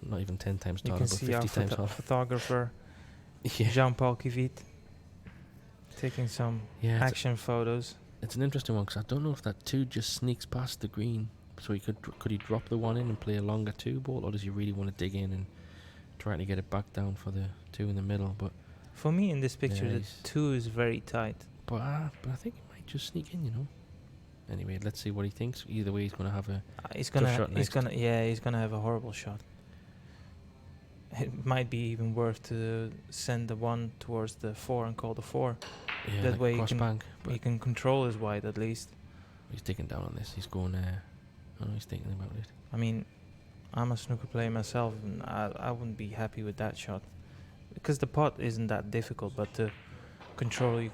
not even 10 times You taller, can but see our 50 times taller. photographer, Yeah. Jean-Paul Kivit, taking some Yeah, action photos. it's an interesting one because I don't know if that 2 just sneaks past the green. So he could he drop the 1 in and play a longer 2 ball, or does he really want to dig in and try to get it back down for the 2 in the middle? But For me, in this picture, Yeah, the he's- 2 is very tight. but I think he might just sneak in, you know. Anyway, let's see what he thinks. Either way, he's going to have a He's tough gonna, shot he's next. gonna, yeah, he's gonna have a horrible shot. It might be even worth to send the 1 towards the 4 and call the 4. yeah, that like way you cross can- bank. But He can control his wide at least. he's taking down on this. He's going. Oh, he's thinking about it. I mean, I'm a snooker player myself, and I wouldn't be happy with that shot, because the pot isn't that difficult, but to control your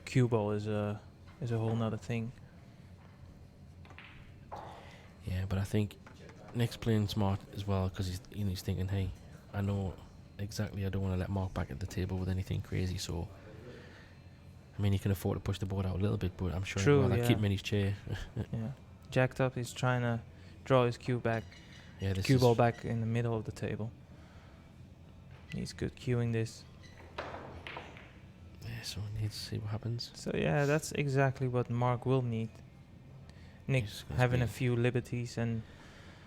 cue ball is a whole nother thing. Yeah, but I think Nick's playing smart as well because he's thinking, hey, I know exactly. I don't want to let Mark back at the table with anything crazy. So, I mean, he can afford to push the board out a little bit, but I'm sure True, he'd rather keep yeah. him in his chair. Yeah, jacked up. He's trying to draw his cue Yeah, this cue is ball back in the middle of the table. He's good cueing this. Yeah, so we need to see what happens. So yeah, that's exactly what Mark will need. Nick He's gonna having a be- few liberties, and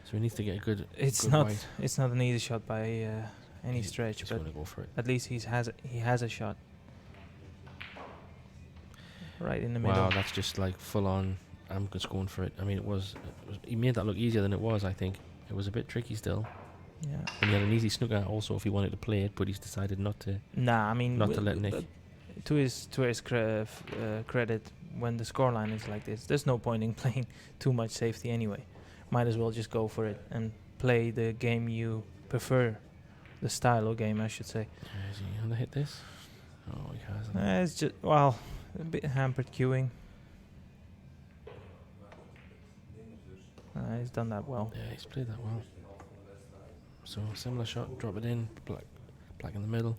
So he needs to get a good. it's good not white. it's not an easy shot by any stretch, He's but going to go for it. at least he has a shot right in the middle. Wow, that's just like full on. I'm just going for it. I mean, he made that look easier than it was. I think it was a bit tricky still. Yeah. And he had an easy snooker also if he wanted to play it, but he's decided not to. Nah, I mean, Not to let Nick. To his credit, when the scoreline is like this, there's no point in playing too much safety anyway. Might as well just go for it and play the game you prefer, the style of game, I should say. Is he gonna hit this? Oh, he hasn't. It's just a bit hampered queuing. He's done that well. Yeah, he's played that well. So similar shot, drop it in, black in the middle.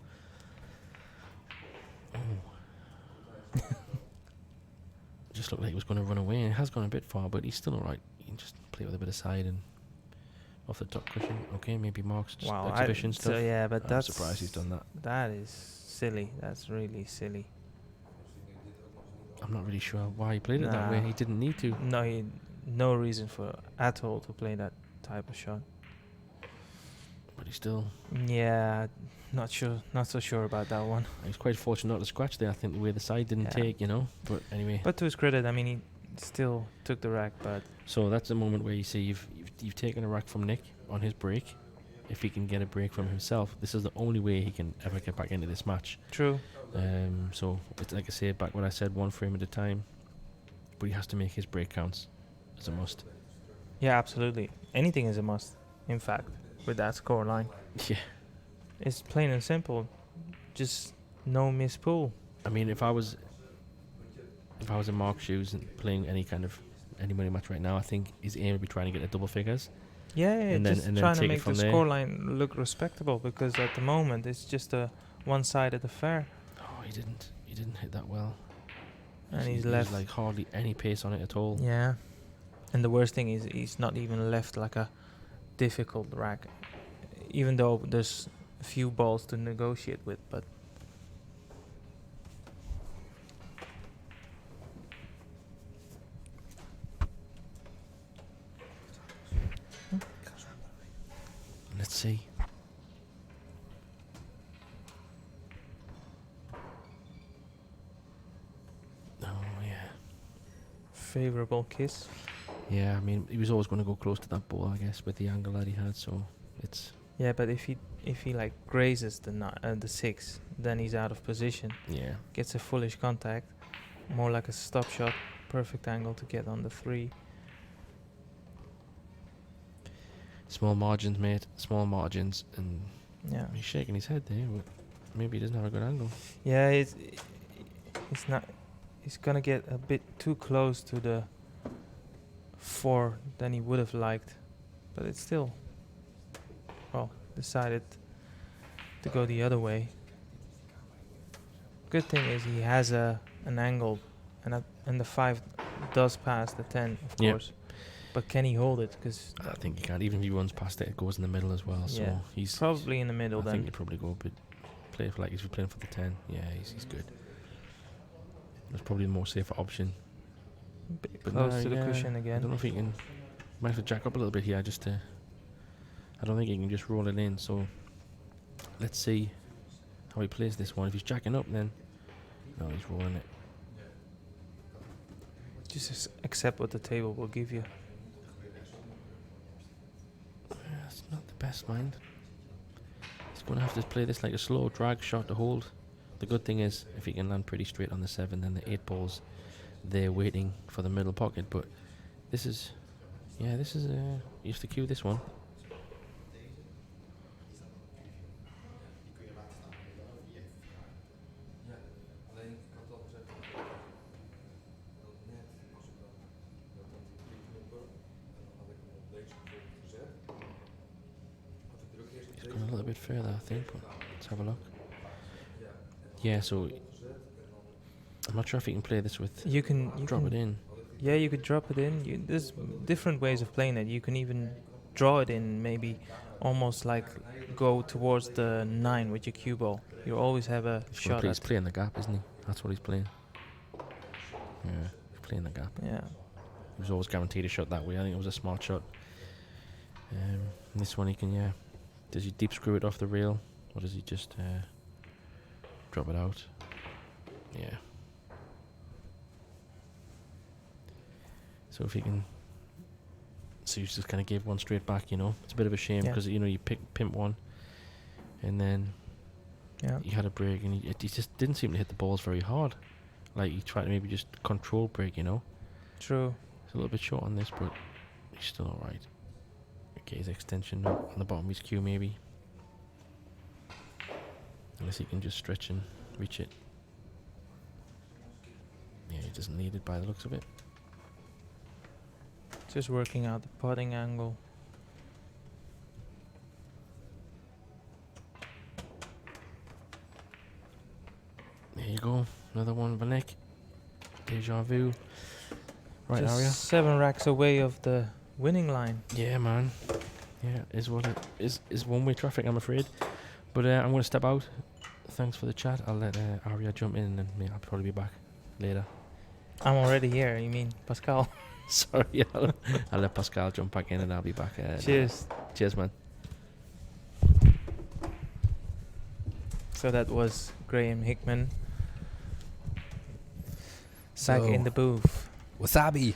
Oh. Just looked like he was going to run away, and it has gone a bit far, but he's still alright. You can just play with a bit of side and off the top cushion. Okay, maybe Mark's just Wow, exhibition so stuff. yeah, but I'm that's surprised he's done that. That is silly. That's really silly. I'm not really sure why he played it that way. Nah. He didn't need to. No reason for at all to play that type of shot. But he still. Yeah, not so sure about that one. He was quite fortunate not to scratch there. I think the way the side didn't Yeah. take, you know. But anyway. But to his credit, I mean, he still took the rack, but So that's the moment where you see you've taken a rack from Nick on his break. If he can get a break from himself, this is the only way he can ever get back into this match. true. So it's like I say back when I said one frame at a time, but he has to make his break counts as a must. Yeah, absolutely. Anything is a must, in fact, with that score line. Yeah. It's plain and simple. Just no miss pool. I mean, if I was in Mark's shoes and playing any money match right now, I think his aim would be trying to get the double figures. Yeah, And then- just and then trying to take it make the from there. scoreline look respectable, because at the moment it's just a one-sided affair, Oh, he didn't hit that well. and He he's was left. like hardly any pace on it at all. Yeah, and the worst thing is he's not even left like a difficult rack, even though there's a few balls to negotiate with. But Let's see. Oh yeah. favorable kiss. Yeah, I mean, he was always going to go close to that ball, I guess, with the angle that he had. So it's Yeah, but if he like grazes the 6, then he's out of position. yeah. Gets a foolish contact, more like a stop shot. Perfect angle to get on the 3. Small margins, mate. Small margins, and Yeah. he's shaking his head there. But maybe he doesn't have a good angle. Yeah, it's not. He's gonna get a bit too close to the 4 than he would have liked, but it's still. Well, decided to go the other way. Good thing is he has an angle, and the 5 does pass the 10, of Yep. course. But can he hold it? Because I think he can't. Even if he runs past it, it goes in the middle as well. So yeah, he's probably in the middle I then. think he'd probably go a bit. Play for, like, if he's playing for the 10. Yeah, he's good. That's probably the more safer option. Bit But close no, to the yeah, cushion I again. don't know if he can. Might have to jack up a little bit here just to. I don't think he can just roll it in. So let's see how he plays this one. If he's jacking up, then no, he's rolling it. Just accept what the table will give you. It's not the best, mind. He's going to have to play this like a slow drag shot to hold. The good thing is, if he can land pretty straight on the 7, then the 8 balls, they're waiting for the middle pocket. But this is, you have to cue this one. He's gone a little bit further, I think, but let's have a look. Yeah, so I'm not sure if he can play this with You can drop it in. Yeah, you could drop it in. There's different ways of playing it. You can even draw it in, maybe almost like go towards the 9 with your cue ball. You always have a shot He's at. playing the gap, isn't he? That's what he's playing. Yeah, he's playing the gap. Yeah. He was always guaranteed a shot that way. I think it was a smart shot. This one he can, does he deep screw it off the rail, or does he just drop it out? Yeah. So if he can, so you just kind of gave one straight back, It's a bit of a shame Yeah. because you pimp one, and then Yeah. he had a break, and he just didn't seem to hit the balls very hard. Like he tried to maybe just control break, True. It's a little bit short on this, but he's still alright. Okay, his extension on the bottom of his cue maybe. Unless he can just stretch and reach it. Yeah, he doesn't need it by the looks of it. Just working out the putting angle. There you go. Another one, Vanek. Deja vu. Right, Just Arya? 7 racks away of the winning line. Yeah, man. Yeah, is what it is one-way traffic, I'm afraid. But I'm going to step out. Thanks for the chat. I'll let Arya jump in, and I'll probably be back later. I'm already here. You mean Pascal? Sorry, I'll let Pascal jump back in, and I'll be back. Cheers. Cheers, man. So that was Graham Hickman. Back in the booth. Wasabi.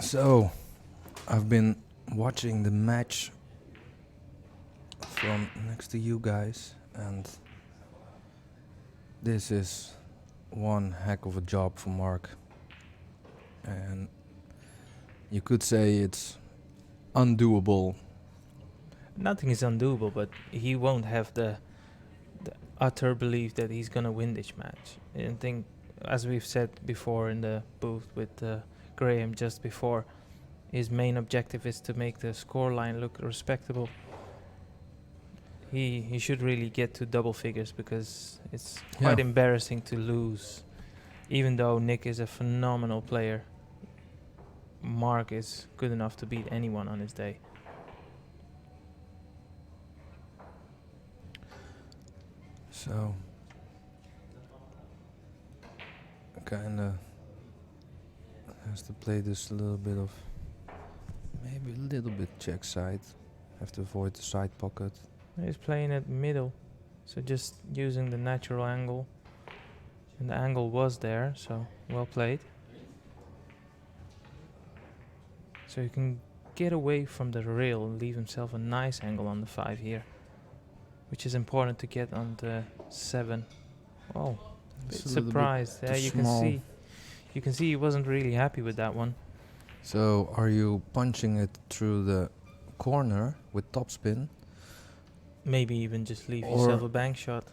So, I've been watching the match from next to you guys, and this is one heck of a job for Mark. And you could say it's undoable. Nothing is undoable, but he won't have the utter belief that he's gonna win this match. I think, as we've said before in the booth with Graham just before, his main objective is to make the scoreline look respectable. He should really get to double figures, because it's quite embarrassing to lose. Even though Nick is a phenomenal player, Mark is good enough to beat anyone on his day. So, kinda has to play this a little bit of, maybe a little bit check side. Have to avoid the side pocket. He's playing at middle, so just using the natural angle. And the angle was there, so well played. So he can get away from the rail and leave himself a nice angle on the 5 here, which is important to get on the 7. Oh, It's bit a little bit surprised. Yeah, too you small. can see he wasn't really happy with that one. So, are you punching it through the corner with topspin? Maybe even just leave Or- yourself a bank shot.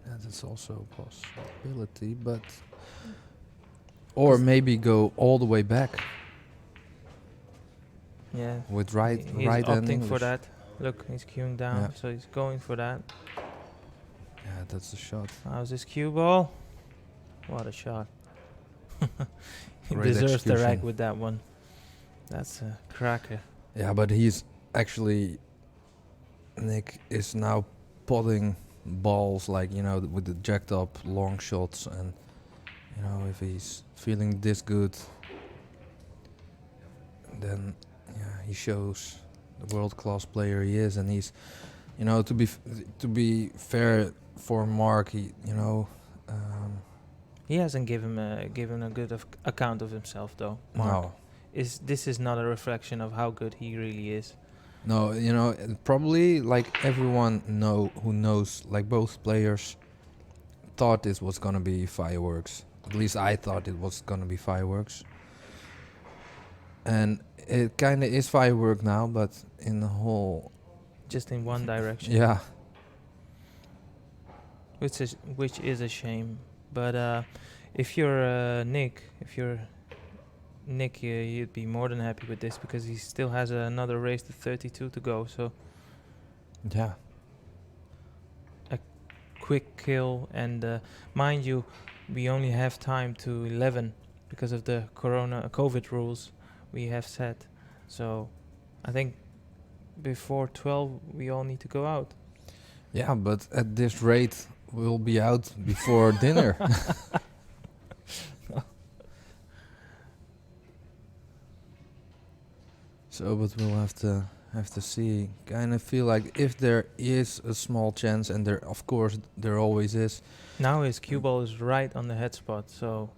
Yeah, that's also a possibility, but or maybe go all the way back Yeah, with right he's right hand opting for English. that. Look, he's queuing down, Yeah. so he's going for that. Yeah, that's a shot. How's his cue ball? What a shot. He Great deserves the rag execution. with that one. That's a cracker. Yeah, but he's actually Nick is now potting balls like with the jacked up long shots, and if he's feeling this good, then he shows the world class player he is, and he's to be fair for Mark, He hasn't given a good account of himself though. Mark. no. This is not a reflection of how good he really is. No, and probably like everyone who knows, like both players thought this was gonna be fireworks. At least I thought it was gonna be fireworks. And it kinda is firework now, but in the whole Just in one direction. yeah. Which is a shame. But if you're Nick, you'd be more than happy with this because he still has another race to 32 to go. So Yeah. quick kill, and mind you, we only have time to 11 because of the COVID rules we have set. So I think before 12 we all need to go out. Yeah, but at this rate we'll be out before dinner. So, but we'll have to see. Kind of feel like if there is a small chance, and of course there always is. Now his cue ball is right on the head spot, so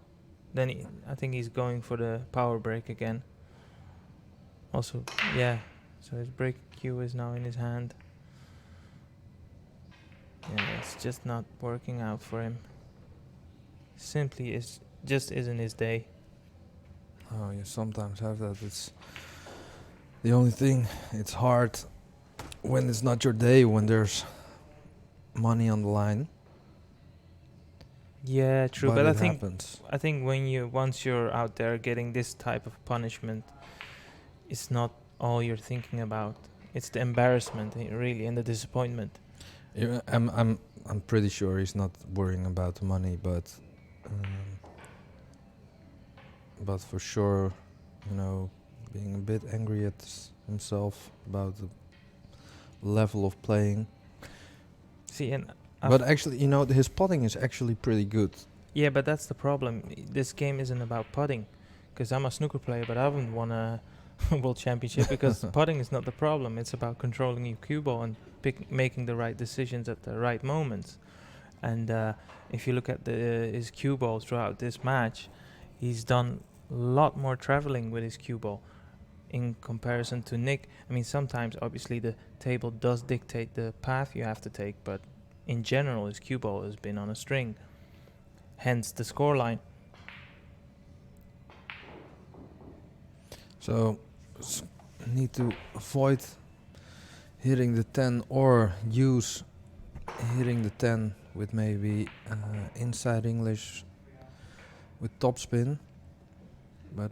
then I think he's going for the power break again. Also, yeah, so his break cue is now in his hand. Yeah, it's just not working out for him. Simply just isn't his day. Oh, you sometimes have that. It's the only thing. It's hard when it's not your day, when there's money on the line. Yeah, true. But But it happens. I think once you're out there getting this type of punishment, it's not all you're thinking about. It's the embarrassment, really, and the disappointment. Yeah, I'm pretty sure he's not worrying about the money, but for sure, being a bit angry at himself about the level of playing. See, and But actually, his putting is actually pretty good. yeah, but that's the problem. This game isn't about putting, because I'm a snooker player, but I haven't won a world championship because putting is not the problem. It's about controlling your cue ball and making the right decisions at the right moments. And if you look at his cue ball throughout this match, he's done a lot more traveling with his cue ball in comparison to Nick. I mean, sometimes obviously the table does dictate the path you have to take, but in general his cue ball has been on a string, hence the scoreline. So need to avoid hitting the 10 or use hitting the 10 with maybe inside English with topspin. But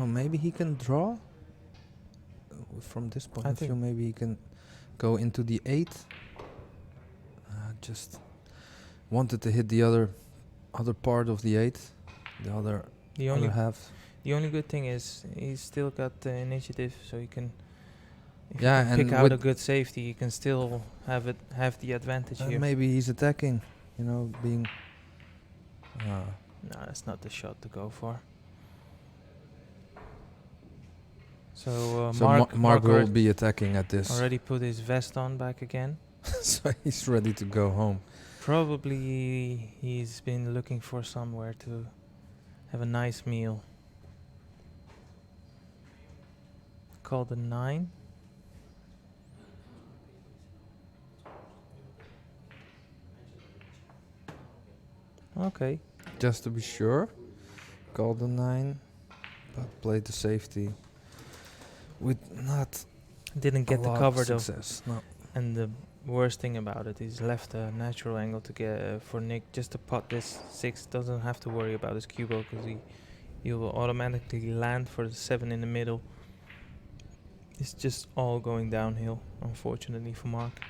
maybe he can draw from this point of view. Maybe he can go into the 8. Just wanted to hit the other part of the 8, the other half. The only good thing is he's still got the initiative, so he can. If Yeah, you can and pick out a good safety, you can still have the advantage here. Maybe he's attacking, being. No, that's not the shot to go for. So, Mark will be attacking at this. Already put his vest on back again. So he's ready to go home. Probably he's been looking for somewhere to have a nice meal. Call the 9. Okay. Just to be sure, call the 9, but played the safety with not. Didn't get the cover though. Success. No. And the worst thing about it is left a natural angle to get for Nick just to pot this 6. Doesn't have to worry about his cue ball because he will automatically land for the 7 in the middle. It's just all going downhill, unfortunately for Mark.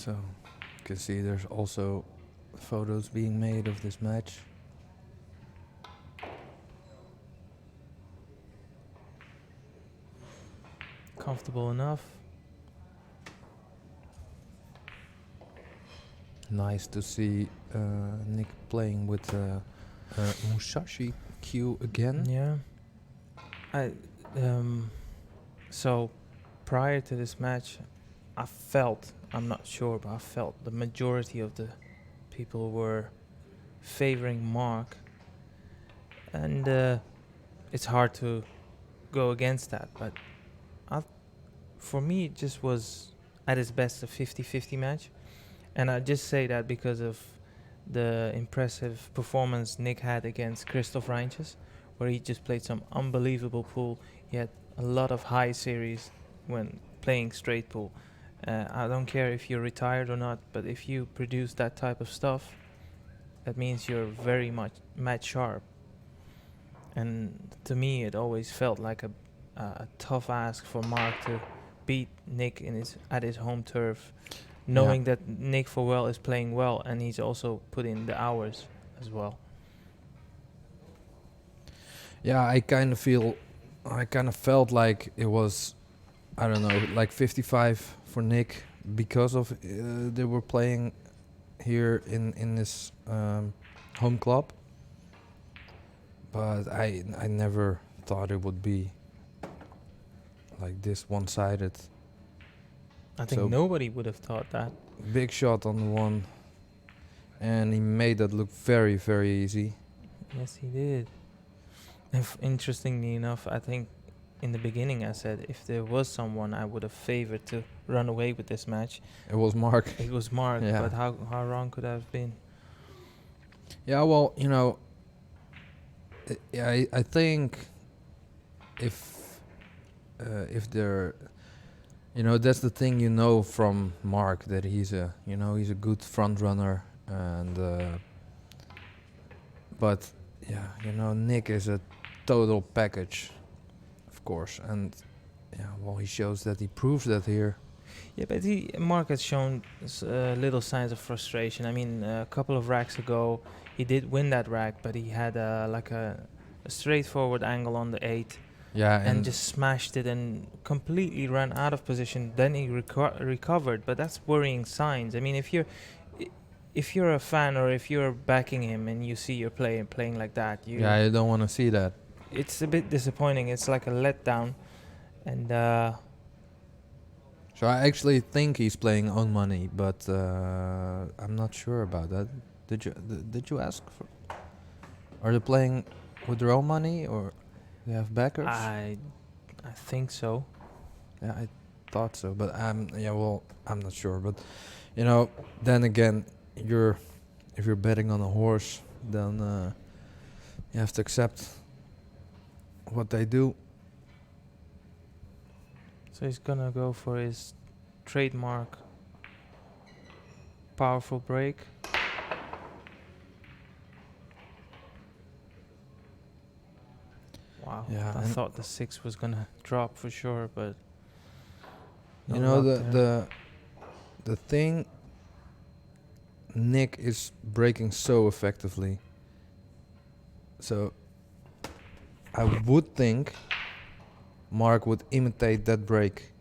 So you can see there's also photos being made of this match. Comfortable enough. Nice to see Nick playing with Musashi Q again. Yeah. So prior to this match, I'm not sure, but I felt the majority of the people were favoring Mark. And it's hard to go against that. But for me, it just was at its best a 50-50 match. And I just say that because of the impressive performance Nick had against Christoph Reintjes, where he just played some unbelievable pool. He had a lot of high series when playing straight pool. I don't care if you're retired or not, but if you produce that type of stuff, that means you're very much match sharp. And to me, it always felt like a tough ask for Mark to beat Nick at his home turf, knowing that Nick Forwell is playing well and he's also put in the hours as well. Yeah, I kind of felt like it was, I don't know, like 55 for Nick because of they were playing here in this home club. But I never thought it would be like this one-sided. I think So nobody would have thought that. big shot on the one, and he made that look very, very easy. Yes, he did. Interestingly enough, I think in the beginning I said if there was someone I would have favored to run away with this match, It was Mark. it was Mark. Yeah. But how wrong could I have been? Yeah, well, you know, I think if there, you know, that's the thing, you know, from Mark, that he's a good front runner, and but yeah, you know, Nick is a total package, of course, and yeah, well, he shows that, he proves that here. Yeah, but Mark has shown little signs of frustration. I mean, a couple of racks ago, he did win that rack, but he had like a straightforward angle on the 8. Yeah, And just smashed it and completely ran out of position. Then he recovered, but that's worrying signs. I mean, if you're a fan or if you're backing him and you see your playing like that, you don't want to see that. It's a bit disappointing. It's like a letdown, and So I actually think he's playing on money, but I'm not sure about that. Did you ask for? Are they playing with their own money, or they have backers? I think so. Yeah, I thought so, but I'm not sure. But you know, then again, if you're betting on a horse, then you have to accept what they do. So he's gonna go for his trademark powerful break. Wow. Yeah, I thought the 6 was gonna drop for sure, but you no know, luck there. the thing, Nick is breaking so effectively. So I would think Mark would imitate that break.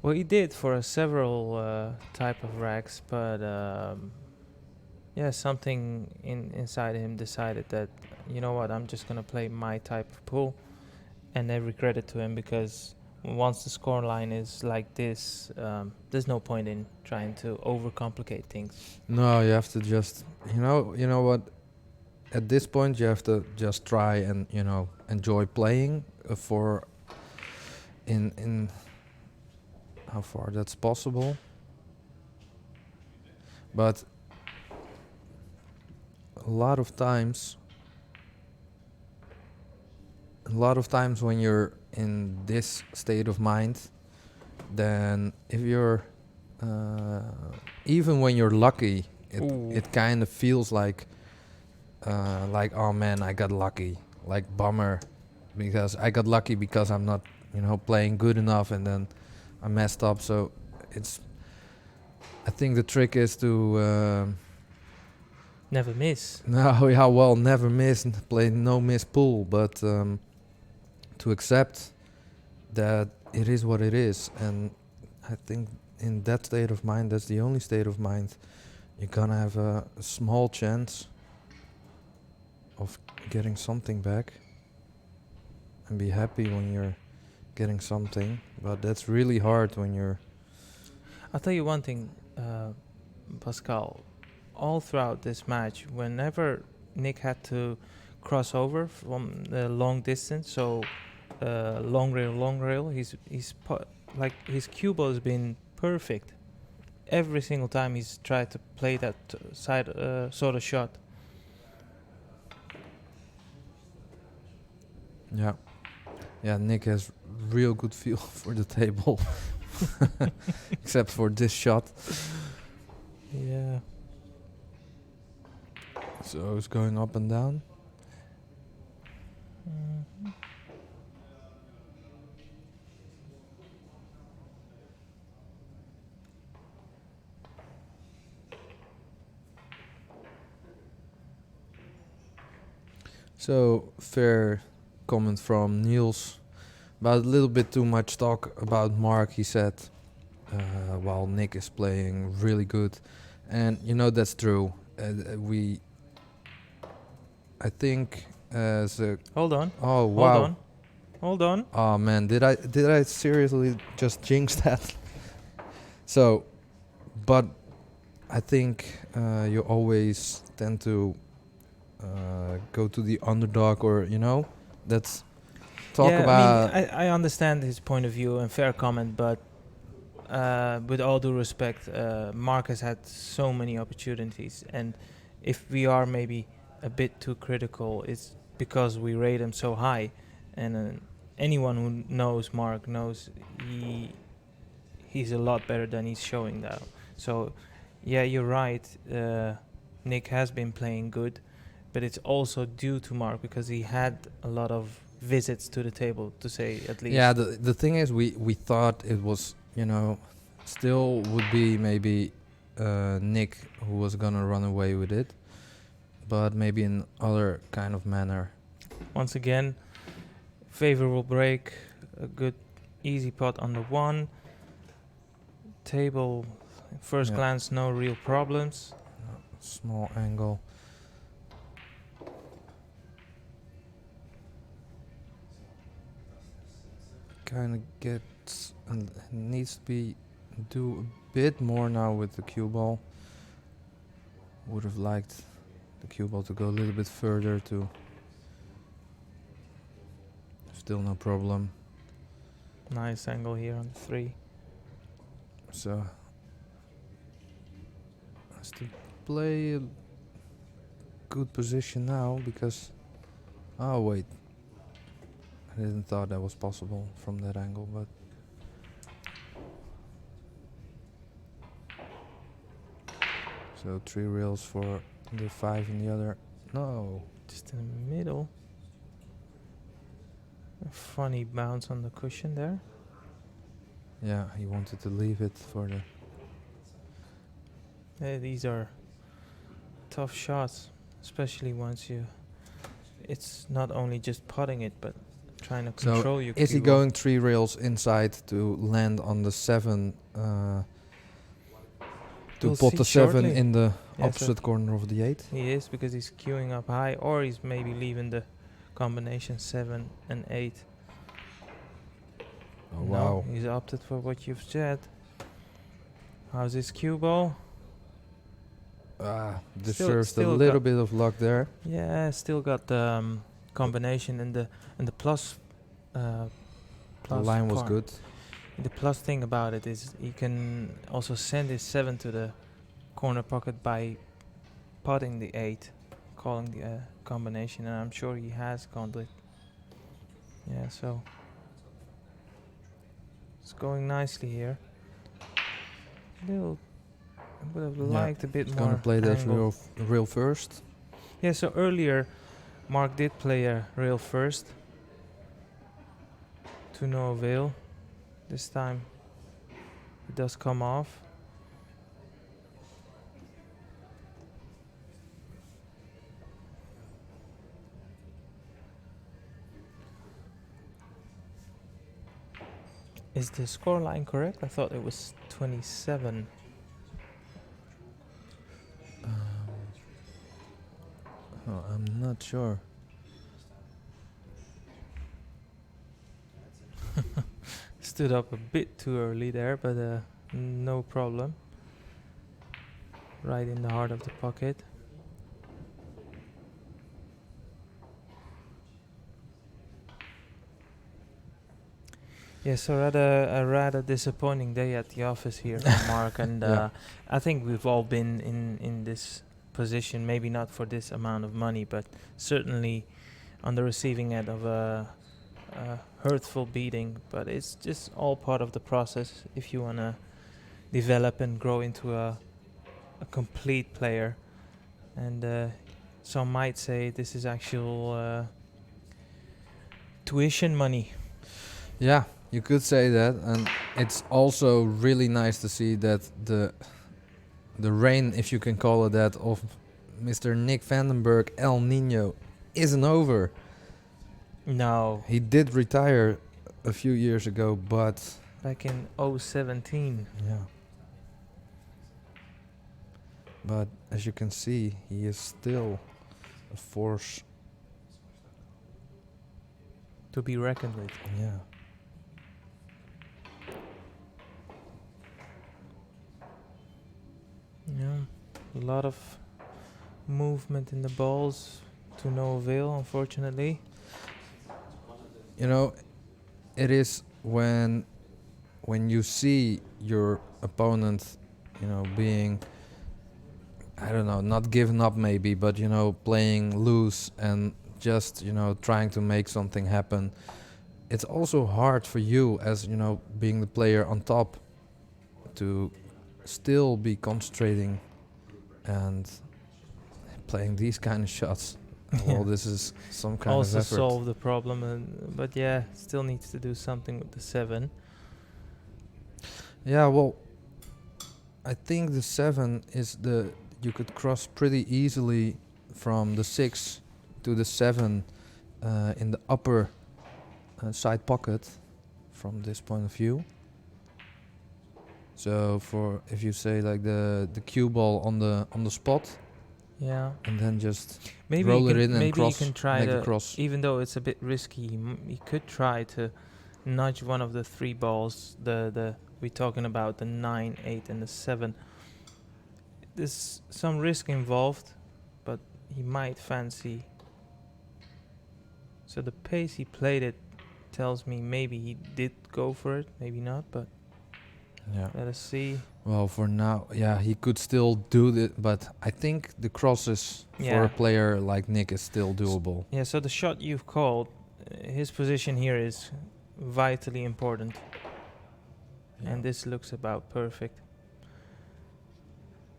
Well, he did for several type of racks, but yeah, something inside him decided that, you know what, I'm just gonna play my type of pool, and every credit to him, because once the score line is like this, there's no point in trying to overcomplicate things. No, you have to just, you know what, at this point you have to just try and, you know, enjoy playing for in how far that's possible. But a lot of times when you're in this state of mind, then if you're even when you're lucky, it kind of feels like oh man, I got lucky, like bummer, because I got lucky because I'm not, you know, playing good enough, and then I messed up. So it's I think the trick is to Never miss. no, yeah, well, never miss, play no miss pool, but to accept that it is what it is. And I think in that state of mind, that's the only state of mind, you're gonna have a small chance of getting something back and be happy when you're getting something. But that's really hard when you're... I'll tell you one thing, Pascal. All throughout this match, whenever Nick had to cross over from the long distance, so long rail, like his cue ball has been perfect. Every single time he's tried to play that side sort of shot. Yeah. Yeah, Nick has real good feel for the table. Except for this shot. Yeah. So it's going up and down. Mhm. So, fair comment from Niels. About a little bit too much talk about Mark, he said, while Nick is playing really good. And, you know, that's true. I think as a... Hold on. Oh, wow. Hold on. Oh, man, did I seriously just jinx that? So, but I think you always tend to go to the underdog, or, you know, that's... Talk about... I mean, I understand his point of view and fair comment, but with all due respect, Mark has had so many opportunities, and if we are maybe a bit too critical, it's because we rate him so high, and anyone who knows Mark knows he's a lot better than he's showing now. So, yeah, you're right. Nick has been playing good, but it's also due to Mark because he had a lot of visits to the table, to say at least. Yeah, the thing is, we thought it was, you know, still would be maybe Nick who was gonna run away with it, but maybe in other kind of manner. Once again, favorable break, a good easy pot on the one. Table, first Yeah. glance, no real problems. Small angle. Kind of gets and needs to be do a bit more now with the cue ball. Would have liked the cue ball to go a little bit further to... Still no problem. Nice angle here on the 3. So has to play a good position now because... Oh wait, I didn't thought that was possible from that angle, but... So 3 rails for the 5 in the other. No. Just in the middle. A funny bounce on the cushion there. Yeah, he wanted to leave it for the... These are tough shots, especially once you... It's not only just putting it, but trying to So control your is he cue ball. going 3 rails inside to land on the 7? To We'll pot see the 7 shortly. in the Yeah, so opposite corner of the 8? he is, because he's queuing up high, or he's maybe leaving the combination 7 and 8. Oh, No, wow. he's opted for what you've said. How's his cue ball? Deserves a still little got- bit of luck there. Yeah, still got the combination and the plus. The plus line was part. good. The plus thing about it is you can also send his 7 to the corner pocket by potting the 8, calling the combination, and I'm sure he has called it. Yeah, so it's going nicely here. Little, I would have Yeah, liked a bit He's more gonna play that angle. real first. Yeah, so earlier Mark did play a rail first to no avail. This time it does come off. Is the scoreline correct? I thought it was 27. I'm not sure. Stood up a bit too early there, but no problem. Right in the heart of the pocket. Yeah, so a rather disappointing day at the office here for Mark, and Yeah. I think we've all been in this position, maybe not for this amount of money, but certainly on the receiving end of a hurtful beating. But it's just all part of the process if you want to develop and grow into a complete player. And some might say this is actual tuition money. Yeah, you could say that, and it's also really nice to see that the reign, if you can call it that, of Mr. Nick Vandenberg El Nino isn't over. No, He did retire a few years ago, but back in 017. yeah. But as you can see, he is still a force. To be reckoned with. Yeah. Yeah, a lot of movement in the balls to no avail, unfortunately. You know, it is when you see your opponent, you know, being, I don't know, not giving up maybe, but you know, playing loose and just, you know, trying to make something happen. It's also hard for you as, you know, being the player on top to still be concentrating and playing these kind of shots. Well, this is some kind Also of effort. solve the problem, but yeah, still needs to do something with the 7. Yeah, well, I think the 7 is you could cross pretty easily from the 6 to the 7 in the upper side pocket from this point of view. So for if you say like the cue ball on the spot, Yeah, and then just maybe roll you it can, in and maybe cross, you can try make a to, cross. even though it's a bit risky, you could try to nudge one of the 3 balls. The we're talking about the 9, 8, and the 7. There's some risk involved, but he might fancy. So the pace he played it tells me maybe he did go for it, maybe not, but Yeah. let us see. Well, for now, yeah, he could still do it, but I think the crosses for Yeah. a player like Nick is still doable. Yeah, so the shot you've called, his position here is vitally important. And this looks about perfect.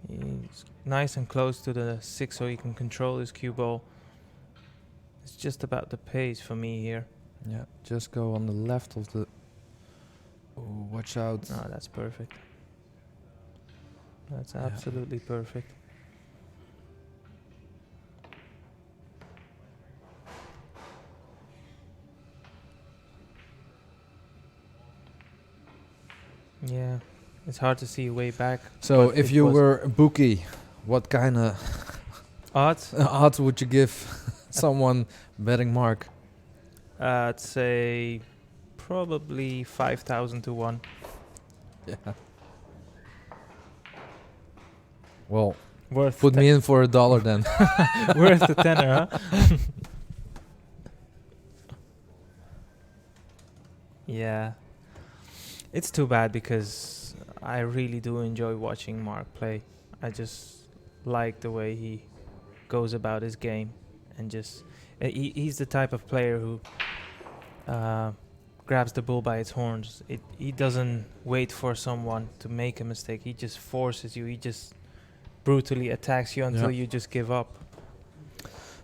He's nice and close to the 6 so he can control his cue ball. It's just about the pace for me here. Yeah, just go on the left of the. Oh, watch out! Oh, that's perfect. That's Yeah. absolutely perfect. Yeah, it's hard to see a way back. So, but if it you was were a bookie, what kind of odds, odds would you give someone betting Mark? I'd say probably 5,000 to 1. Yeah. Well, Worth put me in for $1 then. worth the tenner, huh? Yeah. It's too bad because I really do enjoy watching Mark play. I just like the way he goes about his game, and just he's the type of player who grabs the bull by its horns. He doesn't wait for someone to make a mistake. He just forces you. He just brutally attacks you until you just give up.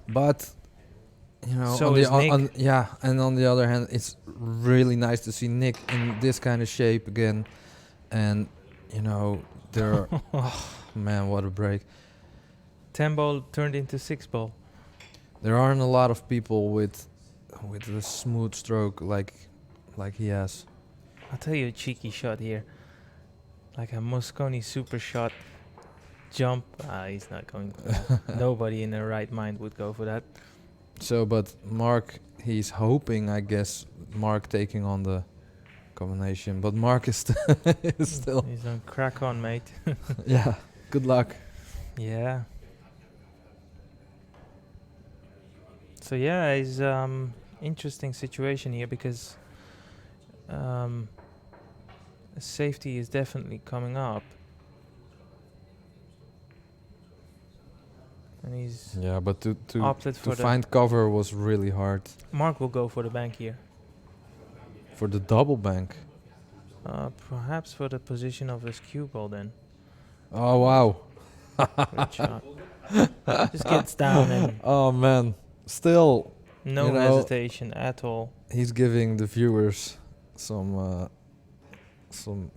But you know, So on the is Nick. yeah, and on the other hand, it's really nice to see Nick in this kind of shape again, and you know, there. Man, what a break! 10 ball turned into 6 ball. There aren't a lot of people with a smooth stroke like he has. I'll tell you a cheeky shot here. Like a Mosconi super shot jump. He's not going for that. Nobody in their right mind would go for that. So, but Mark, he's hoping, I guess, Mark taking on the combination. But Mark is, is still. He's on crack on, mate. Yeah, good luck. Yeah. So yeah, it's interesting situation here because safety is definitely coming up, and he's Yeah, but to opted for the. find cover was really hard. Mark will go for the bank here. For the double bank. Perhaps for the position of his cue ball then. Oh wow. Great shot. Just gets down and Oh man. Still, no you know, hesitation at all. he's giving the viewers some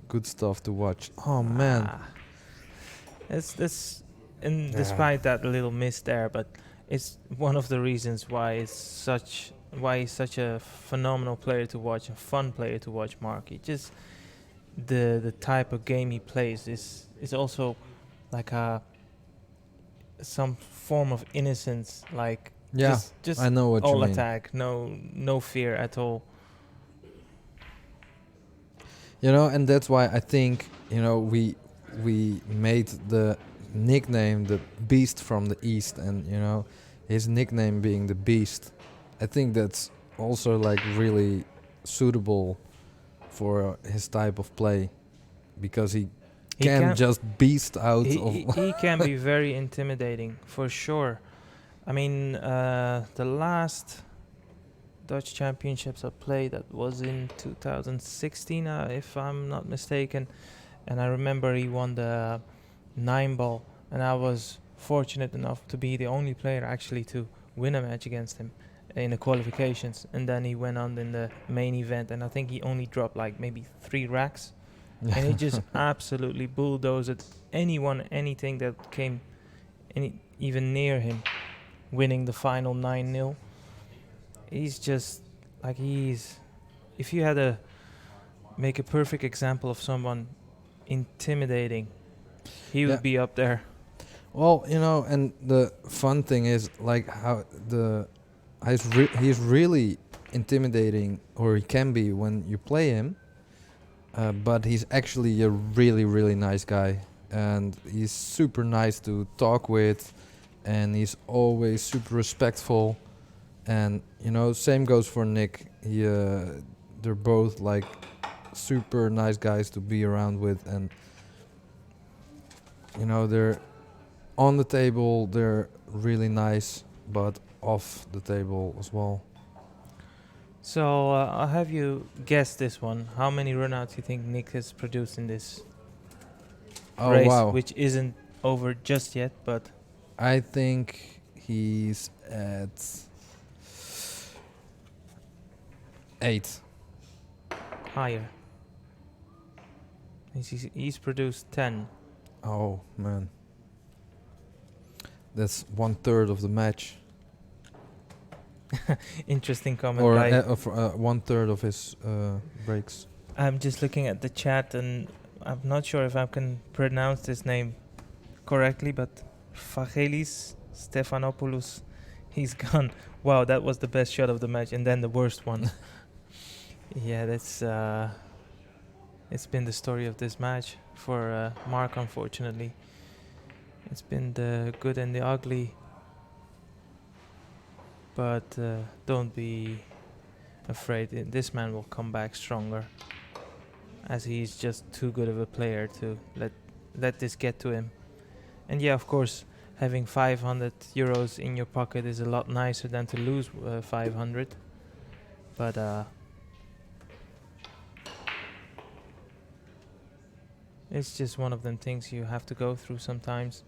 good stuff to watch. Oh man. It's and Yeah. despite that little miss there, but it's one of the reasons why he's such a phenomenal player to watch, a fun player to watch. Mark, he just the type of game he plays is also like some form of innocence, like Yeah, just I know what you all mean. attack, no fear at all. You know, and that's why I think, you know, we made the nickname the Beast from the East, and you know, his nickname being the Beast. I think that's also like really suitable for his type of play, because he can just beast out of. He can be very intimidating for sure. I mean, the last Dutch Championships I played, that was in 2016, if I'm not mistaken, and I remember he won the 9-ball, and I was fortunate enough to be the only player actually to win a match against him in the qualifications, and then he went on in the main event, and I think he only dropped like maybe 3 racks, and he just absolutely bulldozed anyone, anything that came even near him, winning the final 9-0. He's just like, if you had to make a perfect example of someone intimidating, he would be up there. Well, you know, and the fun thing is like how he's really intimidating, or he can be when you play him, but he's actually a really, really nice guy, and he's super nice to talk with, and he's always super respectful, and you know, same goes for Nick. They're both like super nice guys to be around with, and you know, they're on the table, they're really nice, but off the table as well. So I'll have you guess this one. How many runouts you think Nick has produced in this Oh race, wow. which isn't over just yet, but I think he's at 8. higher. He's produced 10. Oh man. That's 1/3 of the match. Interesting comment. Or Like, 1/3 of his breaks. I'm just looking at the chat, and I'm not sure if I can pronounce this name correctly, but Vagelis Stefanopoulos, he's gone. Wow, that was the best shot of the match, and then the worst one. Yeah, that's it's been the story of this match for Mark, unfortunately. It's been the good and the ugly, but don't be afraid. This man will come back stronger, as he's just too good of a player to let this get to him. And yeah, of course, having 500 euros in your pocket is a lot nicer than to lose 500. But it's just one of them things you have to go through sometimes.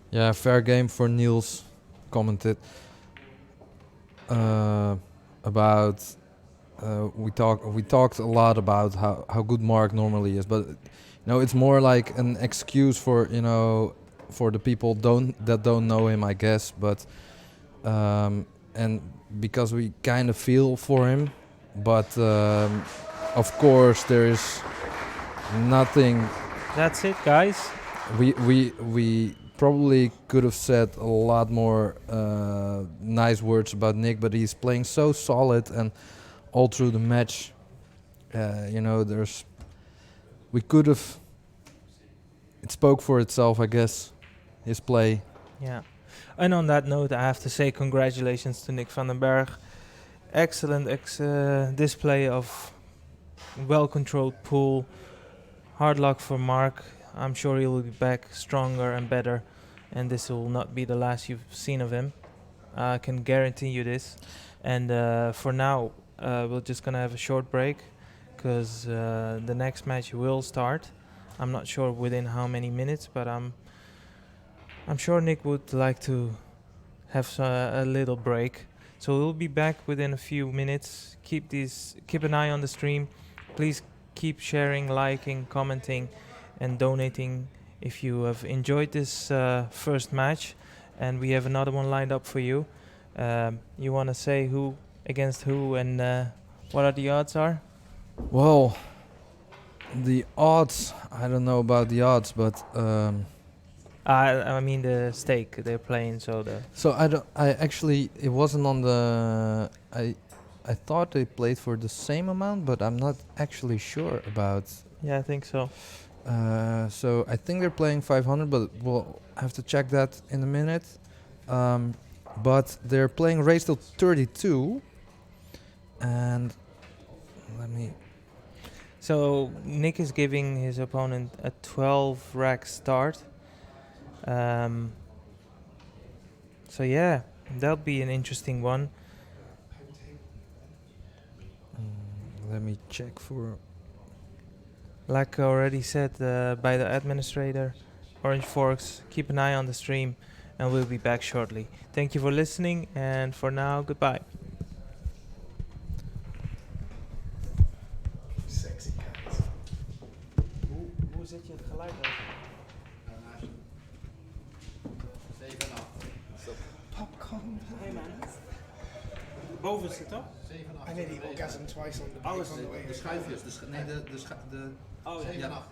Yeah, fair game for Niels. Commented about we talked a lot about how good Mark normally is, but you know, it's more like an excuse for, you know, for the people that don't know him, I guess. But and because we kind of feel for him. But of course, there is nothing. That's it, guys. We probably could have said a lot more nice words about Nick, but he's playing so solid and all through the match. We could have. It spoke for itself, I guess. His play. Yeah. And on that note, I have to say congratulations to Nick van den Berg. Excellent display of well-controlled pool. Hard luck for Marc. I'm sure he will be back stronger and better, and this will not be the last you've seen of him. I can guarantee you this. And for now, we're just gonna have a short break, because the next match will start. I'm not sure within how many minutes, but I'm sure Nick would like to have a little break. So we'll be back within a few minutes. Keep an eye on the stream. Please keep sharing, liking, commenting, and donating if you have enjoyed this first match. And we have another one lined up for you. You want to say who against who and what are the odds are? Well, the odds, I don't know about the odds, but I mean the stake they're playing. it wasn't on the. I thought they played for the same amount, but I'm not actually sure about. Yeah, I think so. So I think they're playing 500, but we'll have to check that in a minute. But they're playing race till 32, and let me. So Nick is giving his opponent a 12 rack start. So yeah, that'll be an interesting one. Let me check for. Like I already said by the administrator, Orange Forks, keep an eye on the stream, and we'll be back shortly. Thank you for listening, and for now, goodbye. Sexy cats. Hoe zet je het geluid uit? 7-8. Popcorn. Hey man. Boven zit toch? I nearly orgasmed twice on the Oh, on the way. De schuifjes, Oh ja. 7-8.